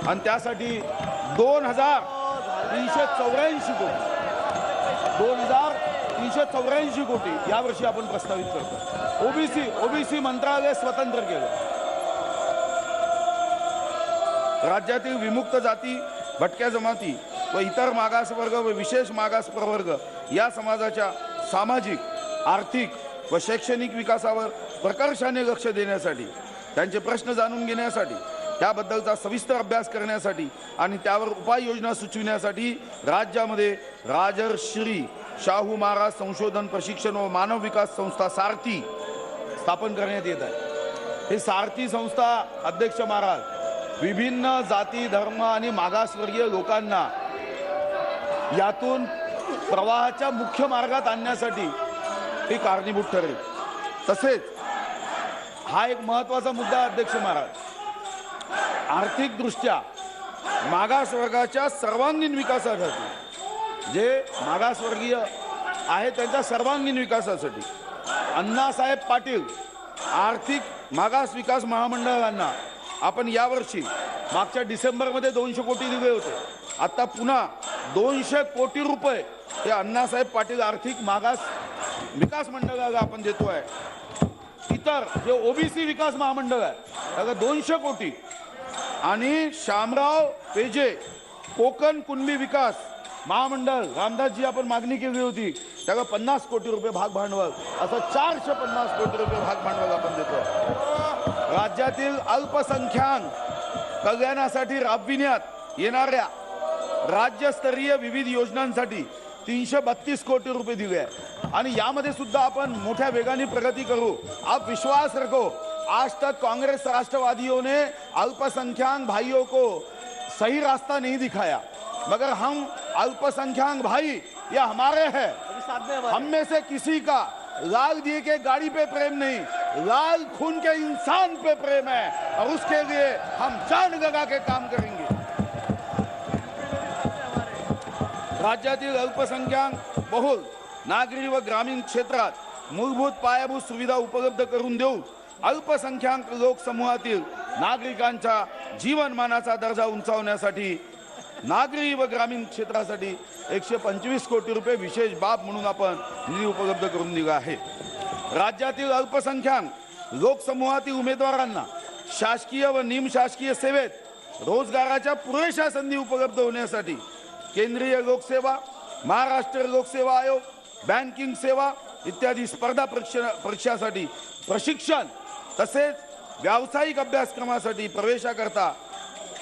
आणि त्यासाठी 2,384 कोटी 2,384 कोटी यावर्षी आपण प्रस्तावित करतो. OBC मंत्रालय स्वतंत्र केलं. राज्यातील विमुक्त जाती, भटक्या जमाती व इतर मागासवर्ग व विशेष मागास प्रवर्ग या समाजाच्या सामाजिक, आर्थिक व शैक्षणिक विकासावर प्रकर्षाने लक्ष देण्यासाठी, त्यांचे प्रश्न जाणून घेण्यासाठी, त्याबद्दलचा सविस्तर अभ्यास करण्यासाठी आणि त्यावर उपाययोजना सुचविण्यासाठी राज्यामध्ये राजर्षी शाहू महाराज संशोधन प्रशिक्षण व मानव विकास संस्था सारथी स्थापन करण्यात येत आहे. ही सारथी संस्था अध्यक्ष महाराज विभिन्न जाती, धर्म आणि मागासवर्गीय लोकांना यातून प्रवाहाच्या मुख्य मार्गात आणण्यासाठी ही कारणीभूत ठरेल. तसेच हा एक महत्त्वाचा मुद्दा अध्यक्ष महाराज, आर्थिकदृष्ट्या मागासवर्गाच्या सर्वांगीण विकासासाठी, जे मागासवर्गीय आहे त्यांच्या सर्वांगीण विकासासाठी अण्णासाहेब पाटील आर्थिक मागास विकास महामंडळांना आपण यावर्षी मागच्या डिसेंबरमध्ये 200 कोटी दिले होते. आता पुन्हा 200 कोटी रुपये हे अण्णासाहेब पाटील आर्थिक मागास विकास मंडळाला आपण देतोय. इतर जे OBC विकास महामंडळ आहे त्याला 200 कोटी आणि शामराव पेजे कोकण कुणबी विकास महामंडळ रामदासजी आपण मागणी केली होती त्याला 50 कोटी रुपये भाग भांडवल, असं 450 कोटी रुपये भाग भांडवल आपण देतो. राज्यातील अल्पसंख्याक कल्याणासाठी राबविण्यात येणाऱ्या राज्यस्तरीय विविध योजनांसाठी 332 कोटी रुपये दिले आहे आणि यामध्ये सुद्धा आपण मोठ्या वेगाने प्रगती करू. आप विश्वास रखो, आज तक कांग्रेस राष्ट्रवादियों ने अल्पसंख्याक भाइयों को सही रास्ता नहीं दिखाया, मगर हम अल्पसंख्याक भाई ये हमारे हैं. हम में से किसी का लाल दिए के गाड़ी पे प्रेम नहीं, लाल खून के इंसान पे प्रेम है और उसके लिए हम जान लगा के काम करेंगे. राज्यातील अल्पसंख्याक बहुल नागरी व ग्रामीण क्षेत्रात मूलभूत पायाभूत सुविधा उपलब्ध करून देऊन अल्पसंख्याक लोकसमूहातील नागरिकांच्या जीवनमानाचा दर्जा उंचावण्यासाठी नागरी व ग्रामीण क्षेत्रासाठी 125 कोटी रुपये विशेष बाब म्हणून आपण निधी उपलब्ध करून दिला आहे. राज्यातील अल्पसंख्याक लोकसमूहातील उमेदवारांना शासकीय व निमशासकीय सेवेत रोजगाराच्या पुरेशा संधी उपलब्ध होण्यासाठी केंद्रीय लोकसेवा, महाराष्ट्र लोकसेवा आयोग, बँकिंग सेवा इत्यादी स्पर्धा परीक्षासाठी प्रशिक्षण तसेच व्यावसायिक अभ्यासक्रमासाठी प्रवेशाकरता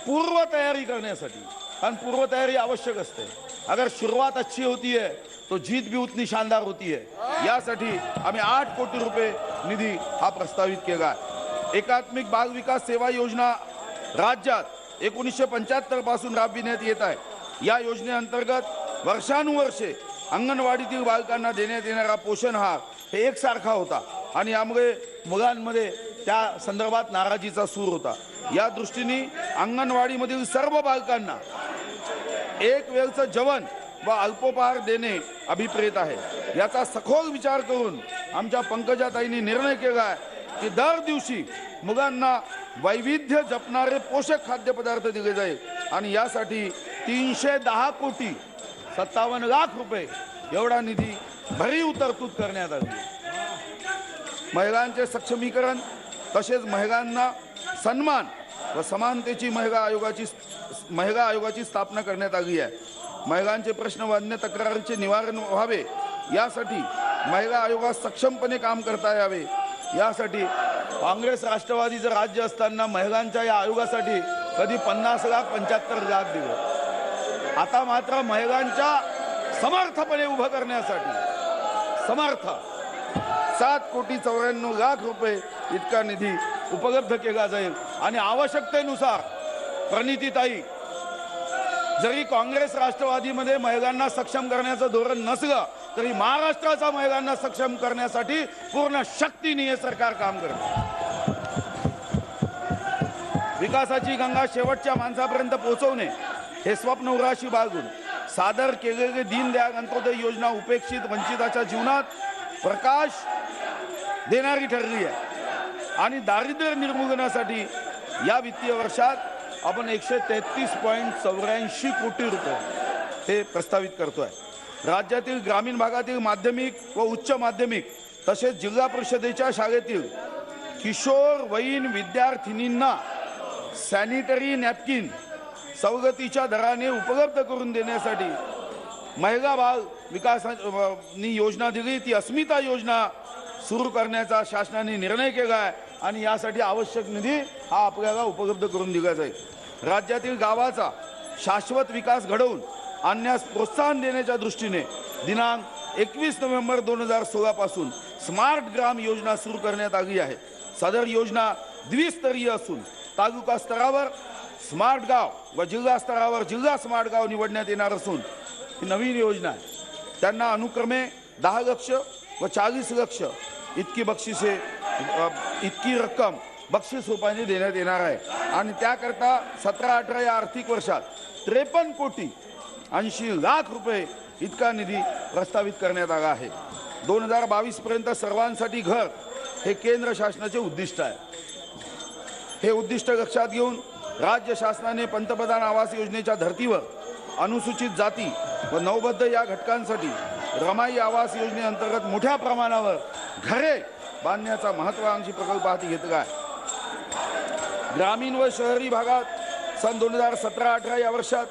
पूर्व तयारी करण्यासाठी, कारण पूर्व तयारी आवश्यक असते. अगर शुरुआत अच्छी होती है तो जीत भी उतनी शानदार होती है. यासाठी आम्ही 8 कोटी रुपये निधी हा प्रस्तावित केला आहे. एकात्मिक बाल विकास सेवा योजना राज्यात 1975 पासून राबविण्यात येत आहे. या योजनेअंतर्गत वर्षानुवर्षे अंगणवाडीतील बालकांना देण्यात येणारा पोषण आहार हे एकसारखा होता आणि यामुळे मुलांमध्ये त्या संदर्भात नाराजीचा सूर होता. या दृष्टीने अंगणवाडीमधील सर्व बालकांना एक वेळचं जेवण व अल्पोपहार देणे अभिप्रेत आहे. याचा सखोल विचार करून आमच्या पंकजाताईंनी निर्णय केला आहे की दर दिवशी मुलांना वैविध्य जपणारे पोषक खाद्यपदार्थ दिले जाईल आणि यासाठी 310 कोटी 57 लाख रुपये एवढा निधी भरीव तरतूद करण्यात आली. महिलांचे सक्षमीकरण तसेच महिलांना सन्मान व समानतेची महिला आयोगाची स्थापना करण्यात आली आहे। महिलांचे प्रश्न व अन्य तक्रारींचे निवारण व्हावे यासाठी महिला आयोगात सक्षमपणे काम करता यावे यासाठी काँग्रेस राष्ट्रवादीचं राज्य असताना महिलांच्या या आयोगासाठी कधी 50 लाख 75 लाख दिले। आता मात्र महिलांच्या समर्थपणे उभं करण्यासाठी 7,94,00,00,000 रुपये इतका निधी उपलब्ध केला जाईल आणि आवश्यकतेनुसार प्रणितीताई जरी काँग्रेस राष्ट्रवादीमध्ये महिलांना सक्षम करण्याचं धोरण नसलं तरी महाराष्ट्राचा महिलांना सक्षम करण्यासाठी पूर्ण शक्तीने हे सरकार काम करते। विकासाची गंगा शेवटच्या माणसापर्यंत पोहोचवणे हे स्वप्न उराशी बाळगून सादर केलेले दीनदयाळ अंत्योदय योजना उपेक्षित वंचिताच्या जीवनात प्रकाश देणारी ठरली आहे आणि दारिद्र्य निर्मूलनासाठी या वित्तीय वर्षात आपण 133.84 कोटी रुपये हे प्रस्तावित करतोय। राज्यातील ग्रामीण भागातील माध्यमिक व उच्च माध्यमिक तसेच जिल्हा परिषदेच्या शाळेतील किशोरवयीन विद्यार्थिनींना सॅनिटरी नॅपकिन सवलतीच्या दराने उपलब्ध करून देण्यासाठी महिला बाल विकास योजना दिली, ती अस्मिता योजना सुरू करण्याचा शासनाने निर्णय केला आहे आणि यासाठी आवश्यक निधी हा आपल्याला उपलब्ध करून दिला जाईल। राज्यातील गावाचा शाश्वत विकास घडवून आणण्यास प्रोत्साहन देण्याच्या दृष्टीने दिनांक 21 नोव्हेंबर 2016 पासून स्मार्ट ग्राम योजना सुरू करण्यात आली आहे। सदर योजना द्विस्तरीय असून तालुका स्तरावर स्मार्ट गाव व जिल्हा स्तरावर जिल्हा स्मार्ट गाव निवडण्यात येणार असून ही नवीन योजना आहे। त्यांना अनुक्रमे 10 लाख व 40 लाख इतकी बक्षिसे इतकी रक्कम बक्षीस रूपाने देण्यात येणार आहे आणि त्याकरता 17-18 या आर्थिक वर्षात 53,80,00,000 रुपये इतका निधी प्रस्तावित करण्यात आला आहे। 2022 पर्यंत सर्वांसाठी घर हे केंद्र शासनाचे उद्दिष्ट आहे। हे उद्दिष्ट लक्षात घेऊन राज्य शासनाने पंतप्रधान आवास योजनेच्या धर्तीवर अनुसूचित जाती व नवबद्ध या घटकांसाठी रमाई आवास योजनेअंतर्गत मोठ्या प्रमाणावर घरे बांधण्याचा महत्त्वाकांक्षी प्रकल्प हाती घेतला आहे। ग्रामीण व शहरी भागात सन 2017-18 या वर्षात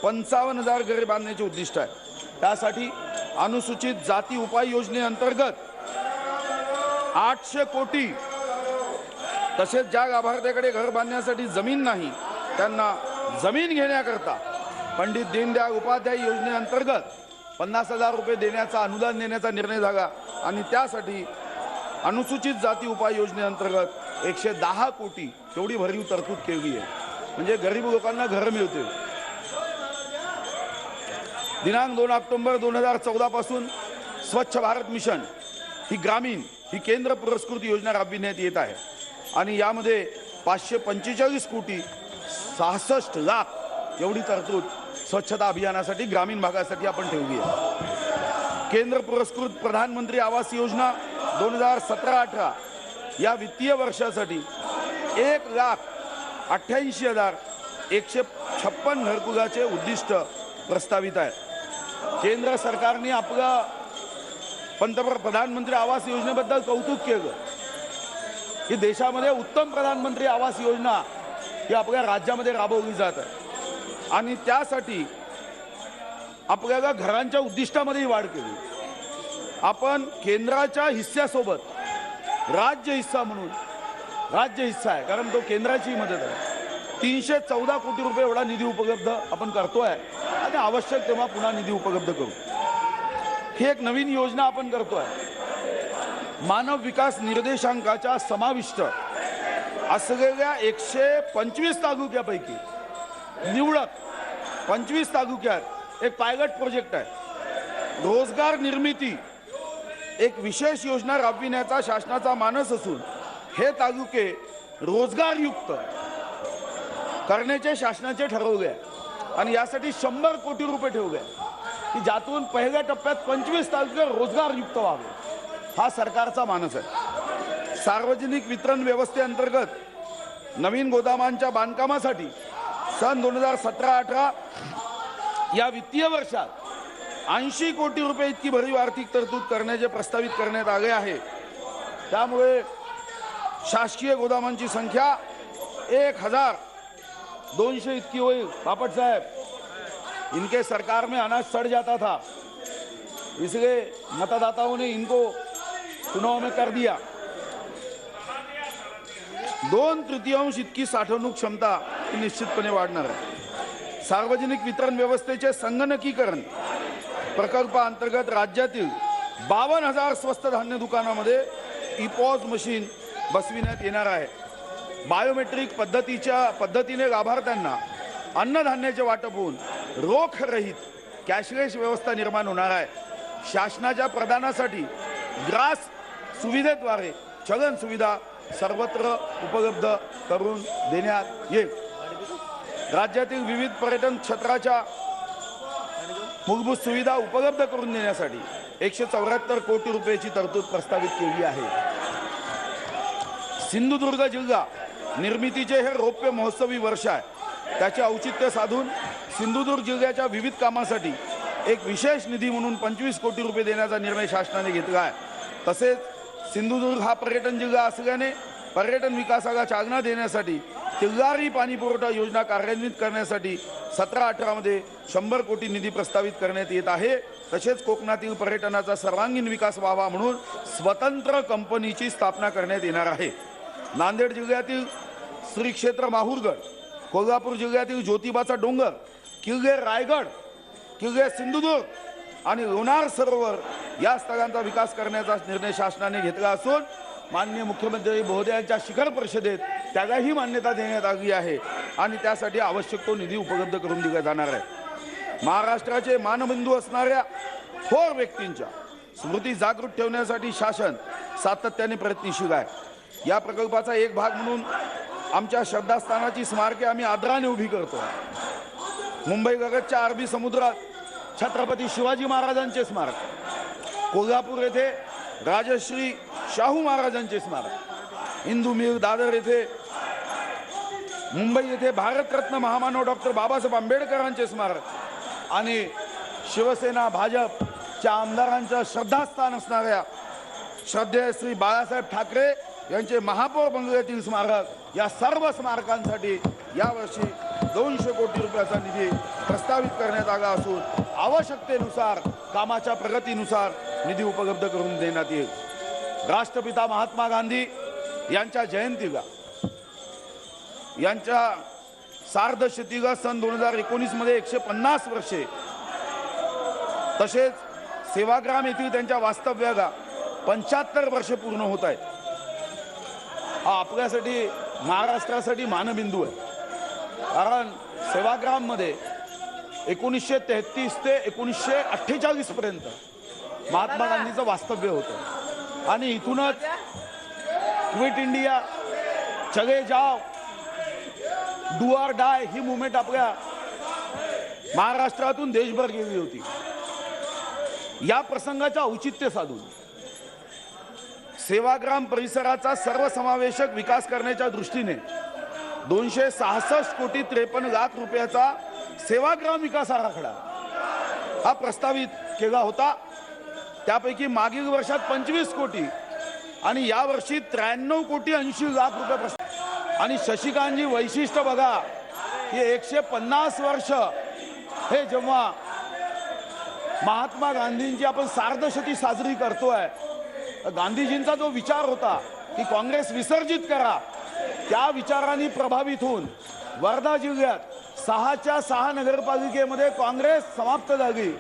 55,000 घरे बांधण्याचे उद्दिष्ट आहे। त्यासाठी अनुसूचित जाती उपाय योजनेअंतर्गत 800 कोटी तसेच ज्या लाभार्थ्याकडे घर बांधण्यासाठी जमीन नाही त्यांना जमीन घेण्याकरता पंडित दीनदयाळ उपाध्याय योजनेअंतर्गत 50,000 रुपये देण्याचा अनुदान देण्याचा निर्णय झाला आणि त्यासाठी अनुसूचित जाती उपाय योजनेअंतर्गत 110 कोटी एवढी भरीव तरतूद केली आहे। म्हणजे गरीब लोकांना घर मिळते। दिनांक 2 ऑक्टोबर 2014 पासून स्वच्छ भारत मिशन ही ग्रामीण ही केंद्र पुरस्कृत योजना राबविण्यात येत आहे आणि यामध्ये 545 कोटी 66 लाख एवढी तरतूद स्वच्छता अभियानासाठी ग्रामीण भागासाठी आपण ठेवली आहे। केंद्र पुरस्कृत प्रधानमंत्री आवास योजना 2017-18 या वित्तीय वर्षासाठी 1,88,156 घरकुलाचे उद्दिष्ट प्रस्तावित आहे। केंद्र सरकारने आपल्या प्रधानमंत्री आवास योजनेबद्दल कौतुक केलं की देशामध्ये उत्तम प्रधानमंत्री आवास योजना ही आपल्या राज्यामध्ये राबवली जात आहे आणि त्यासाठी आपल्याला घरांच्या उद्दिष्टामध्येही वाढ केली। आपण केंद्राच्या हिस्स्यासोबत राज्य हिस्सा म्हणून राज्य हिस्सा आहे कारण तो केंद्राची मदत आहे 314 कोटी रुपये एवढा निधी उपलब्ध आपण करतोय आणि आवश्यक तेव्हा पुन्हा निधी उपलब्ध करू। ही एक नवीन योजना आपण करतोय। मानव विकास निर्देशांकाच्या समाविष्ट असलेल्या 125 तालुक्यापैकी निवडक 25 तालुक्यात एक पायलट प्रोजेक्ट आहे। रोजगार निर्मिती एक विशेष योजना राबविण्याचा शासनाचा मानस असून हे तालुके रोजगारयुक्त करण्याचे शासनाचे ठरवले आहे आणि यासाठी 100 कोटी रुपये ठेवले आहे की ज्यातून पहिल्या टप्प्यात 25 तालुके रोजगारयुक्त व्हावे हा सरकारचा मानस आहे। सार्वजनिक वितरण व्यवस्थेअंतर्गत नवीन गोदामांच्या बांधकामासाठी सन 2017-18 या वित्तीय वर्षात 80 कोटी रुपये इतकी भरीव आर्थिक तरतूद करण्याचे प्रस्तावित करण्यात आले आहे। त्यामुळे शासकीय गोदामांची संख्या 1200 इतकी होईल। बापट साहब, इनके सरकार में अनाज सड़ जाता था, इसलिए मतदाताओं ने इनको चुनाव में कर दिया। 2/3 इतकी साठवणूक क्षमता ही निश्चितपणे वाढणार आहे। सार्वजनिक वितरण व्यवस्थेचे संगणकीकरण प्रकल्पाअंतर्गत राज्यातील 52,000 स्वस्त धान्य दुकानामध्ये इपॉज मशीन बसविण्यात येणार आहे। बायोमेट्रिक पद्धतीने लाभार्थ्यांना अन्नधान्याचे वाटप होऊन रोख रहित कॅशलेस व्यवस्था निर्माण होणार आहे। शासनाच्या प्रदानासाठी ग्रास सुविधेद्वारे चलन सुविधा सर्वत्र उपलब्ध करून देण्यात येईल। राज्यातील विविध पर्यटन क्षेत्राच्या मूलभूत सुविधा उपलब्ध करून देण्यासाठी 174 कोटी रुपयाची तरतूद प्रस्तावित केली आहे। सिंधुदुर्ग जिल्हा निर्मितीचे हे रौप्य महोत्सवी वर्ष आहे। त्याचे औचित्य साधून सिंधुदुर्ग जिल्ह्याच्या विविध कामासाठी एक विशेष निधी म्हणून 25 कोटी रुपये देण्याचा निर्णय शासनाने घेतला आहे। तसेच सिंधुदुर्ग हा पर्यटन जिल्हा असल्याने पर्यटन विकासाला चालना देण्यासाठी तिल्लारी पाणी पुरवठा योजना कार्यान्वित करण्यासाठी 17-18 मध्ये 100 कोटी निधी प्रस्तावित करण्यात येत आहे। तसेच कोकणातील पर्यटनाचा सर्वांगीण विकास व्हावा म्हणून स्वतंत्र कंपनीची स्थापना करण्यात येणार आहे। नांदेड जिल्ह्यातील श्री क्षेत्र माहूरगड, कोल्हापूर जिल्ह्यातील ज्योतिबाचा डोंगर, किल्ले रायगड, किल्ले सिंधुदुर्ग आणि लोणार सरोवर या स्थळांचा विकास करण्याचा निर्णय शासनाने घेतला असून माननीय मुख्यमंत्री महोदयांच्या शिखर परिषदेत त्यालाही मान्यता देण्यात आली आहे आणि त्यासाठी आवश्यक तो निधी उपलब्ध करून दिला जाणार आहे। महाराष्ट्राचे मानबिंदू असणाऱ्या थोर व्यक्तींच्या स्मृती जागृत ठेवण्यासाठी शासन सातत्याने प्रयत्नशील आहे। या प्रकल्पाचा एक भाग म्हणून आमच्या श्रद्धास्थानाची स्मारके आम्ही आदराने उभी करतो। मुंबई लगतच्या अरबी समुद्रात छत्रपती शिवाजी महाराजांचे स्मारक, कोल्हापूर येथे राजश्री शाहू महाराजांचे स्मारक, इंदू मिल दादर येथे, मुंबई येथे भारतरत्न महामानव डॉक्टर बाबासाहेब आंबेडकरांचे स्मारक आणि शिवसेना भाजपच्या आमदारांचं श्रद्धास्थान असणाऱ्या श्रद्धेय श्री बाळासाहेब ठाकरे यांचे महापौर बंगल्यातील स्मारक, या सर्व स्मारकांसाठी यावर्षी 200 कोटी रुपयाचा निधी प्रस्तावित करण्यात आला असून आवश्यकतेनुसार कामाच्या प्रगतीनुसार निधी उपलब्ध करून देण्यात येईल। राष्ट्रपिता महात्मा गांधी यांच्या जयंतीला, यांच्या सार्धशतीला सन 2019 मध्ये 150 वर्षे, तसेच सेवाग्राम येथील त्यांच्या वास्तव्याला 75 वर्षे पूर्ण होत आहेत। हा आपल्यासाठी महाराष्ट्रासाठी मानबिंदू आहे, कारण सेवाग्राम मध्ये 1933 ते 1948 पर्यंत महात्मा गांधीचं वास्तव्य होतं आणि इथूनच क्विट इंडिया, चले जाओ, do or die he movement आपल्या महाराष्ट्रातून देशभर गेली होती। या प्रसंगाच्या औचित्य साधून सेवाग्राम परिसराचा सर्वसमावेशक विकास करण्याच्या दृष्टीने 266 कोटी 53 लाख रुपयाचा सेवाग्राम विकास आराखडा हा प्रस्तावित केला होता। त्यापैकी मागील वर्षात 25 कोटी आणि या वर्षी 93 कोटी 80 लाख रुपये आणि शशिकांतजी वैशिष्ट्य बघा, हे 150 वर्ष हे जेव्हा महात्मा गांधींची आपण सार्धशती साजरी करतोय, गांधीजींचा जो विचार होता की काँग्रेस विसर्जित करा, त्या विचारांनी प्रभावित होऊन वर्धा जिल्ह्यात 6च्या 6 नगरपालिकेमध्ये काँग्रेस समाप्त झाली,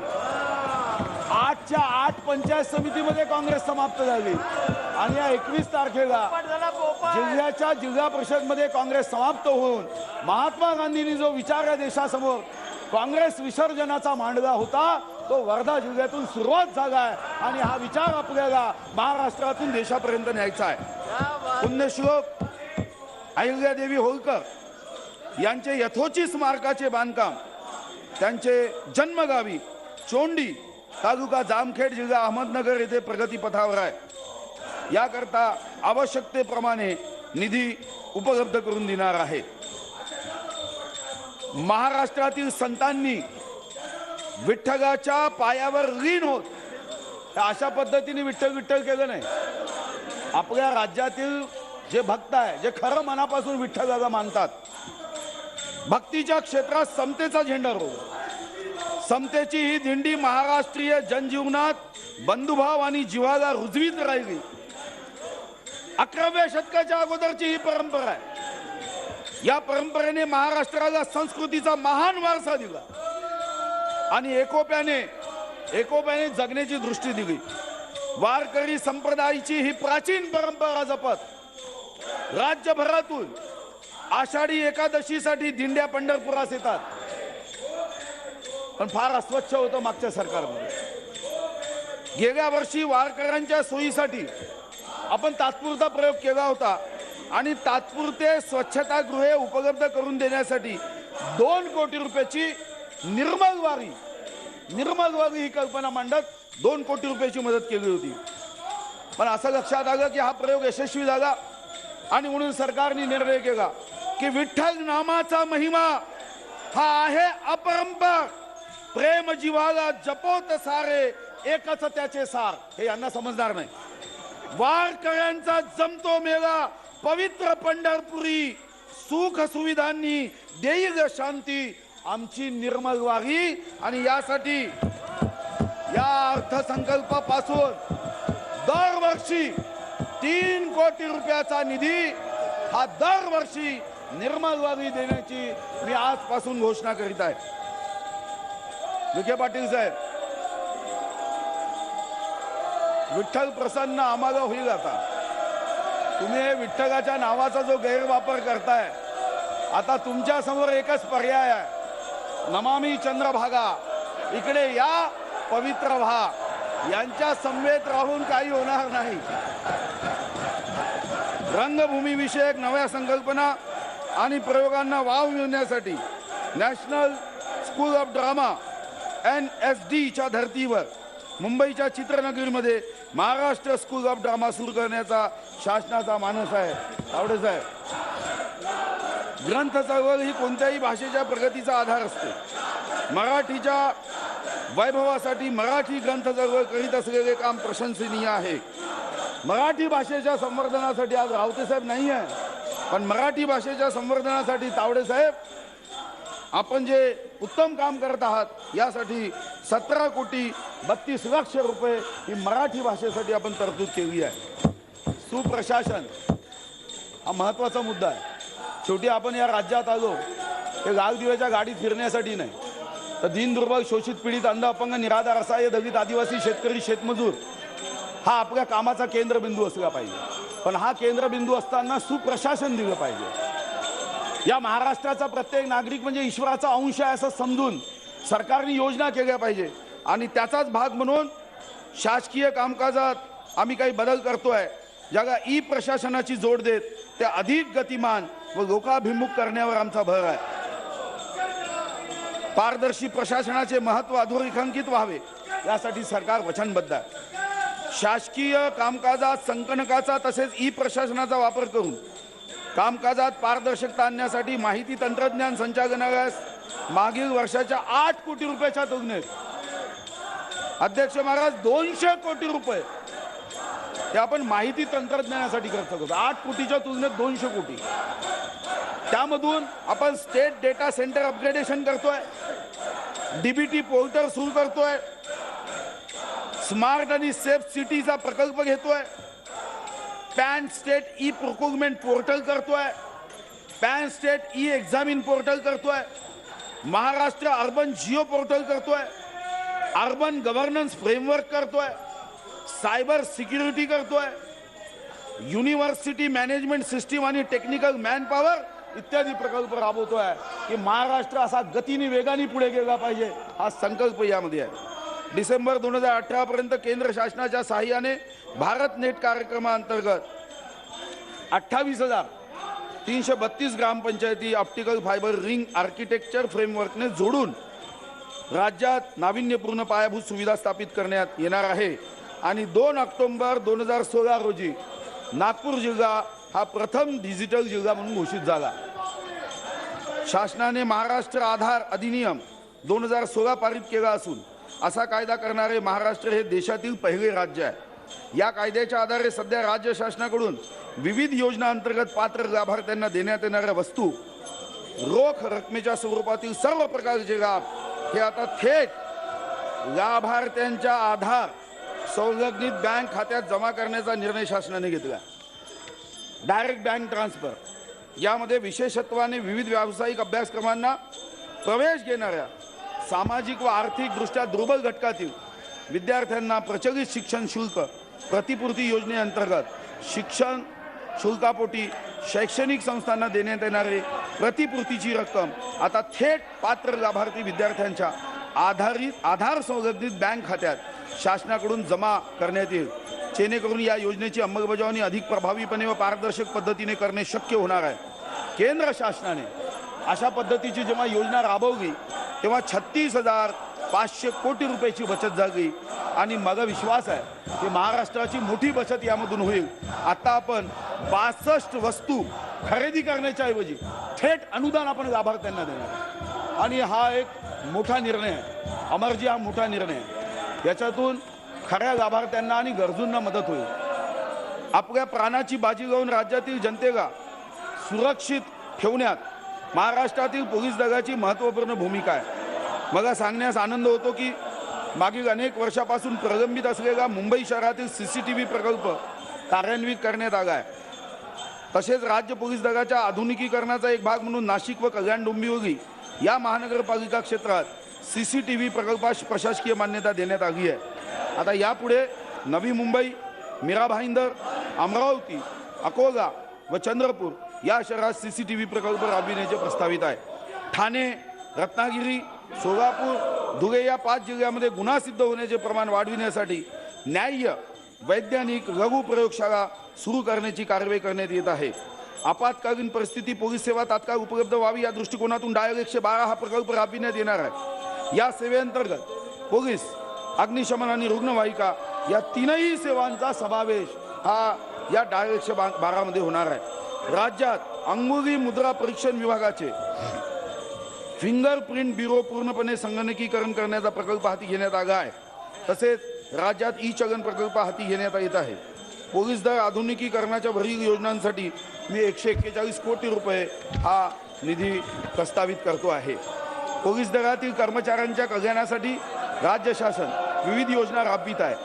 8च्या 8 पंचायत समितीमध्ये काँग्रेस समाप्त झाली आणि या 21 तारखेला जिल्ह्याच्या जिल्हा परिषदमध्ये काँग्रेस समाप्त होऊन महात्मा गांधींनी जो विचार या देशासमोर काँग्रेस विसर्जनाचा मांडला होता तो वर्धा जिल्ह्यातून सुरुवात झाला आहे आणि हा विचार आपल्याला महाराष्ट्रातून देशापर्यंत न्यायचा आहे। पुण्यश्लोक अहिल्यादेवी होळकर यांचे यथोचित स्मारकाचे बांधकाम त्यांचे जन्मगावी चोंडी, तालुका जामखेड, जिल्हा अहमदनगर येथे प्रगतीपथावर आहे। याकरता आवश्यकतेप्रमाणे निधी उपलब्ध करून देणार आहे। महाराष्ट्रातील संतांनी विठ्ठलाच्या पायावर लीन होत अशा पद्धतीने विठ्ठल विठ्ठल केलं नाही, आपल्या राज्यातील जे भक्त आहे, जे खरं मनापासून विठ्ठलाला मानतात, भक्तीच्या क्षेत्रात समतेचा झेंडा रोवला. समतेची ही दिंडी महाराष्ट्रीय जनजीवनात बंधुभाव आणि जिव्हाळा रुजवीत राहिली. 11व्या शतकाच्या अगोदरची ही परंपरा आहे. या परंपरेने महाराष्ट्राला संस्कृतीचा महान वारसा दिला आणि एकोप्याने जगण्याची दृष्टी दिली. वारकरी संप्रदायाची ही प्राचीन परंपरा जपत राज्यभरातून आषाढी एकादशीसाठी दिंड्या पंढरपुरास येतात. पण फार अस्वच्छ होतं मागच्या सरकारमध्ये. गेल्या वर्षी वारकऱ्यांच्या सोयीसाठी आपण तात्पुरता प्रयोग केला होता आणि तात्पुरते स्वच्छतागृहे उपलब्ध करून देण्यासाठी 2 कोटी रुपयाची निर्मल वारी ही कल्पना मांडत 2 कोटी रुपयाची मदत केली होती. पण असं लक्षात आलं की हा प्रयोग यशस्वी झाला आणि म्हणून सरकारने निर्णय केला की विठ्ठल नामाचा महिमा हा आहे अपरंपार. प्रेम जीवाला जपोत सारे एकच त्याचे सार. हे यांना समजणार नाही. वारकऱ्यांचा जमतो मेळा पवित्र पंढरपुरी, सुख सुविधांनी देईल शांती आमची निर्मल वारी. आणि यासाठी या अर्थसंकल्पापासून दरवर्षी 3 कोटी रुपयाचा निधी हा दरवर्षी निर्मल वारी देण्याची मी आजपासून घोषणा करीत आहे. विखे पाटील साहेब, विठ्ठल प्रसन्न आम्हाला होईल. आता तुम्ही विठ्ठलाच्या नावाचा जो गैरवापर करताय, आता तुमच्या समोर एकच पर्याय आहे. नमामि चंद्रभागा, इकडे या, पवित्र व्हा. यांच्या समवेत राहून काही होणार नाही. रंगभूमी विषयक नव्या संकल्पना आणि प्रयोगांना वाव मिळण्यासाठी national school of drama NSD च्या धर्तीवर मुंबईच्या चित्रनगरीमध्ये महाराष्ट्र स्कूल ऑफ ड्रामा सुरू करण्याचा शासनाचा मानस आहे. आवडे साहेब, ग्रंथ चळवळ ही कोणत्याही भाषेच्या प्रगतीचा आधार असते. मराठीच्या वैभवासाठी मराठी ग्रंथ चळवळ करीत असलेले काम प्रशंसनीय आहे. मराठी भाषेच्या संवर्धनासाठी आज रावते साहेब नाही आहे, पण मराठी भाषेच्या संवर्धनासाठी तावडे साहेब आपण जे उत्तम काम करत आहात, यासाठी 17 कोटी 32 लाख रुपये ही मराठी भाषेसाठी आपण तरतूद केली आहे. सुप्रशासन हा महत्त्वाचा मुद्दा आहे. शेवटी आपण या राज्यात आलो हे लाल दिव्याच्या गाडीत फिरण्यासाठी नाही, तर दीनदुर्बल, शोषित, पीडित, अंध, अपंग, निराधार, असहाय्य, दलित, आदिवासी, शेतकरी, शेतमजूर हा आपल्या कामाचा केंद्रबिंदू असला पाहिजे. पण हा केंद्रबिंदू असताना सुप्रशासन दिलं पाहिजे. या महाराष्ट्राचा प्रत्येक नागरिक म्हणजे ईश्वराचा अंश आहे असं समजून सरकारने योजना केल्या पाहिजे. आणि त्याचाच भाग म्हणून शासकीय कामकाजात आम्ही काही बदल करतोय. ज्याला ई प्रशासनाची जोड देत ते अधिक गतिमान व लोकाभिमुख करण्यावर आमचा भर आहे. पारदर्शी प्रशासनाचे महत्त्व अधोरेखित व्हावे यासाठी सरकार वचनबद्ध आहे. शासकीय कामकाजात संगणकाचा तसेच ई प्रशासनाचा वापर करून कामकाजात पारदर्शकता आणण्यासाठी माहिती तंत्रज्ञान संचालनालयास मागील वर्षाच्या 8 कोटी रुपयाच्या तुलनेत अध्यक्ष महाराज 200 कोटी रुपये हे आपण माहिती तंत्रज्ञानासाठी खर्च करतो. 8 कोटीच्या तुलनेत 200 कोटी. त्यामधून आपण स्टेट डेटा सेंटर अपग्रेडेशन करतोय, DBT पोर्टल सुरू करतोय, स्मार्ट आणि सेफ सिटीचा प्रकल्प घेतोय, pan state e procurement portal करतोय, pan state e examine portal करतोय, महाराष्ट्र अर्बन जिओ पोर्टल करतोय, अर्बन गव्हर्नन्स फ्रेमवर्क करतोय, सायबर सिक्युरिटी करतोय, युनिव्हर्सिटी मॅनेजमेंट सिस्टीम आणि टेक्निकल मॅन पॉवर इत्यादी प्रकल्प राबवतोय की महाराष्ट्र असा गतीने वेगाने पुढे गेला पाहिजे हा संकल्प यामध्ये आहे. डिसेंबर 2018 पर्यंत केंद्र शासनाच्या सहाय्याने भारत नेट कार्यक्रमाअंतर्गत 28,332 ग्रामपंचायती ऑप्टिकल फायबर रिंग आर्किटेक्चर फ्रेमवर्कने जोडून राज्यात नाविन्यपूर्ण पायाभूत सुविधा स्थापित करण्यात येणार आहे. आणि 2 ऑक्टोबर 2016 रोजी नागपूर जिल्हा हा प्रथम डिजिटल जिल्हा म्हणून घोषित झाला. शासनाने महाराष्ट्र आधार अधिनियम 2016 पारित केला असून असा कायदा करणारे महाराष्ट्र हे देशातील पहिले राज्य आहे. या कायद्याच्या आधारे सध्या राज्य शासनाकडून विविध योजना अंतर्गत पात्र लाभार्थ्यांना देण्यात येणाऱ्या वस्तू, रोख रकमेच्या स्वरूपातील सर्व प्रकारचे लाभ हे आता थेट लाभार्थ्यांच्या आधार संलग्नित बँक खात्यात जमा करण्याचा निर्णय शासनाने घेतला। डायरेक्ट बँक ट्रान्सफर यामध्ये विशेषत्वाने विविध व्यावसायिक अभ्यासक्रमांना प्रवेश घेणाऱ्या सामाजिक व आर्थिकदृष्ट्या दुर्बल घटकातील विद्यार्थ्यांना प्रचलित शिक्षण शुल्क प्रतिपूर्ती योजनेअंतर्गत शिक्षण शुल्कापोटी शैक्षणिक संस्थांना देण्यात येणारे प्रतिपूर्तीची रक्कम आता थेट पात्र लाभार्थी विद्यार्थ्यांच्या आधार संलग्नित बँक खात्यात शासनाकडून जमा करण्यात येईल, जेणेकरून या योजनेची अंमलबजावणी अधिक प्रभावीपणे व पारदर्शक पद्धतीने करणे शक्य होणार आहे। केंद्र शासनाने अशा पद्धतीची जेव्हा योजना राबवली तेव्हा 36,500 कोटी रुपयाची बचत झाली आणि मला विश्वास आहे की महाराष्ट्राची मोठी बचत यामधून होईल। आता आपण 62 वस्तू खरेदी करण्याच्या ऐवजी थेट अनुदान आपण लाभार्थ्यांना देणार आणि हा एक मोठा निर्णय आहे। अमरजी, हा मोठा निर्णय आहे। याच्यातून खऱ्या लाभार्थ्यांना आणि गरजूंना मदत होईल। आपल्या प्राणाची बाजी लावून राज्यातील जनतेला सुरक्षित ठेवण्यात महाराष्ट्रातील पोलीस दलाची महत्त्वपूर्ण भूमिका आहे। मला सांगण्यास आनंद होतो की मागील अनेक वर्षापासून प्रलंबित असलेला मुंबई शहरातील CCTV प्रकल्प कार्यान्वित करण्यात आला आहे। तसेच राज्य पोलीस दलाच्या आधुनिकीकरणाचा एक भाग म्हणून नाशिक व कल्याण डोंबिवली या महानगरपालिका क्षेत्रात CCTV प्रकल्पास प्रशासकीय मान्यता देण्यात आली आहे। आता यापुढे नवी मुंबई, मीरा भाईंदर, अमरावती, अकोला व चंद्रपूर या शहरात CCTV प्रकल्प राबविण्याचे प्रस्तावित आहे। ठाणे, रत्नागिरी, सोलापूर, धुळे या 5 जिल्ह्यामध्ये गुन्हा सिद्ध होण्याचे प्रमाण वाढविण्यासाठी न्याय्य वैज्ञानिक लघु प्रयोगशाळा सुरू करण्याची कार्यवाही करण्यात येत आहे। आपत्कालीन परिस्थिती पोलीस सेवा तात्काळ उपलब्ध व्हावी या दृष्टिकोनातून डायल 112 हा प्रकल्प राबविण्यात येणार आहे। या सेवेअंतर्गत पोलीस, अग्निशमन आणि रुग्णवाहिका या तीनही सेवांचा समावेश हा या डायल 112 मध्ये होणार आहे। राज्यात अंगुली मुद्रा परीक्षण विभागाचे फिंगरप्रिंट ब्युरो पूर्णपणे संगणकीकरण करण्याचा प्रकल्प हाती घेण्यात आला आहे। तसेच राज्यात ई-चलन प्रकल्प हाती घेण्यात येत आहे। पोलीस दल आधुनिकीकरणाच्या वरील योजनांसाठी मी 141 कोटी रुपये हा निधी प्रस्तावित करतो आहे। पोलीस दलातील कर्मचाऱ्यांच्या कल्याणासाठी राज्य शासन विविध योजना राबवित आहे।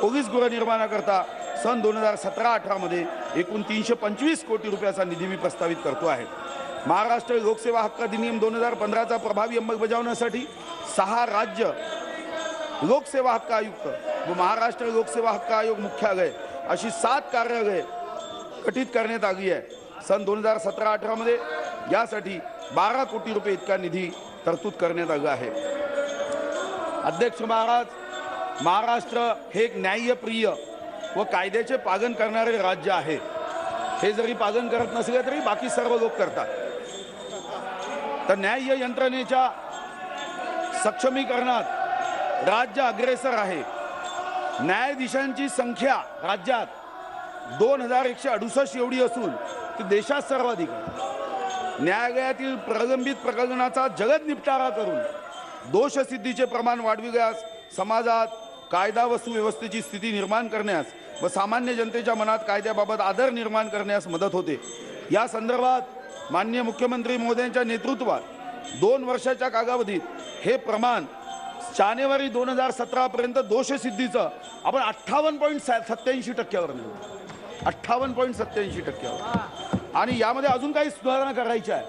पोलीस गृहनिर्माणाकरता सन 2017-18 मध्ये एकूण 325 कोटी रुपयाचा निधी मी प्रस्तावित करतो आहे। महाराष्ट्र लोकसेवा हक्क अधिनियम 2015चा प्रभावी अंमलबजावण्यासाठी 6 राज्य लोकसेवा हक्क आयुक्त व महाराष्ट्र लोकसेवा हक्क आयोग मुख्यालय अशी 7 कार्यालये गठीत करण्यात आली आहे। सन 2017-18 मध्ये यासाठी 12 कोटी रुपये इतका निधी तरतूद करण्यात आला आहे। अध्यक्ष महाराज, महाराष्ट्र हे एक न्यायप्रिय व कायद्याचे पालन करणारे राज्य आहे। हे जरी पालन करत नसले तरी बाकी सर्व लोक करतात। तर न्याय यंत्रणेच्या सक्षमीकरणात राज्य अग्रेसर आहे। न्यायाधीशांची संख्या राज्यात 2168 एवढी असून ती देशात सर्वाधिक आहे। न्यायालयातील प्रलंबित प्रकरणाचा जलद निपटारा करून दोषसिद्धीचे प्रमाण वाढविल्यास समाजात कायदा व सुव्यवस्थेची स्थिती निर्माण करण्यास व सामान्य जनतेच्या मनात कायद्याबाबत आदर निर्माण करण्यास मदत होते। या संदर्भात माननीय मुख्यमंत्री महोदयांच्या नेतृत्वात 2 वर्षाच्या कालावधीत हे प्रमाण जानेवारी 2017 पर्यंत दोषसिद्धीचं आपण 58.87% नेऊ। 58.87% आणि यामध्ये अजून काही सुधारणा करायची आहे।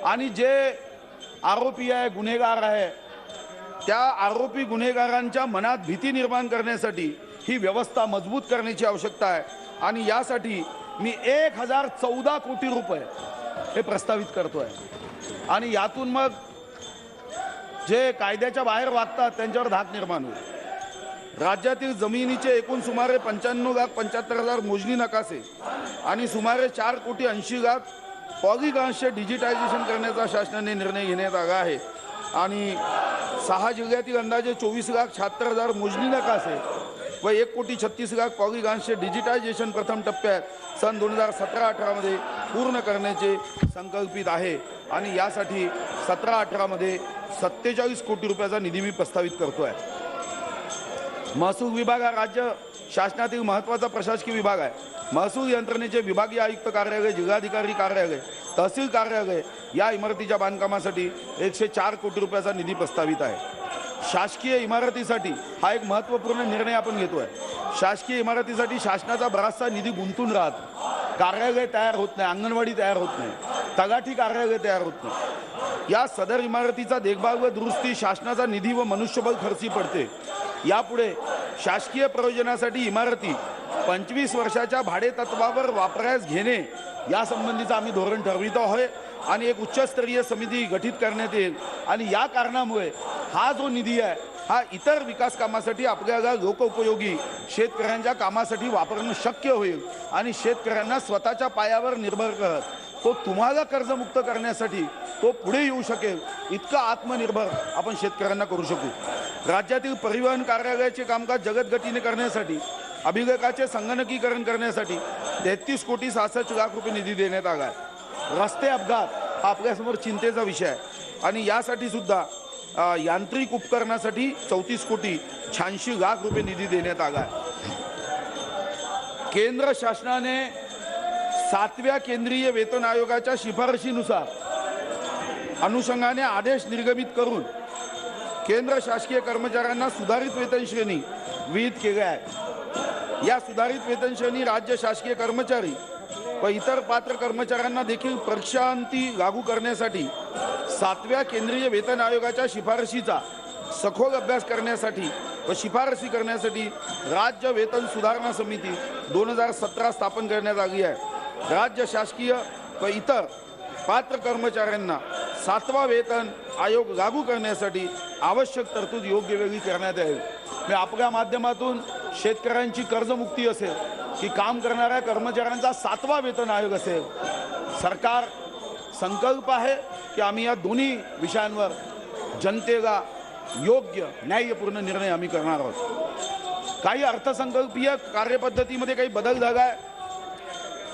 आणि जे आरोपी आहे, गुन्हेगार आहे, त्या आरोपी गुन्हेगारांच्या मनात भीती निर्माण करण्यासाठी ही व्यवस्था मजबूत करण्याची आवश्यकता आहे। आणि यासाठी मी 1014 कोटी रुपये हे प्रस्तावित करतोय। आणि यातून मग जे कायद्याच्या बाहेर वागतात त्यांच्यावर धाक निर्माण होईल। राज्यातील जमिनीचे एकूण सुमारे 95,75,000 मोजणी नकाशे आणि सुमारे 4,80,00,000 पॉलिगॉन्सचे डिजिटायझेशन करण्याचा शासनाने निर्णय घेण्यात आला आहे। आणि 6 जिल्ह्यातील अंदाजे 24,76,000 मोजणी नकाशे व 1,36,00,000 पॉलिगॉन्सचे डिजिटायझेशन प्रथम टप्प्यात सन 2017-18 मध्ये पूर्ण करण्याचे संकल्पित आहे। आणि यासाठी 17-18 मध्ये 47 कोटी रुपयाचा निधी मी प्रस्तावित करतो आहे। महसूल विभाग हा राज्य शासनातील महत्त्वाचा प्रशासकीय विभाग आहे. महसूल यंत्रणेचे विभागीय आयुक्त कार्यालय, जिल्हाधिकारी कार्यालय, तहसील कार्यालय या इमारतीच्या बांधकामासाठी 104 कोटी रुपयाचा निधी प्रस्तावित आहे. शासकीय इमारतीसाठी हा एक महत्त्वपूर्ण निर्णय आपण घेतोय. शासकीय इमारतीसाठी शासनाचा बराचसा निधी गुंतून राहत, कार्यालय तयार होत नाही, अंगणवाडी तयार होत नाही, तलाठी कार्यालय तयार होत नाही. या सदर इमारतीचा देखभाल व दुरुस्ती शासनाचा निधी व मनुष्यबळ खर्ची पडते. यापुढे शासकीय प्रयोजनासाठी इमारती 25 वर्षाच्या भाडे तत्वावर वापरास घेणे यासंबंधीचं आम्ही धोरण ठरवितो आहे आणि एक उच्चस्तरीय समिती गठीत करण्यात येईल. आणि या कारणामुळे हा जो निधी आहे हा इतर विकास कामासाठी आपल्याला लोकोपयोगी शेतकऱ्यांच्या कामासाठी वापरणं शक्य होईल आणि शेतकऱ्यांना स्वतःच्या पायावर निर्भर करत तो तुम्हाला कर्जमुक्त करण्यासाठी तो पुढे येऊ शकेल इतका आत्मनिर्भर आपण शेतकऱ्यांना करू शकू. राज्यातील परिवहन कार्यालयाचे कामकाज जलदगतीने करण्यासाठी अभिलेखाचे संगणकीकरण करण्यासाठी 33 कोटी 66 लाख रुपये निधी देण्यात आला आहे. रस्ते अपघात हा आपल्यासमोर चिंतेचा विषय आहे आणि यासाठी सुद्धा यांत्रिक उपकरणासाठी 34 कोटी 86 लाख रुपये निधी देण्यात आला आहे. केंद्र शासनाने 7व्या केंद्रीय वेतन आयोगाच्या शिफारशीनुसार अनुषंगाने आदेश निर्गमित करून केंद्र शासकीय कर्मचाऱ्यांना सुधारित वेतन श्रेणी विहित केल्या आहेत. या सुधारित वेतन श्रेणी राज्य शासकीय कर्मचारी व इतर पात्र कर्मचाऱ्यांना देखील परीक्षांती लागू करण्यासाठी 7व्या केंद्रीय वेतन आयोगाच्या शिफारशीचा सखोल अभ्यास करण्यासाठी व शिफारसी करण्यासाठी राज्य वेतन सुधारणा समिती 2017 स्थापन करण्यात आली आहे. राज्य शासकीय व इतर पात्र कर्मचाऱ्यांना 7वा वेतन आयोग लागू करण्यासाठी आवश्यक तरतूद योग्य वेळी करण्यात येईल. मी आपल्या माध्यमातून शेतकऱ्यांची कर्जमुक्ती असेल की काम करणाऱ्या कर्मचाऱ्यांचा 7वा वेतन आयोग असेल, सरकार संकल्प आहे की आम्ही या दोन्ही विषयांवर जनतेला योग्य न्यायपूर्ण निर्णय आम्ही करणार आहोत. काही अर्थसंकल्पीय कार्यपद्धतीमध्ये काही बदल झाला आहे.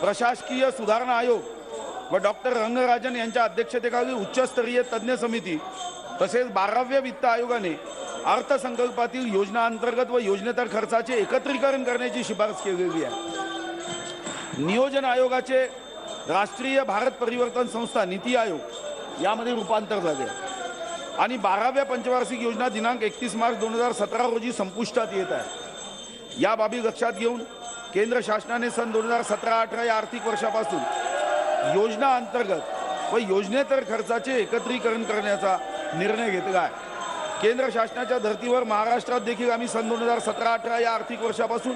प्रशासकीय सुधारणा आयोग व डॉक्टर रंगराजन यांच्या अध्यक्षतेखाली उच्चस्तरीय तज्ज्ञ समिती तसेच 12व्या वित्त आयोगाने अर्थसंकल्पातील योजना अंतर्गत व योजनेतर खर्चाचे एकत्रीकरण करण्याची शिफारस केलेली आहे. नियोजन आयोगाचे राष्ट्रीय भारत परिवर्तन संस्था नीती आयोग यामध्ये रूपांतर झाले आणि 12व्या पंचवार्षिक योजना दिनांक 31 मार्च 2017 रोजी संपुष्टात येत आहे. या बाबी लक्षात घेऊन केंद्र शासनाने सन 2017-18 या आर्थिक वर्षापासून योजना अंतर्गत व योजनेतर खर्चाचे एकत्रीकरण करण्याचा निर्णय घेतला आहे. केंद्र शासनाच्या धर्तीवर महाराष्ट्रात देखील आम्ही सन 2017-18 या आर्थिक वर्षापासून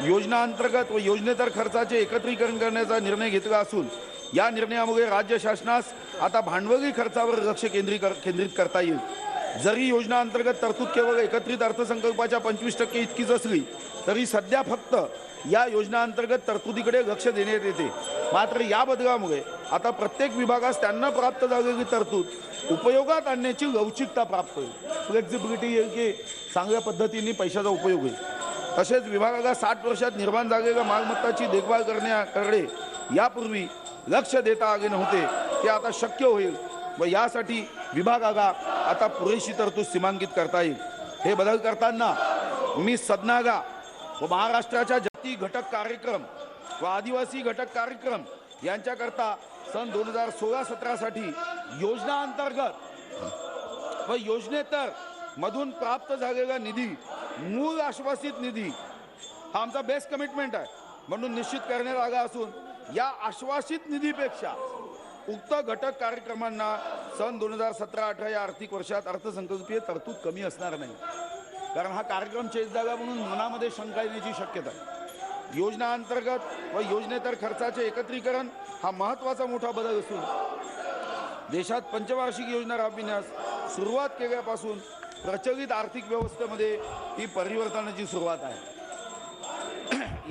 योजना अंतर्गत व योजनेतर खर्चाचे एकत्रीकरण करण्याचा निर्णय घेतला असून या निर्णयामुळे राज्य शासनास आता भांडवली खर्चावर लक्ष केंद्रित करता येईल. जरी योजना अंतर्गत तरतूद केवळ एकत्रित अर्थसंकल्पाच्या 25% इतकीच असली तरी सध्या फक्त या योजना अंतर्गत तरतुदीकडे लक्ष देण्यात येते. मात्र या बदलामुळे आता प्रत्येक विभागास त्यांना प्राप्त झालेली तरतूद उपयोगात आणण्याची लवचिकता प्राप्त होईल. फ्लेक्झिबिलिटी येईल की चांगल्या पद्धतीने पैशाचा उपयोग होईल. तसेच विभागाला 60 वर्षात निर्माण झालेल्या मालमत्ताची देखभाल करण्याकडे यापूर्वी लक्ष देता आले नव्हते ते आता शक्य होईल व यासाठी विभागाला आता पुरेशी तरतूद सीमांकित करता येईल. हे बदल करताना मी सदनागा व महाराष्ट्राच्या जाती घटक कार्यक्रम व आदिवासी घटक कार्यक्रम यांच्याकरता सन 2016-17 साठी योजना अंतर्गत व योजनेतर मधून प्राप्त झालेला निधी मूळ आश्वासित निधी हा आमचा बेस्ट कमिटमेंट आहे म्हणून निश्चित करण्यात आला असून या आश्वासित निधीपेक्षा उक्त घटक कार्यक्रमांना सन 2017-18 या आर्थिक वर्षात अर्थसंकल्पीय तरतूद कमी असणार नाही. कारण हा कार्यक्रम चेंज झाला म्हणून मनामध्ये शंका येण्याची शक्यता आहे. योजना अंतर्गत व योजनेतर खर्चाचे एकत्रीकरण हा महत्त्वाचा मोठा बदल असून देशात पंचवार्षिक योजना राबविण्यास सुरुवात केल्यापासून प्रचलित आर्थिक व्यवस्थेमध्ये ही परिवर्तनाची सुरुवात आहे.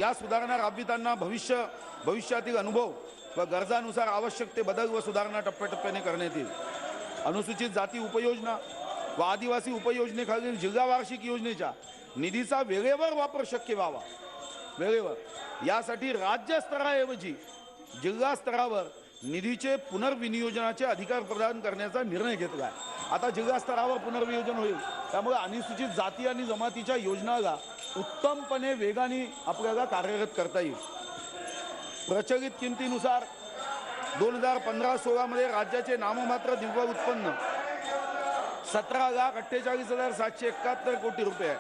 या सुधारणा राबविताना भविष्यातील अनुभव व गरजानुसार आवश्यक ते बदल व सुधारणा टप्प्याटप्प्याने करण्यात येईल. अनुसूचित जाती उपयोजना व आदिवासी उपयोजनेखालील जिल्हा वार्षिक योजनेच्या निधीचा वेळेवर वापर शक्य व्हावा. वेळेवर यासाठी राज्य स्तराऐवजी जिल्हा स्तरावर निधीचे पुनर्विनियोजनाचे अधिकार प्रदान करण्याचा निर्णय घेतला आहे. आता जिल्हास्तरावर पुनर्वियोजन होईल, त्यामुळे अनुसूचित जाती आणि जमातीच्या योजनाला उत्तमपणे वेगाने आपल्याला कार्यरत करता येईल. प्रचलित किमतीनुसार 2015-16 मध्ये राज्याचे नाममात्र दिव्य उत्पन्न 17,48,771 कोटी रुपये आहे.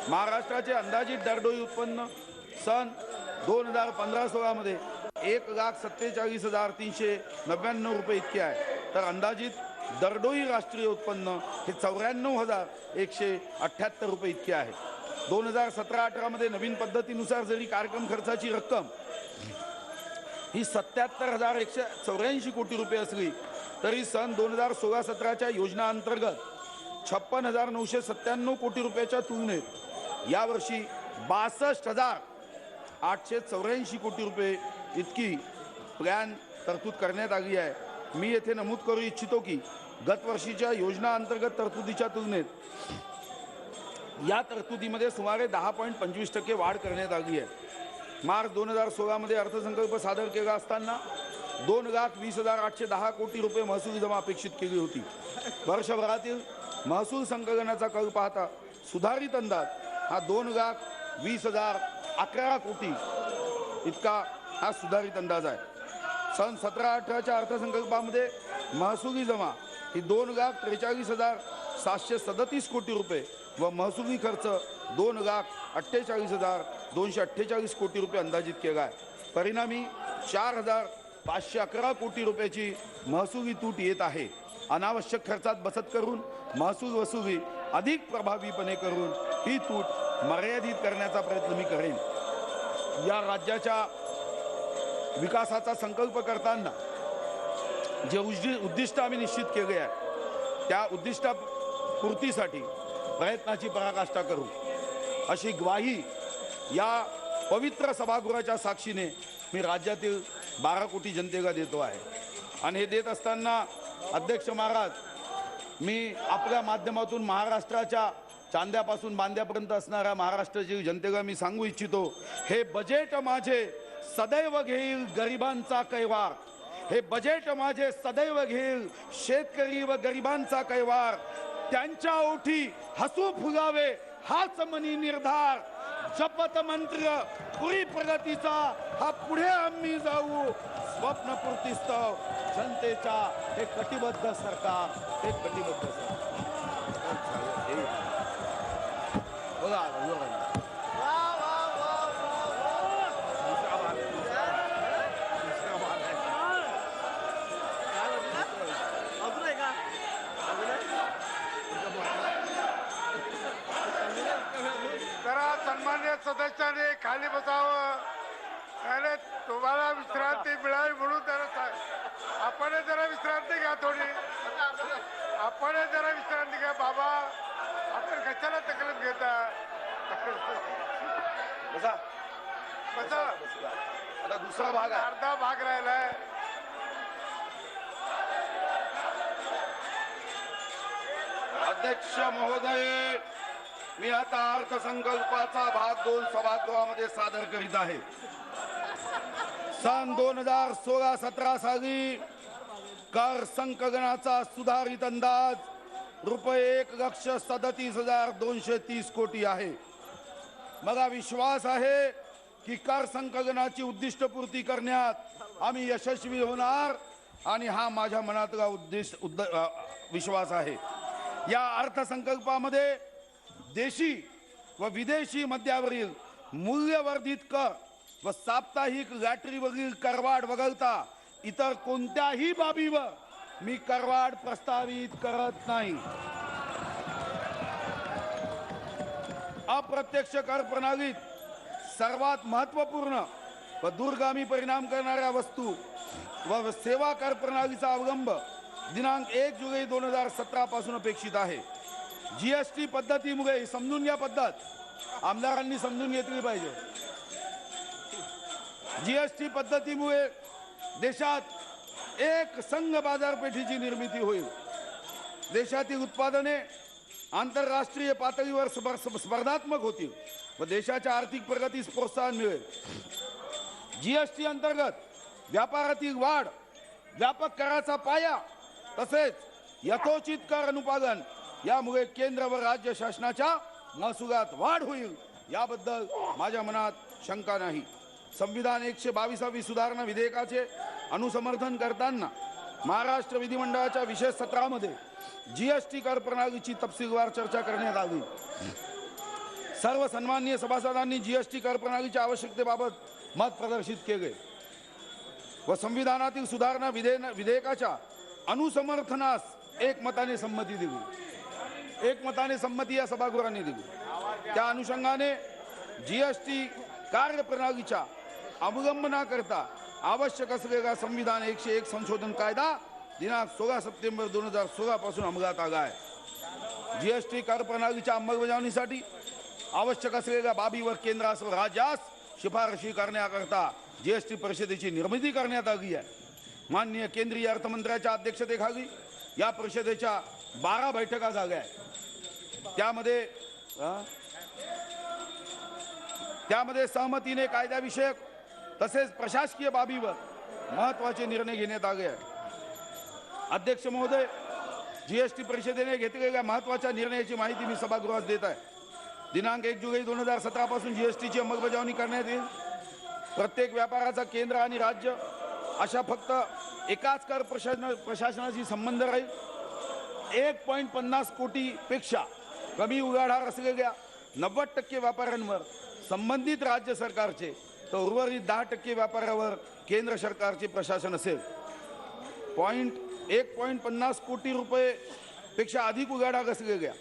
महाराष्ट्राचे अंदाजित दरडोई उत्पन्न सन 2015-16 मध्ये 1,47,399 रुपये इतके आहे. तर अंदाजित दरडोई राष्ट्रीय उत्पन्न हे 94,178 रुपये इतके आहे. 2017-18 मध्ये नवीन पद्धतीनुसार जरी कार्यक्रम खर्चाची रक्कम ही 77,184 कोटी रुपये असली तरी सन 2016-17च्या योजना अंतर्गत 56,997 कोटी रुपयाच्या तुलनेत यावर्षी 62,884 कोटी रुपये इतकी प्लॅन तरतूद करण्यात आली आहे. मी येथे नमूद करू इच्छितो की गत वर्षीच्या योजना अंतर्गत तरतुदीच्या तुलनेत या तरतुदीमध्ये सुमारे 10.25% वाढ करण्यात आली आहे. मार्च 2016 मध्ये अर्थसंकल्प सादर केला असताना 2,20,810 कोटी रुपये महसूल जमा अपेक्षित केली होती. वर्षभरातील महसूल संकलनाचा कल पाहता सुधारित अंदाज हा 2,20,011 कोटी इतका हा सुधारित अंदाज आहे. सन 17-18च्या अर्थसंकल्पामध्ये महसुली जमा ही 2,43,737 कोटी रुपये व महसुली खर्च 2,48,248 कोटी रुपये अंदाजित केला आहे. परिणामी 4,511 कोटी रुपयाची महसुली तूट येत आहे. अनावश्यक खर्चात बचत करून महसूल वसुली अधिक प्रभावीपणे करून ही तूट मर्यादित करण्याचा प्रयत्न मी करेन. या राज्याच्या विकासाचा संकल्प करताना जे उद्दिष्ट आम्ही निश्चित केले आहे त्या उद्दिष्टापूर्तीसाठी प्रयत्नाची पराकाष्ठा करू अशी ग्वाही या पवित्र सभागृहाच्या साक्षीने मी राज्यातील 12 कोटी जनतेला देतो आहे. आणि हे देत असताना अध्यक्ष महाराज, मी आपल्या माध्यमातून महाराष्ट्राच्या चांद्यापासून बांद्यापर्यंत असणाऱ्या महाराष्ट्रातील जनतेला मी सांगू इच्छितो, हे बजेट माझे सदैव घेईल गरिबांचा कैवार. हे बजेट माझे सदैव घेईल शेतकरी व गरिबांचा कैवार. त्यांच्या ओठी हसू फुगावे हाच मनी निर्धार. जपत मंत्र पुरी प्रगतीचा हा पुढे आम्ही जाऊ. स्वप्नपूर्तीस्तव जनतेच्या हे कटिबद्ध सरकार, हे कटिबद्ध सरकार. बघा जरा सन्मान्य सदस्याने खाली बसावं. अरे तुम्हाला विश्रांती मिळावी म्हणून जरा आपण जरा विश्रांती घ्या थोडी. आपण जरा विश्रांती घ्या बाबा. आपण कशाला तकलीफ घेता. बसा बसा. आता दुसरा भाग आहे. अर्धा भाग राहिलाय. अध्यक्ष महोदय, मी आता अर्थसंकल्पाचा भाग 2 सभागृहामध्ये सादर करीत आहे. सन 2016-17 साली कर संकलनाचा सुधारित अंदाज रुपये 1,37,230 कोटी आहे. मला विश्वास आहे की कर संकलनाची उद्दिष्टपूर्ती करण्यात आम्ही यशस्वी होणार आणि हा माझ्या मनातला विश्वास आहे. या अर्थसंकल्पामध्ये देशी व विदेशी मद्यावरील मूल्यवर्धित कर व साप्ताहिक लॅटरीवरील करवाढ वगळता इतर कोणत्याही बाबीवर मी करवाढ प्रस्तावित करत नाही. अप्रत्यक्ष कर प्रणालीत सर्वात महत्त्वपूर्ण व दूरगामी परिणाम करणाऱ्या वस्तू व सेवा कर प्रणालीचा अवलंब दिनांक 1 जुलै 2017 पासून अपेक्षित आहे. जीएसटी पद्धतीमुळे समजून घ्या पद्धत आमदारांनी समजून घेतली पाहिजे. जीएसटी पद्धतीमुळे देशात एक संघ बाजारपेठेची निर्मिती होईल. देशातील उत्पादने आंतरराष्ट्रीय पातळीवर स्पर्धात्मक होतील व देशाच्या आर्थिक प्रगतीस प्रोत्साहन मिळेल. जीएसटी अंतर्गत व्यापारातील वाढ व्यापक कराचा पाया तसेच यथोचित कर अनुपालन यामुळे केंद्र व राज्य शासनाच्या महसुलात वाढ होईल याबद्दल माझ्या मनात शंका नाही. संविधान 122वी सुधारणा विधेयकाचे अनुसमर्थन करताना महाराष्ट्र विधिमंडळाच्या विशेष सत्रामध्ये जीएसटी कर प्रणालीची तपशीलवार चर्चा करण्यात आली. सर्व सन्माननीय सभासदांनी जीएसटी कर प्रणालीच्या आवश्यकतेबाबत मत प्रदर्शित केले व संविधानातील सुधारणा विधेयकाच्या अनुसमर्थनास एकमताने संमती दिली. एकमताने संमती या सभागृहाने दिली. त्या अनुषंगाने जीएसटी कार्यप्रणालीच्या अवलंबनाकरता आवश्यक असलेला संविधान 101 संशोधन कायदा दिनांक 16 सप्टेंबर 2016 पासून अंमलात आला आहे. जीएसटी कर प्रणालीच्या अंमलबजावणीसाठी आवश्यक असलेल्या बाबीवर केंद्रास व राज्यास शिफारशी करण्याकरता जीएसटी परिषदेची निर्मिती करण्यात आली आहे. माननीय केंद्रीय अर्थमंत्र्याच्या अध्यक्षतेखाली या परिषदेच्या 12 बैठका झाल्या आहेत. त्यामध्ये सहमतीने कायद्याविषयक तसेच प्रशासकीय बाबीवर महत्त्वाचे निर्णय घेण्यात आले आहेत. अध्यक्ष महोदय, जीएसटी परिषदेने घेतलेल्या महत्त्वाच्या निर्णयाची माहिती मी सभागृहात देत आहे. दिनांक 1 जुलै 2017 पासून जीएसटीची अंमलबजावणी करण्यात येईल. प्रत्येक व्यापाराचा केंद्र आणि राज्य अशा फक्त एकाच कर प्रशासनाशी संबंध राहील. 1.50 कोटीपेक्षा कमी उलाढाल असलेल्या 90% व्यापाऱ्यांवर संबंधित राज्य सरकारचे तर उर्वरित 10% व्यापाऱ्यावर केंद्र सरकारचे प्रशासन असेल. 1.50 कोटी रुपयेपेक्षा अधिक उलाढाल असलेल्या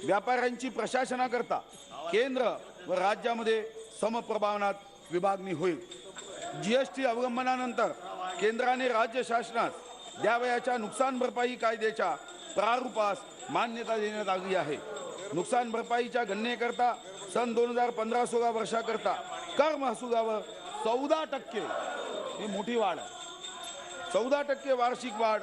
व्यापाऱ्यांची प्रशासनाकरता केंद्र व राज्यामध्ये समप्रमाणात विभागणी होईल. जीएसटी अवलंबनानंतर केंद्राने राज्य शासनास द्यावयाच्या नुकसान भरपाई कायद्याच्या प्रारूपास मान्यता देण्यात आली आहे. नुकसान भरपाईच्या गणनेकरता सन 2015-16 वर्षाकरता कर महसुलावर 14% ही मोठी वाढ आहे. 14% वार्षिक वाढ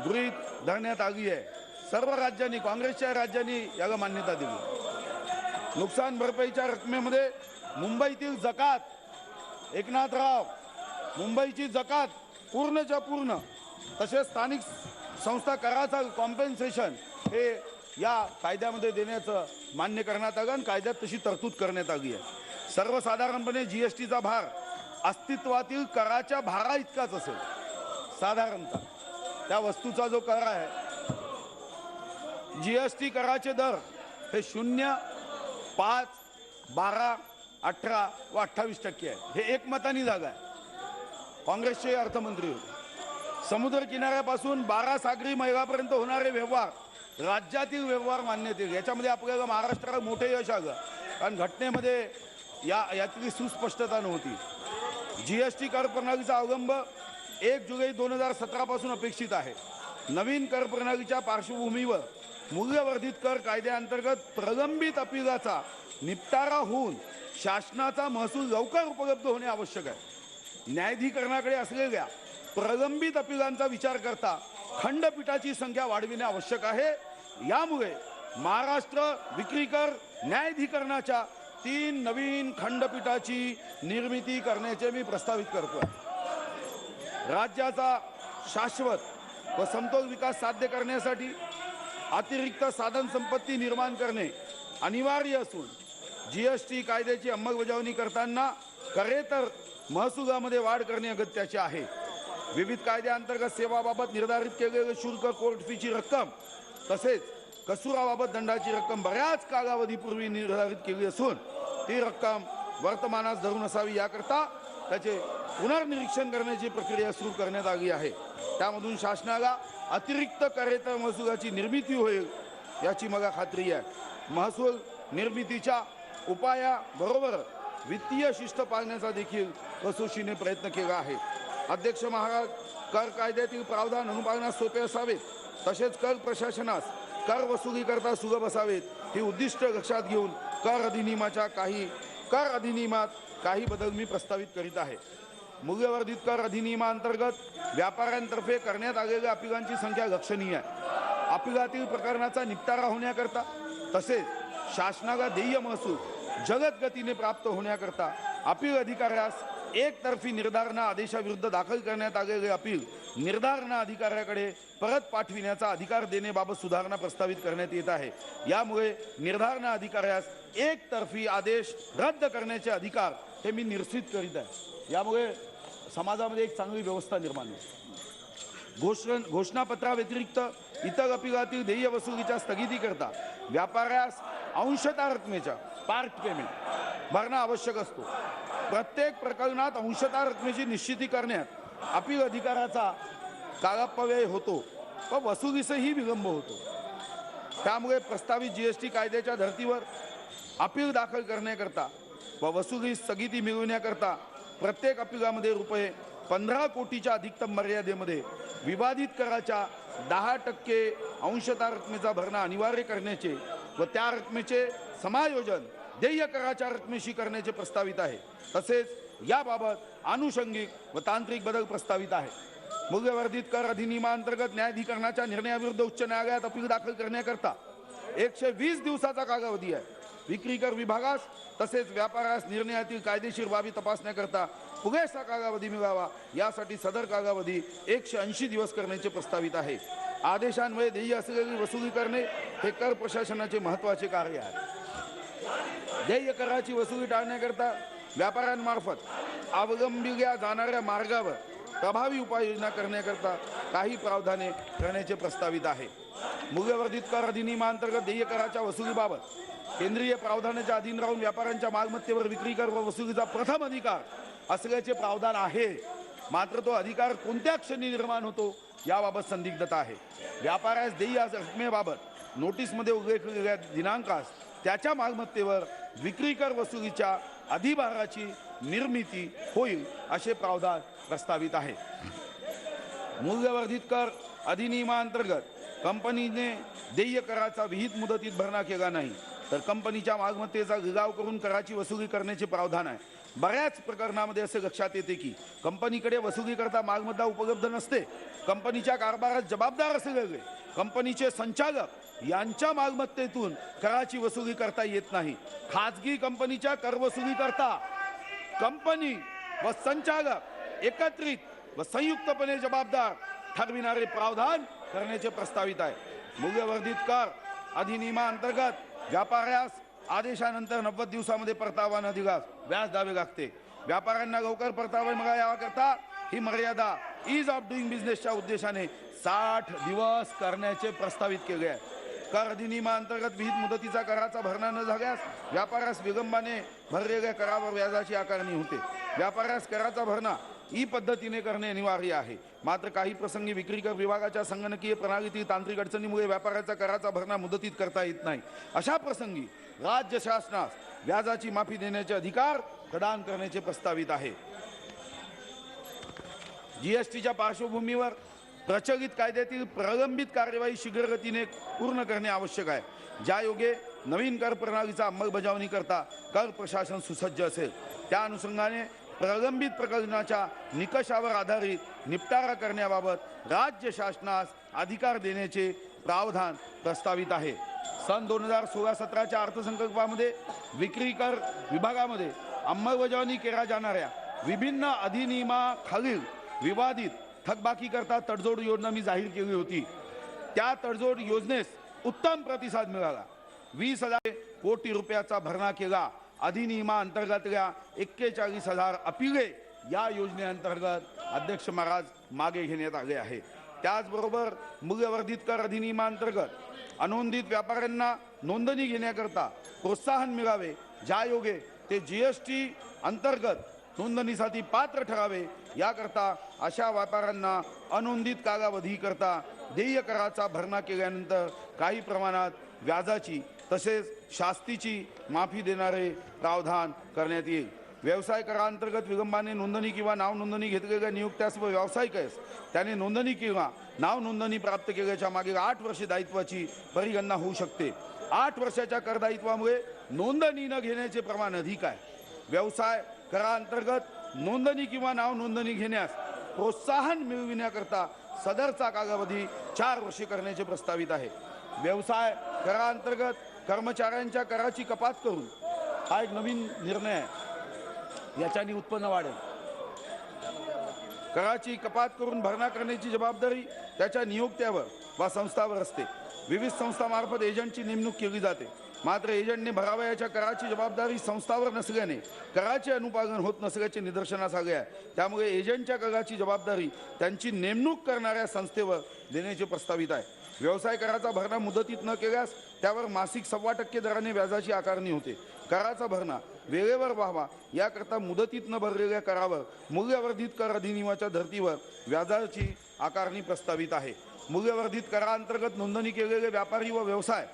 गृहीत धरण्यात आली आहे. सर्व राज्यांनी, काँग्रेसच्या राज्यांनी याला मान्यता दिली. नुकसान भरपाईच्या रकमेमध्ये मुंबईतील जकात, एकनाथराव, मुंबईची जकात पूर्णच्या पूर्ण तसेच स्थानिक संस्था कराचा कॉम्पेन्सेशन हे या कायद्यामध्ये देण्याचं मान्य करण्यात आलं आणि कायद्यात तशी तरतूद करण्यात आली आहे. सर्वसाधारणपणे जीएसटीचा भार अस्तित्वातील कराच्या भारा इतकाच असेल. साधारणतः त्या वस्तूचा जो कर आहे, जीएसटी कराचे दर हे 0, 5, 12, 18 व 28% आहे. हे एकमताने जागा आहे. काँग्रेसचे अर्थमंत्री होते. समुद्र किनाऱ्यापासून 12 सागरी मैलापर्यंत होणारे व्यवहार राज्यातील व्यवहार मान्यते, याच्यामध्ये आपल्याला महाराष्ट्राला मोठे यश आलं कारण घटनेमध्ये यातली सुस्पष्टता नव्हती. जीएसटी कर प्रणालीचा अवलंब 1 जुलै 2017 पासून अपेक्षित आहे. नवीन कर प्रणालीच्या पार्श्वभूमीवर मूल्यवर्धित कर कायद्याअंतर्गत प्रलंबित अपीलाचा निपटारा होऊन शासनाचा महसूल लवकर उपलब्ध होणे आवश्यक आहे. न्यायाधिकरणाकडे असलेल्या प्रलंबित अपीलांचा विचार करता खंडपीठाची संख्या वाढविणे आवश्यक आहे. यामुळे महाराष्ट्र विक्री कर न्यायाधिकरणाच्या 3 नवीन खंडपीठाची निर्मिती करण्याचे मी प्रस्तावित करतो. राज्याचा शाश्वत व समतोल विकास साध्य करण्यासाठी अतिरिक्त साधन संपत्ती निर्माण करणे अनिवार्य असून जीएसटी कायद्याची अंमलबजावणी करताना करेतर महसुलामध्ये वाढ करणे अगत्याचे आहे. विविध कायद्याअंतर्गत सेवाबाबत निर्धारित केलेले शुल्क, कोर्ट फीची रक्कम तसेच कसूराबाबत दंडाची रक्कम बऱ्याच कालावधीपूर्वी निर्धारित केली असून ती रक्कम वर्तमानास धरून असावी याकरता त्याचे पुनर्निरीक्षण करण्याची प्रक्रिया सुरू करण्यात आली आहे. त्यामधून शासनाला अतिरिक्त करेतर महसुलाची निर्मिती होईल याची मला खात्री आहे. महसूल निर्मितीच्या उपायाबरोबर वित्तीय शिस्त पाळण्याचा देखील कसोशीने प्रयत्न केला आहे. अध्यक्ष महाराज, कर कायद्यातील प्रावधान अनुपालनास सोपे असावेत तसेच कर प्रशासनास कर वसुलीकरता सुलभ असावेत ही उद्दिष्ट लक्षात घेऊन कर अधिनियमात काही बदल मी प्रस्तावित करीत आहे. मूल्यवर्धित कर अधिनियमांतर्गत व्यापाऱ्यांतर्फे करण्यात आलेल्या अपीलांची संख्या लक्षणीय आहे. अपीलातील प्रकरणाचा निपटारा होण्याकरता तसेच शासनाला देय महसूल जलद गतीने प्राप्त होण्याकरता अपील अधिकाऱ्यास एकतर्फी निर्धारणा आदेशाविरुद्ध दाखल करण्यात आलेले अपील निर्धारणा अधिकाऱ्याकडे परत पाठविण्याचा अधिकार देण्याबाबत सुधारणा प्रस्तावित करण्यात येत आहे। यामुळे निर्धारणा अधिकाऱ्यास एकतर्फी आदेश रद्द करण्याचे अधिकार हे मी निश्चित करीत आहे। यामुळे समाजामध्ये एक चांगली व्यवस्था निर्माण होईल। घोषणापत्राव्यतिरिक्त इतर अपीलातील देय वसुलीच्या स्थगितीकरता व्यापाऱ्यास अंशतः रकमेच्या पार्ट पेमेंट भरणा आवश्यक असतो। प्रत्येक प्रकरणात अंशतः रकमेची निश्चिती करण्यात अपील अधिकाराचा कालापव्यय होतो व वसुलीसही विलंब होतो। त्यामुळे प्रस्तावित जीएसटी कायद्याच्या धर्तीवर अपील दाखल करण्याकरता व वसुली स्थगिती मिळवण्याकरता प्रत्येक अपीलामध्ये रुपये 15 कोटीच्या अधिकतम मर्यादेमध्ये विवादित कराच्या 10% अंशतः रकमेचा भरणा अनिवार्य करण्याचे व त्या रकमेचे समायोजन देय कराच्या रकमेशी करण्याचे प्रस्तावित आहे। तसेच याबाबत आनुषंगिक व तांत्रिक बदल प्रस्तावित आहे। मूल्यवर्धित कर अधिनियमांतर्गत न्यायाधिकरणाच्या निर्णयाविरुद्ध उच्च न्यायालयात अपील दाखल करण्याकरता 120 दिवसाचा कालावधी आहे। विक्री कर विभागास तसेच व्यापाऱ्यास निर्णयातील कायदेशीर बाबी तपासण्याकरता पुरेसा कालावधी मिळावा यासाठी सदर कालावधी 180 दिवस करण्याचे प्रस्तावित आहे। आदेशान्वये देय असलेली वसुली करणे हे कर प्रशासनाचे महत्त्वाचे कार्य आहे। देय कराची वसुली टाळण्याकरता व्यापाऱ्यांमार्फत अवलंबिल्या जाणाऱ्या मार्गावर प्रभावी उपाययोजना करण्याकरता काही प्रावधाने करण्याचे प्रस्तावित आहे। मूल्यवर्धित कर अधिनियमांतर्गत देय कराच्या वसुलीबाबत केंद्रीय प्रावधानाच्या अधीन राहून व्यापाऱ्यांच्या मालमत्तेवर विक्री कर व वसुलीचा प्रथम अधिकार असल्याचे प्रावधान आहे। मात्र तो अधिकार कोणत्या क्षणी निर्माण होतो याबाबत संदिग्धता आहे। व्यापाऱ्यास देय रकमेबाबत नोटीसमध्ये उल्लेखलेल्या दिनांकास त्याच्या मालमत्तेवर विक्री कर वसुलीच्या अधिभाराची निर्मिती होईल असे प्रावधान प्रस्तावित आहे। मूल्यवर्धित कर अधिनियमांतर्गत कंपनीने देय कराचा विहित मुदतीत भरणा केला नाही तर कंपनीच्या मालमत्तेचा लिलाव करून कराची वसुली करण्याचे प्रावधान आहे। बऱ्याच प्रकरणामध्ये असे लक्षात येते की कंपनीकडे वसुली करता मालमत्ता उपलब्ध नसते। कंपनीच्या कारभारात जबाबदार असलेले कंपनीचे संचालक यांच्या मालमत्तेतून कराची वसुली करता येत नाही। खाजगी कंपनीच्या कर वसुली करता कंपनी व संचालक एकत्रित व संयुक्तपणे जबाबदार ठरविणारे प्रावधान करण्याचे प्रस्तावित आहे। मूल्यवर्धित कर अधिनियमांतर्गत व्यापाऱ्यास आदेशानंतर 90 दिवसामध्ये परतावा न दिल्यास व्याज द्यावे लागते। व्यापाऱ्यांना लवकर परतावा मिळावा ही मर्यादा ईज ऑफ डुईंग बिझनेसच्या उद्देशाने 60 दिवस करण्याचे प्रस्तावित केले आहे। कर अधिनियमांतर्गत विहित मुदतीचा कराचा भरणा न झाल्यास व्यापाऱ्यास विलंबाने भरलेल्या करावर व्याजाची आकारणी होते। व्यापाऱ्यास कराचा भरणा ई पद्धतीने करणे अनिवार्य आहे। मात्र काही प्रसंगी विक्री कर विभागाच्या संगणकीय प्रणालीतील तांत्रिक अडचणीमुळे व्यापाऱ्याचा कराचा भरणा मुदतीत करता येत नाही। अशा प्रसंगी राज्य शासनास व्याजाची माफी देण्याचे अधिकार प्रदान करण्याचे प्रस्तावित आहे। जीएसटीच्या पार्श्वभूमीवर प्रचलित कायद्यातील प्रलंबित कार्यवाही शीघ्रगतीने पूर्ण करणे आवश्यक आहे। ज्यायोगे नवीन कर प्रणालीचा अंमलबजावणी करता कर प्रशासन सुसज्ज असेल त्या अनुषंगाने प्रलंबित प्रकरणाच्या निकषावर आधारित निपटारा करण्याबाबत राज्य शासनास अधिकार देण्याचे प्रावधान प्रस्तावित आहे। सन 2016-17च्या अर्थसंकल्पामध्ये विक्री कर विभागामध्ये अंमलबजावणी केल्या जाणाऱ्या विभिन्न अधिनियमाखालील विवादित थकबाकी करता तडजोड योजना मी जाहीर केली होती। त्या तडजोड योजनेस उत्तम प्रतिसाद मिळाला। 20,000 कोटी रुपयाचा भरणा केला। अधिनियमांतर्गतल्या 41,000 अपिले या योजनेअंतर्गत अध्यक्ष महाराज मागे घेण्यात आले आहे। त्याचबरोबर मूल्यवर्धित कर अधिनियमांतर्गत अनोंदित व्यापाऱ्यांना नोंदणी घेण्याकरता प्रोत्साहन मिळावे ज्यायोगे ते जीएसटी अंतर्गत नोंदणीसाठी पात्र ठरावे याकरता अशा व्यापाऱ्यांना अनोंदित कालावधी करता देय कराचा भरणा केल्यानंतर काही प्रमाणात व्याजाची तसेच शास्तीची माफी देणारे प्रावधान करण्यात येईल। व्यवसाय करांतर्गत विलंबाने नोंदणी किंवा नाव नोंदणी घेतलेल्या नियुक्त्यास व व्यावसायिकास त्याने नोंदणी किंवा नाव नोंदणी प्राप्त केल्याच्या मागील 8 वर्षे दायित्वाची परिगणना होऊ शकते। 8 वर्षाच्या करदायित्वामुळे नोंदणी न घेण्याचे प्रमाण अधिक आहे। व्यवसाय करांतर्गत नोंदणी किंवा नाव नोंदणी घेण्यास प्रोत्साहन मिळविण्याकरता सदरचा कालावधी 4 वर्षे करण्याचे प्रस्तावित आहे। व्यवसाय करांतर्गत कर्मचाऱ्यांच्या कराची कपात करून हा एक नवीन निर्णय आहे। याच्याने उत्पन्न वाढेल। कराची कपात करून भरणा करण्याची जबाबदारी त्याच्या नियोक्त्यावर वा संस्थावर असते. विविध संस्थामार्फत एजंटची नेमणूक केली जाते. मात्र एजंटने भरावयाच्या कराची जबाबदारी संस्थावर नसल्याने कराचे अनुपालन होत नसल्याचे निदर्शनास आले आहे. त्यामुळे एजंटच्या कराची जबाबदारी त्यांची नेमणूक करणाऱ्या संस्थेवर देण्याचे प्रस्तावित आहे. व्यवसाय कराचा भरणा मुदतीत न केल्यास त्यावर मासिक 1.25% दराने व्याजाची आकारणी होते. कराचा भरणा वेळेवर व्हावा याकरता मुदतीत न भरलेल्या करावर मूल्यवर्धित कर अधिनियमाच्या धर्तीवर व्याजाची आकारणी प्रस्तावित आहे. मूल्यवर्धित कराअंतर्गत नोंदणी केलेले व्यापारी व व्यवसाय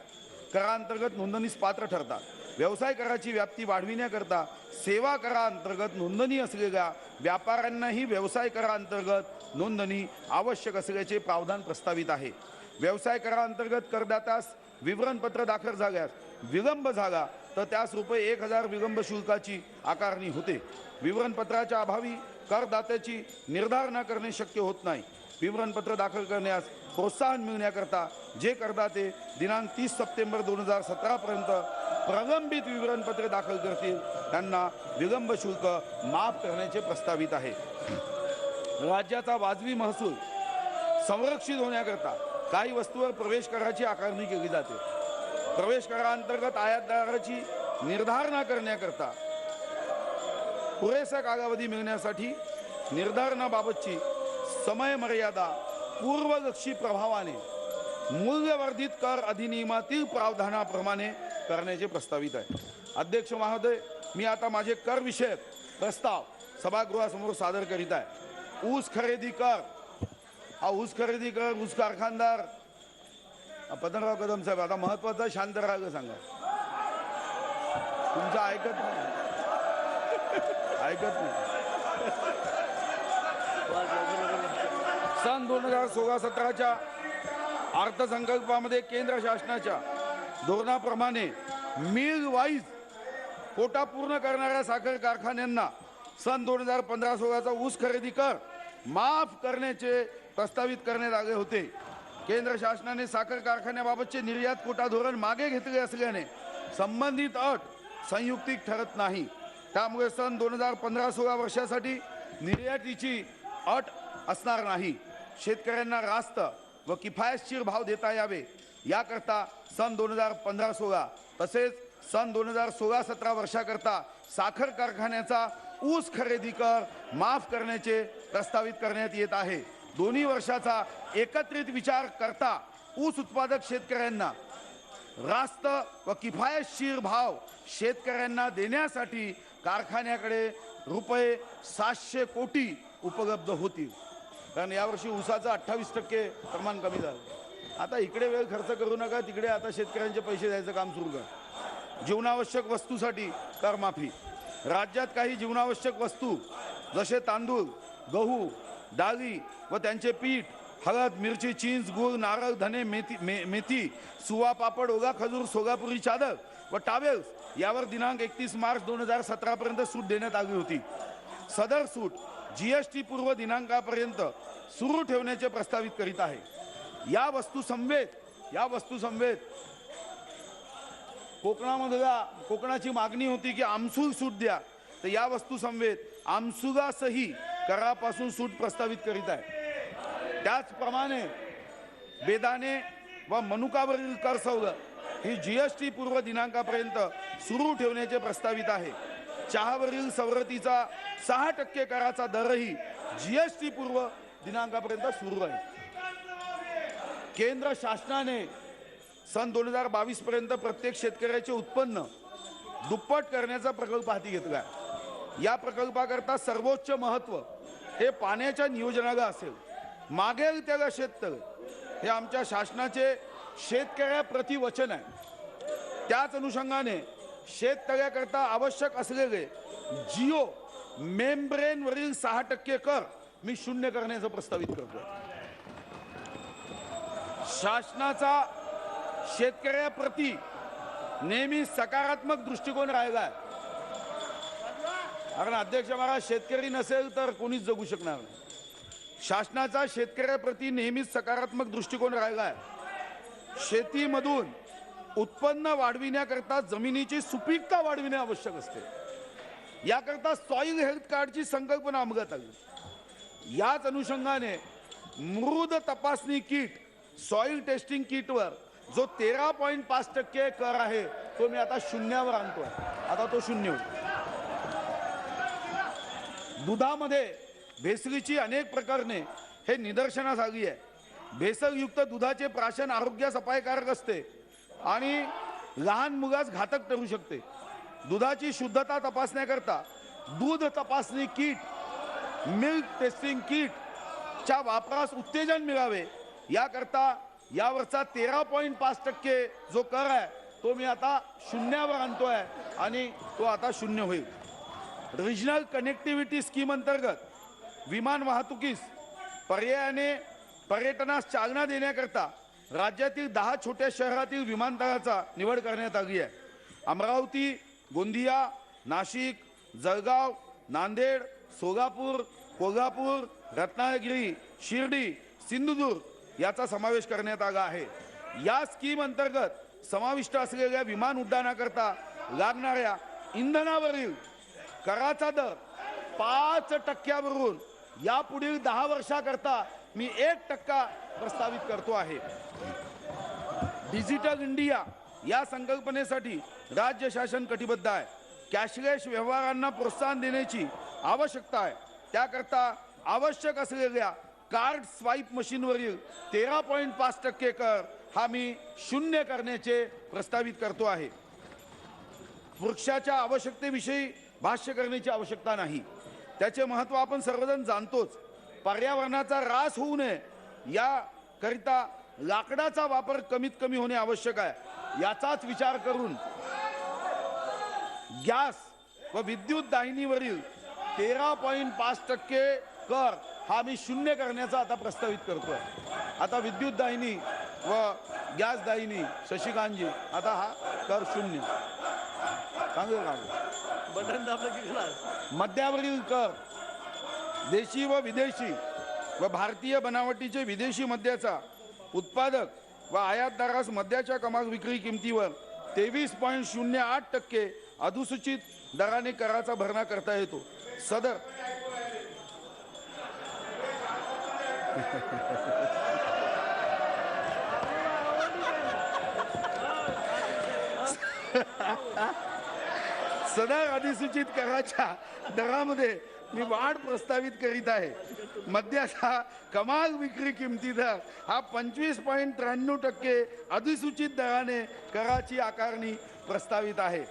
कराअंतर्गत नोंदणीस पात्र ठरतात. व्यवसाय कराची व्याप्ती वाढविण्याकरता सेवा कराअंतर्गत नोंदणी असलेल्या व्यापाऱ्यांनाही व्यवसाय कराअंतर्गत नोंदणी आवश्यक असल्याचे प्रावधान प्रस्तावित आहे. व्यवसाय कराअंतर्गत करदात्यास विवरणपत्र दाखल झाल्यास विलंब झाला तर त्यास ₹1000 विलंब शुल्काची आकारणी होते. विवरणपत्राच्या अभावी करदात्याची निर्धारणा करणे शक्य होत नाही. विवरणपत्र दाखल करण्यास प्रोत्साहन मिळण्याकरता जे करदाते दिनांक 30 सप्टेंबर 2017 पर्यंत प्रलंबित विवरणपत्रे दाखल करतील त्यांना विलंब शुल्क माफ करण्याचे प्रस्तावित आहे. राज्याचा वाजवी महसूल संरक्षित होण्याकरता काही वस्तूंवर प्रवेश कराची आकारणी केली जाते. प्रवेश कराअंतर्गत आयातदाराची निर्धारणा करण्याकरता पुरेसा कालावधी मिळण्यासाठी निर्धारणाबाबतची समय मर्यादा पूर्वलक्षी प्रभावाने मूल्यवर्धित कर अधिनियमातील प्रावधानाप्रमाणे करण्याचे प्रस्तावित आहे. अध्यक्ष महोदय, मी आता माझे कर विषयक प्रस्ताव सभागृहासमोर सादर करीत आहे. ऊस खरेदी कर, हा ऊस खरेदी कर ऊस कारखानदार पतंगराव कदम साहेब आता महत्वाचं शांत राहायला सांगा. तुमचं ऐकत नाही. सन 2016-17च्या अर्थसंकल्पामध्ये केंद्र शासनाच्या धोरणाप्रमाणे मिल वाईज कोटा पूर्ण करणाऱ्या साखर कारखान्यांना सन 2015-16चा ऊस खरेदी कर माफ करण्याचे प्रस्तावित करण्यात आले होते. केंद्र शासनाने साखर कारखान्याबाबतचे निर्यात कोटा धोरण मागे घेतले असल्याने संबंधित अट संयुक्तिक ठरत नाही. त्यामुळे सन 2015-16 वर्षासाठी निर्यातीची अट असणार नाही. शेतकऱ्यांना रास्त व किफायतशीर भाव देता यावे याकरता सन 2015-16 तसेच सन 2016-17 वर्षाकरता साखर कारखान्याचा ऊस खरेदी कर माफ करण्याचे प्रस्तावित करण्यात येत आहे. दोन्ही वर्षाचा एकत्रित विचार करता ऊस उत्पादक शेतकऱ्यांना रास्त व किफायतशीर भाव शेतकऱ्यांना देण्यासाठी कारखान्याकडे ₹700 कोटी उपलब्ध होतील. कारण यावर्षी ऊसाचं 28% प्रमाण कमी झालं. आता इकडे वेळ खर्च करू नका, तिकडे आता शेतकऱ्यांचे पैसे द्यायचं काम सुरू करा. जीवनावश्यक वस्तूसाठी करमाफी. राज्यात काही जीवनावश्यक वस्तू जसे तांदूळ, गहू, डाळी व त्यांचे पीठ, हळद, मिरची, चिंच, गूळ, नारळ, धने, मेथी, सुवा, पापड, ओगा खजूर, सोलापुरी चादर व टावेल्स यावर दिनांक 31 मार्च 2017 पर्यंत सूट देण्यात आली होती. सदर सूट GST पूर्व दिनांकापर्यंत सुरू ठेवण्याचे प्रस्तावित करीत आहे. या वस्तू समवेत कोकणाची मागणी होती की आमसूल सूट द्या, तर या वस्तू समवेत आमसुगासही करापासून सूट प्रस्तावित करीत आहे. त्याचप्रमाणे बेदाणे व मनुकावरील कर सवलत ही GST पूर्व दिनांकापर्यंत सुरू ठेवण्याचे प्रस्तावित आहे. चहावरील सवलतीचा 6% कराचा दरही GST पूर्व दिनांकापर्यंत सुरू आहे. केंद्र शासनाने सन 2022 पर्यंत प्रत्येक शेतकऱ्याचे उत्पन्न दुप्पट करण्याचा प्रकल्प हाती घेतला आहे. या प्रकल्पाकरता सर्वोच्च महत्त्व हे पाण्याच्या नियोजनाला असेल. मागेल त्याला शेततळे हे आमच्या शासनाचे शेतकऱ्याप्रती वचन आहे. त्याच अनुषंगाने शेततळ्याकरता आवश्यक असलेले जिओ मेम्ब्रेनवरील 6% कर मी शून्य करण्याचं प्रस्तावित करतो. शासनाचा शेतकऱ्याप्रती नेहमी सकारात्मक दृष्टिकोन राहिला आहे. कारण अध्यक्ष महाराज, शेतकरी नसेल तर कोणीच जगू शकणार नाही. शासनाचा शेतकऱ्याप्रती नेहमीच सकारात्मक दृष्टिकोन राहिला आहे. शेतीमधून उत्पन्न वाढविण्याकरता जमिनीची सुपीकता वाढविणे आवश्यक असते. याकरता सॉइल हेल्थ कार्डची संकल्पना अंमलात आली. याच अनुषंगाने मृद तपासणी किट सॉइल टेस्टिंग किटवर जो 13.5% कर आहे तो मी आता शून्यावर आणतोय. आता तो शून्य होईल. दुधामध्ये भेसळीची अनेक प्रकरणे हे निदर्शनास आली आहे. भेसळयुक्त दुधाचे प्राशन आरोग्यास अपायकारक असते आणि लहान मुलास घातक ठरू शकते. दुधाची शुद्धता तपासण्याकरता दूध तपासणी किट मिल्क टेस्टिंग किट च्या वापरास उत्तेजन मिळावे याकरता यावरचा 13.5% जो कर आहे तो मी आता शून्यावर आणतोय आणि तो आता शून्य होईल. रिजनल कनेक्टिव्हिटी स्कीम अंतर्गत विमान वाहतुकीस पर्यायाने पर्यटनास चालना देण्याकरता राज्यातील 10 छोट्या शहरातील विमानतळाचा निवड करण्यात आली आहे. अमरावती, गोंदिया, नाशिक, जळगाव, नांदेड, सोलापूर, कोल्हापूर, रत्नागिरी, शिर्डी, सिंधुदुर्ग याचा समावेश करण्यात आला आहे. या स्कीम अंतर्गत समाविष्ट असलेल्या विमान उड्डाणाकरता लागणाऱ्या इंधनावरील कराचा दर 5% यापुढील 10 वर्षाकरता मी 1% प्रस्तावित करतो आहे. डिजिटल इंडिया या संकल्पनेसाठी राज्य शासन कटिबद्ध आहे. कॅशलेस व्यवहारांना प्रोत्साहन देण्याची आवश्यकता आहे. त्याकरता आवश्यक असलेल्या कार्ड स्वाईप मशीनवरील 13.5% कर हा मी शून्य करण्याचे प्रस्तावित करतो आहे. वृक्षाच्या आवश्यकतेविषयी भाष्य करण्याची आवश्यकता नाही. त्याचे महत्त्व आपण सर्वजण जाणतोच. पर्यावरणाचा ऱ्हास होऊ नये याकरिता लाकडाचा वापर कमीत कमी होणे आवश्यक आहे. याचाच विचार करून गॅस व विद्युत दाहिनीवरील 13.5% कर हा मी शून्य करण्याचा आता प्रस्तावित करतोय. आता विद्युत दाहिनी व गॅस दाहिनी शशिकांतजी आता हा कर शून्य चांगलं लागलं. बटन दाबलं की खलास. मद्यावरील कर देशी व विदेशी व भारतीय बनावटीचे विदेशी मद्याचा उत्पादक व आयातदारास मद्याच्या कमाल विक्री किमतीवर 23.08% अधिसूचित दराने कराचा भरणा करता येतो. सदर सदर अधिसूचित कराच्या दरामध्ये मी वाढ प्रस्तावित करीत आहे. मद्याचा कमाल विक्री किमती दर हा 25.93% अधिसूचित दराने कराची आकारणी प्रस्तावित आहे.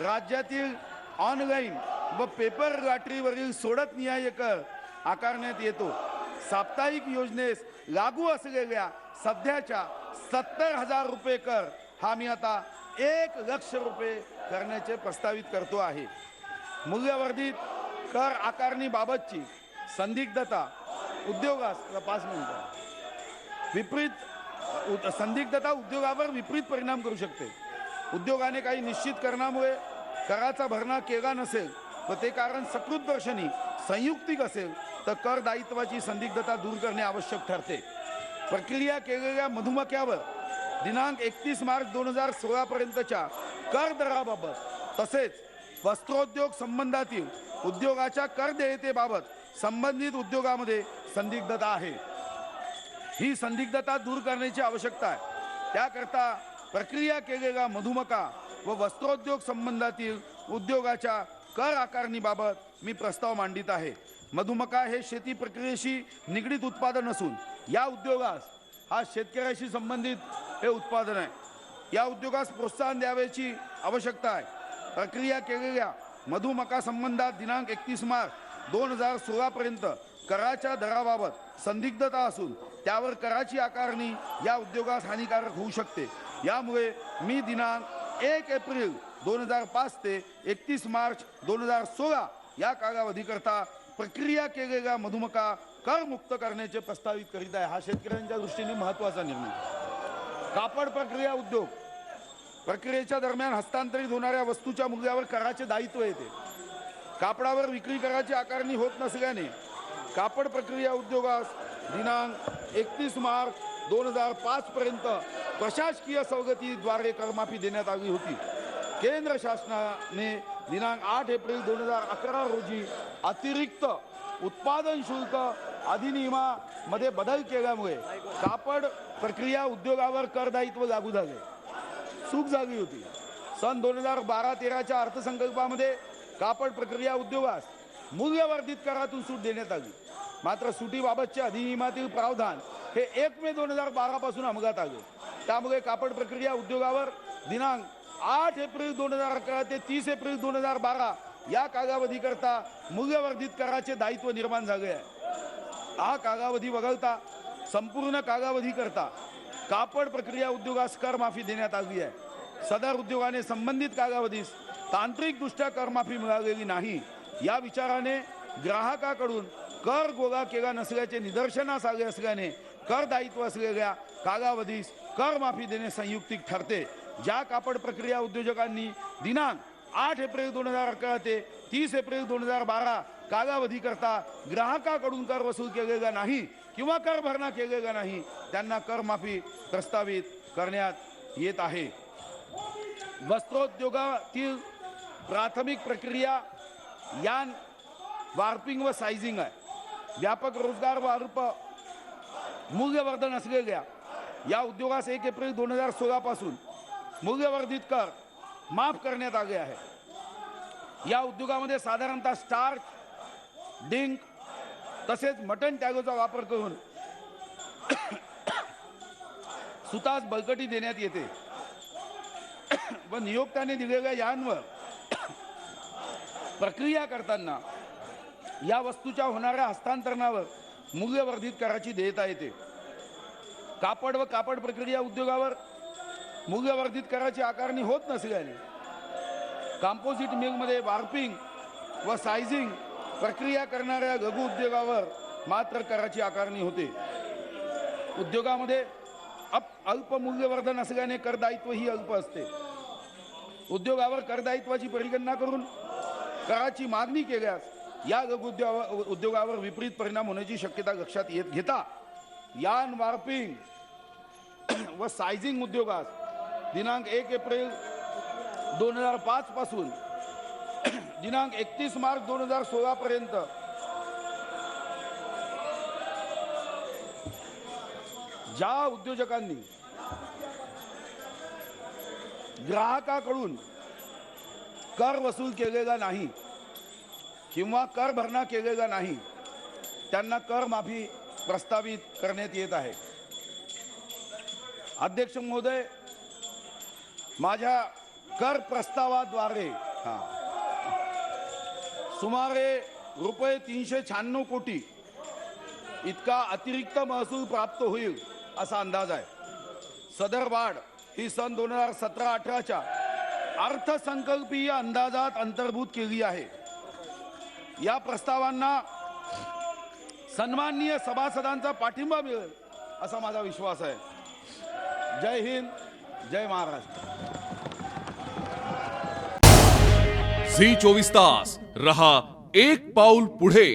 राज्यातील ऑनलाईन व पेपर लॉटरीवरील सोडत निहाय कर आकारण्यात येतो. साप्ताहिक योजनेस लागू असलेल्या सध्याच्या 70,000 रुपये कर हा मी आता 1,00,000 रुपये करण्याचे प्रस्तावित करतो आहे. मूल्यवर्धित कर आकारणीबाबतची संदिग्धता उद्योगास 5 मिनिटं संदिग्धता उद्योगावर विपरीत परिणाम करू शकते. उद्योगाने काही निश्चित कारणामुळे कराचा भरणा केला नसेल व ते कारण सकृतदर्शनी संयुक्तिक असेल तर कर दायित्वाची संदिग्धता दूर करणे आवश्यक ठरते. प्रक्रिया केलेल्या मधुमक्यावर दिनांक 31 मार्च 2016 पर्यंतच्या कर दराबाबत तसेच वस्त्रोद्योग संबंधातील उद्योगाच्या कर देयतेबाबत संबंधित उद्योगामध्ये संदिग्धता आहे. ही संदिग्धता दूर करण्याची आवश्यकता आहे. त्याकरता प्रक्रिया केलेल्या मधुमका व वस्त्रोद्योग संबंधातील उद्योगाच्या कर आकारणीबाबत मी प्रस्ताव मांडित आहे. मधुमका हे शेती प्रक्रियेशी निगडीत उत्पादन असून या उद्योगास हा शेतकऱ्याशी संबंधित हे उत्पादन आहे. या उद्योगास प्रोत्साहन द्यावयाची आवश्यकता आहे. प्रक्रिया केलेल्या मधुमका संबंधात दिनांक 31 मार्च 2016 पर्यंत कराच्या दराबाबत संदिग्धता असून त्यावर कराची आकारणी या उद्योगास हानिकारक होऊ शकते. यामुळे मी दिनांक 1 एप्रिल 2005 ते 31 मार्च 2016 या कालावधीकरता प्रक्रिया केलेल्या मधुमका करमुक्त करण्याचे प्रस्तावित करीत आहे. हा शेतकऱ्यांच्या दृष्टीने महत्त्वाचा निर्णय. कापड प्रक्रिया उद्योग प्रक्रियेच्या दरम्यान हस्तांतरित होणाऱ्या वस्तूच्या मूल्यावर कराचे दायित्व येते. कापडावर विक्री कराची आकारणी होत नसल्याने कापड प्रक्रिया उद्योगास दिनांक 31 मार्च 2005 पर्यंत प्रशासकीय सवलतीद्वारे करमाफी देण्यात आली होती. केंद्र शासनाने दिनांक 8 एप्रिल 2011 रोजी अतिरिक्त उत्पादन शुल्क अधिनियमामध्ये बदल केल्यामुळे कापड प्रक्रिया उद्योगावर करदायित्व लागू झाले, चूक झाली होती. सन 2012-13च्या अर्थसंकल्पामध्ये कापड प्रक्रिया उद्योगास मूल्यवर्धित करातून सूट देण्यात आली. मात्र सुटीबाबतच्या अधिनियमातील प्रावधान हे 1 मे 2012 पासून अंमलात आले. त्यामुळे कापड प्रक्रिया उद्योगावर दिनांक 8 एप्रिल 2011 ते 30 एप्रिल 2012 या कालावधीकरता मूल्यवर्धित कराचे दायित्व निर्माण झाले आहे. हा कालावधी वगळता संपूर्ण कालावधीकरता कापड प्रक्रिया उद्योगास करमाफी देण्यात आली आहे. सदर उद्योगाने संबंधित कालावधीस तांत्रिकदृष्ट्या करमाफी मिळालेली नाही या विचाराने ग्राहकाकडून कर गोळा केला नसल्याचे निदर्शनास आले असल्याने कर दायित्व असलेल्या कालावधीस करमाफी देणे संयुक्तिक ठरते. ज्या कापड प्रक्रिया उद्योजकांनी दिनांक 8 एप्रिल 2011 ते 30 एप्रिल 2012 कालावधीकरता ग्राहकाकडून कर वसूल केलेला नाही किंवा कर भरणा केलेला नाही त्यांना करमाफी प्रस्तावित करण्यात येत आहे. वस्त्रोद्योगातील प्राथमिक प्रक्रिया यान वार्पिंग व सायझिंग आहे. व्यापक रोजगार व अल्प मूल्यवर्धन असलेल्या या उद्योगास 1 एप्रिल 2016 पासून मूल्यवर्धित कर माफ करण्यात आले आहे. या उद्योगामध्ये साधारणतः स्टार्च, डिंक तसेच मटन टॅगोचा वापर करून सुतास बळकटी देण्यात येते व नियोक्त्याने दिलेल्या यांवर प्रक्रिया करताना या वस्तूच्या होणाऱ्या हस्तांतरणावर मूल्यवर्धित कराची देयता येते. कापड व कापड प्रक्रिया उद्योगावर मूल्यवर्धित कराची आकारणी होत नसल्याने कंपोजिट मिलमध्ये वार्पिंग व सायझिंग प्रक्रिया करणाऱ्या लघु उद्योगावर मात्र कराची आकारणी होते. उद्योगामध्ये अल्प मूल्यवर्धन असल्याने करदायित्व ही अल्प असते. उद्योगावर करदायित्वाची परिगणना करून कराची मागणी केल्यास या लघु उद्योगावर विपरीत परिणाम होण्याची शक्यता लक्षात घेता यान वार्पिंग व सायझिंग उद्योगास दिनांक 1 एप्रिल 2005 पासून दिनांक 31 मार्च 2016 पर्यंत ज्या उद्योजकांनी ग्राहकाकडून कर वसूल केलेला नाही किंवा कर भरणा केलेला नाही त्यांना कर माफी प्रस्तावित करण्यात येत आहे. अध्यक्ष महोदय, माझ्या कर प्रस्तावाद्वारे सुमारे रुपये 396 कोटी इतका अतिरिक्त महसूल प्राप्त होईल असा अंदाज आहे. सदर वाढ ही सन 2017-18च्या अर्थसंकल्पीय अंदाजात अंतर्भूत केली आहे. या प्रस्तावांना सन्माननीय सभासदांचा पाठिंबा मिळेल असा माझा विश्वास आहे. जय हिंद, जय महाराष्ट्र. झी 24 तास रहा एक पाऊल पुढे.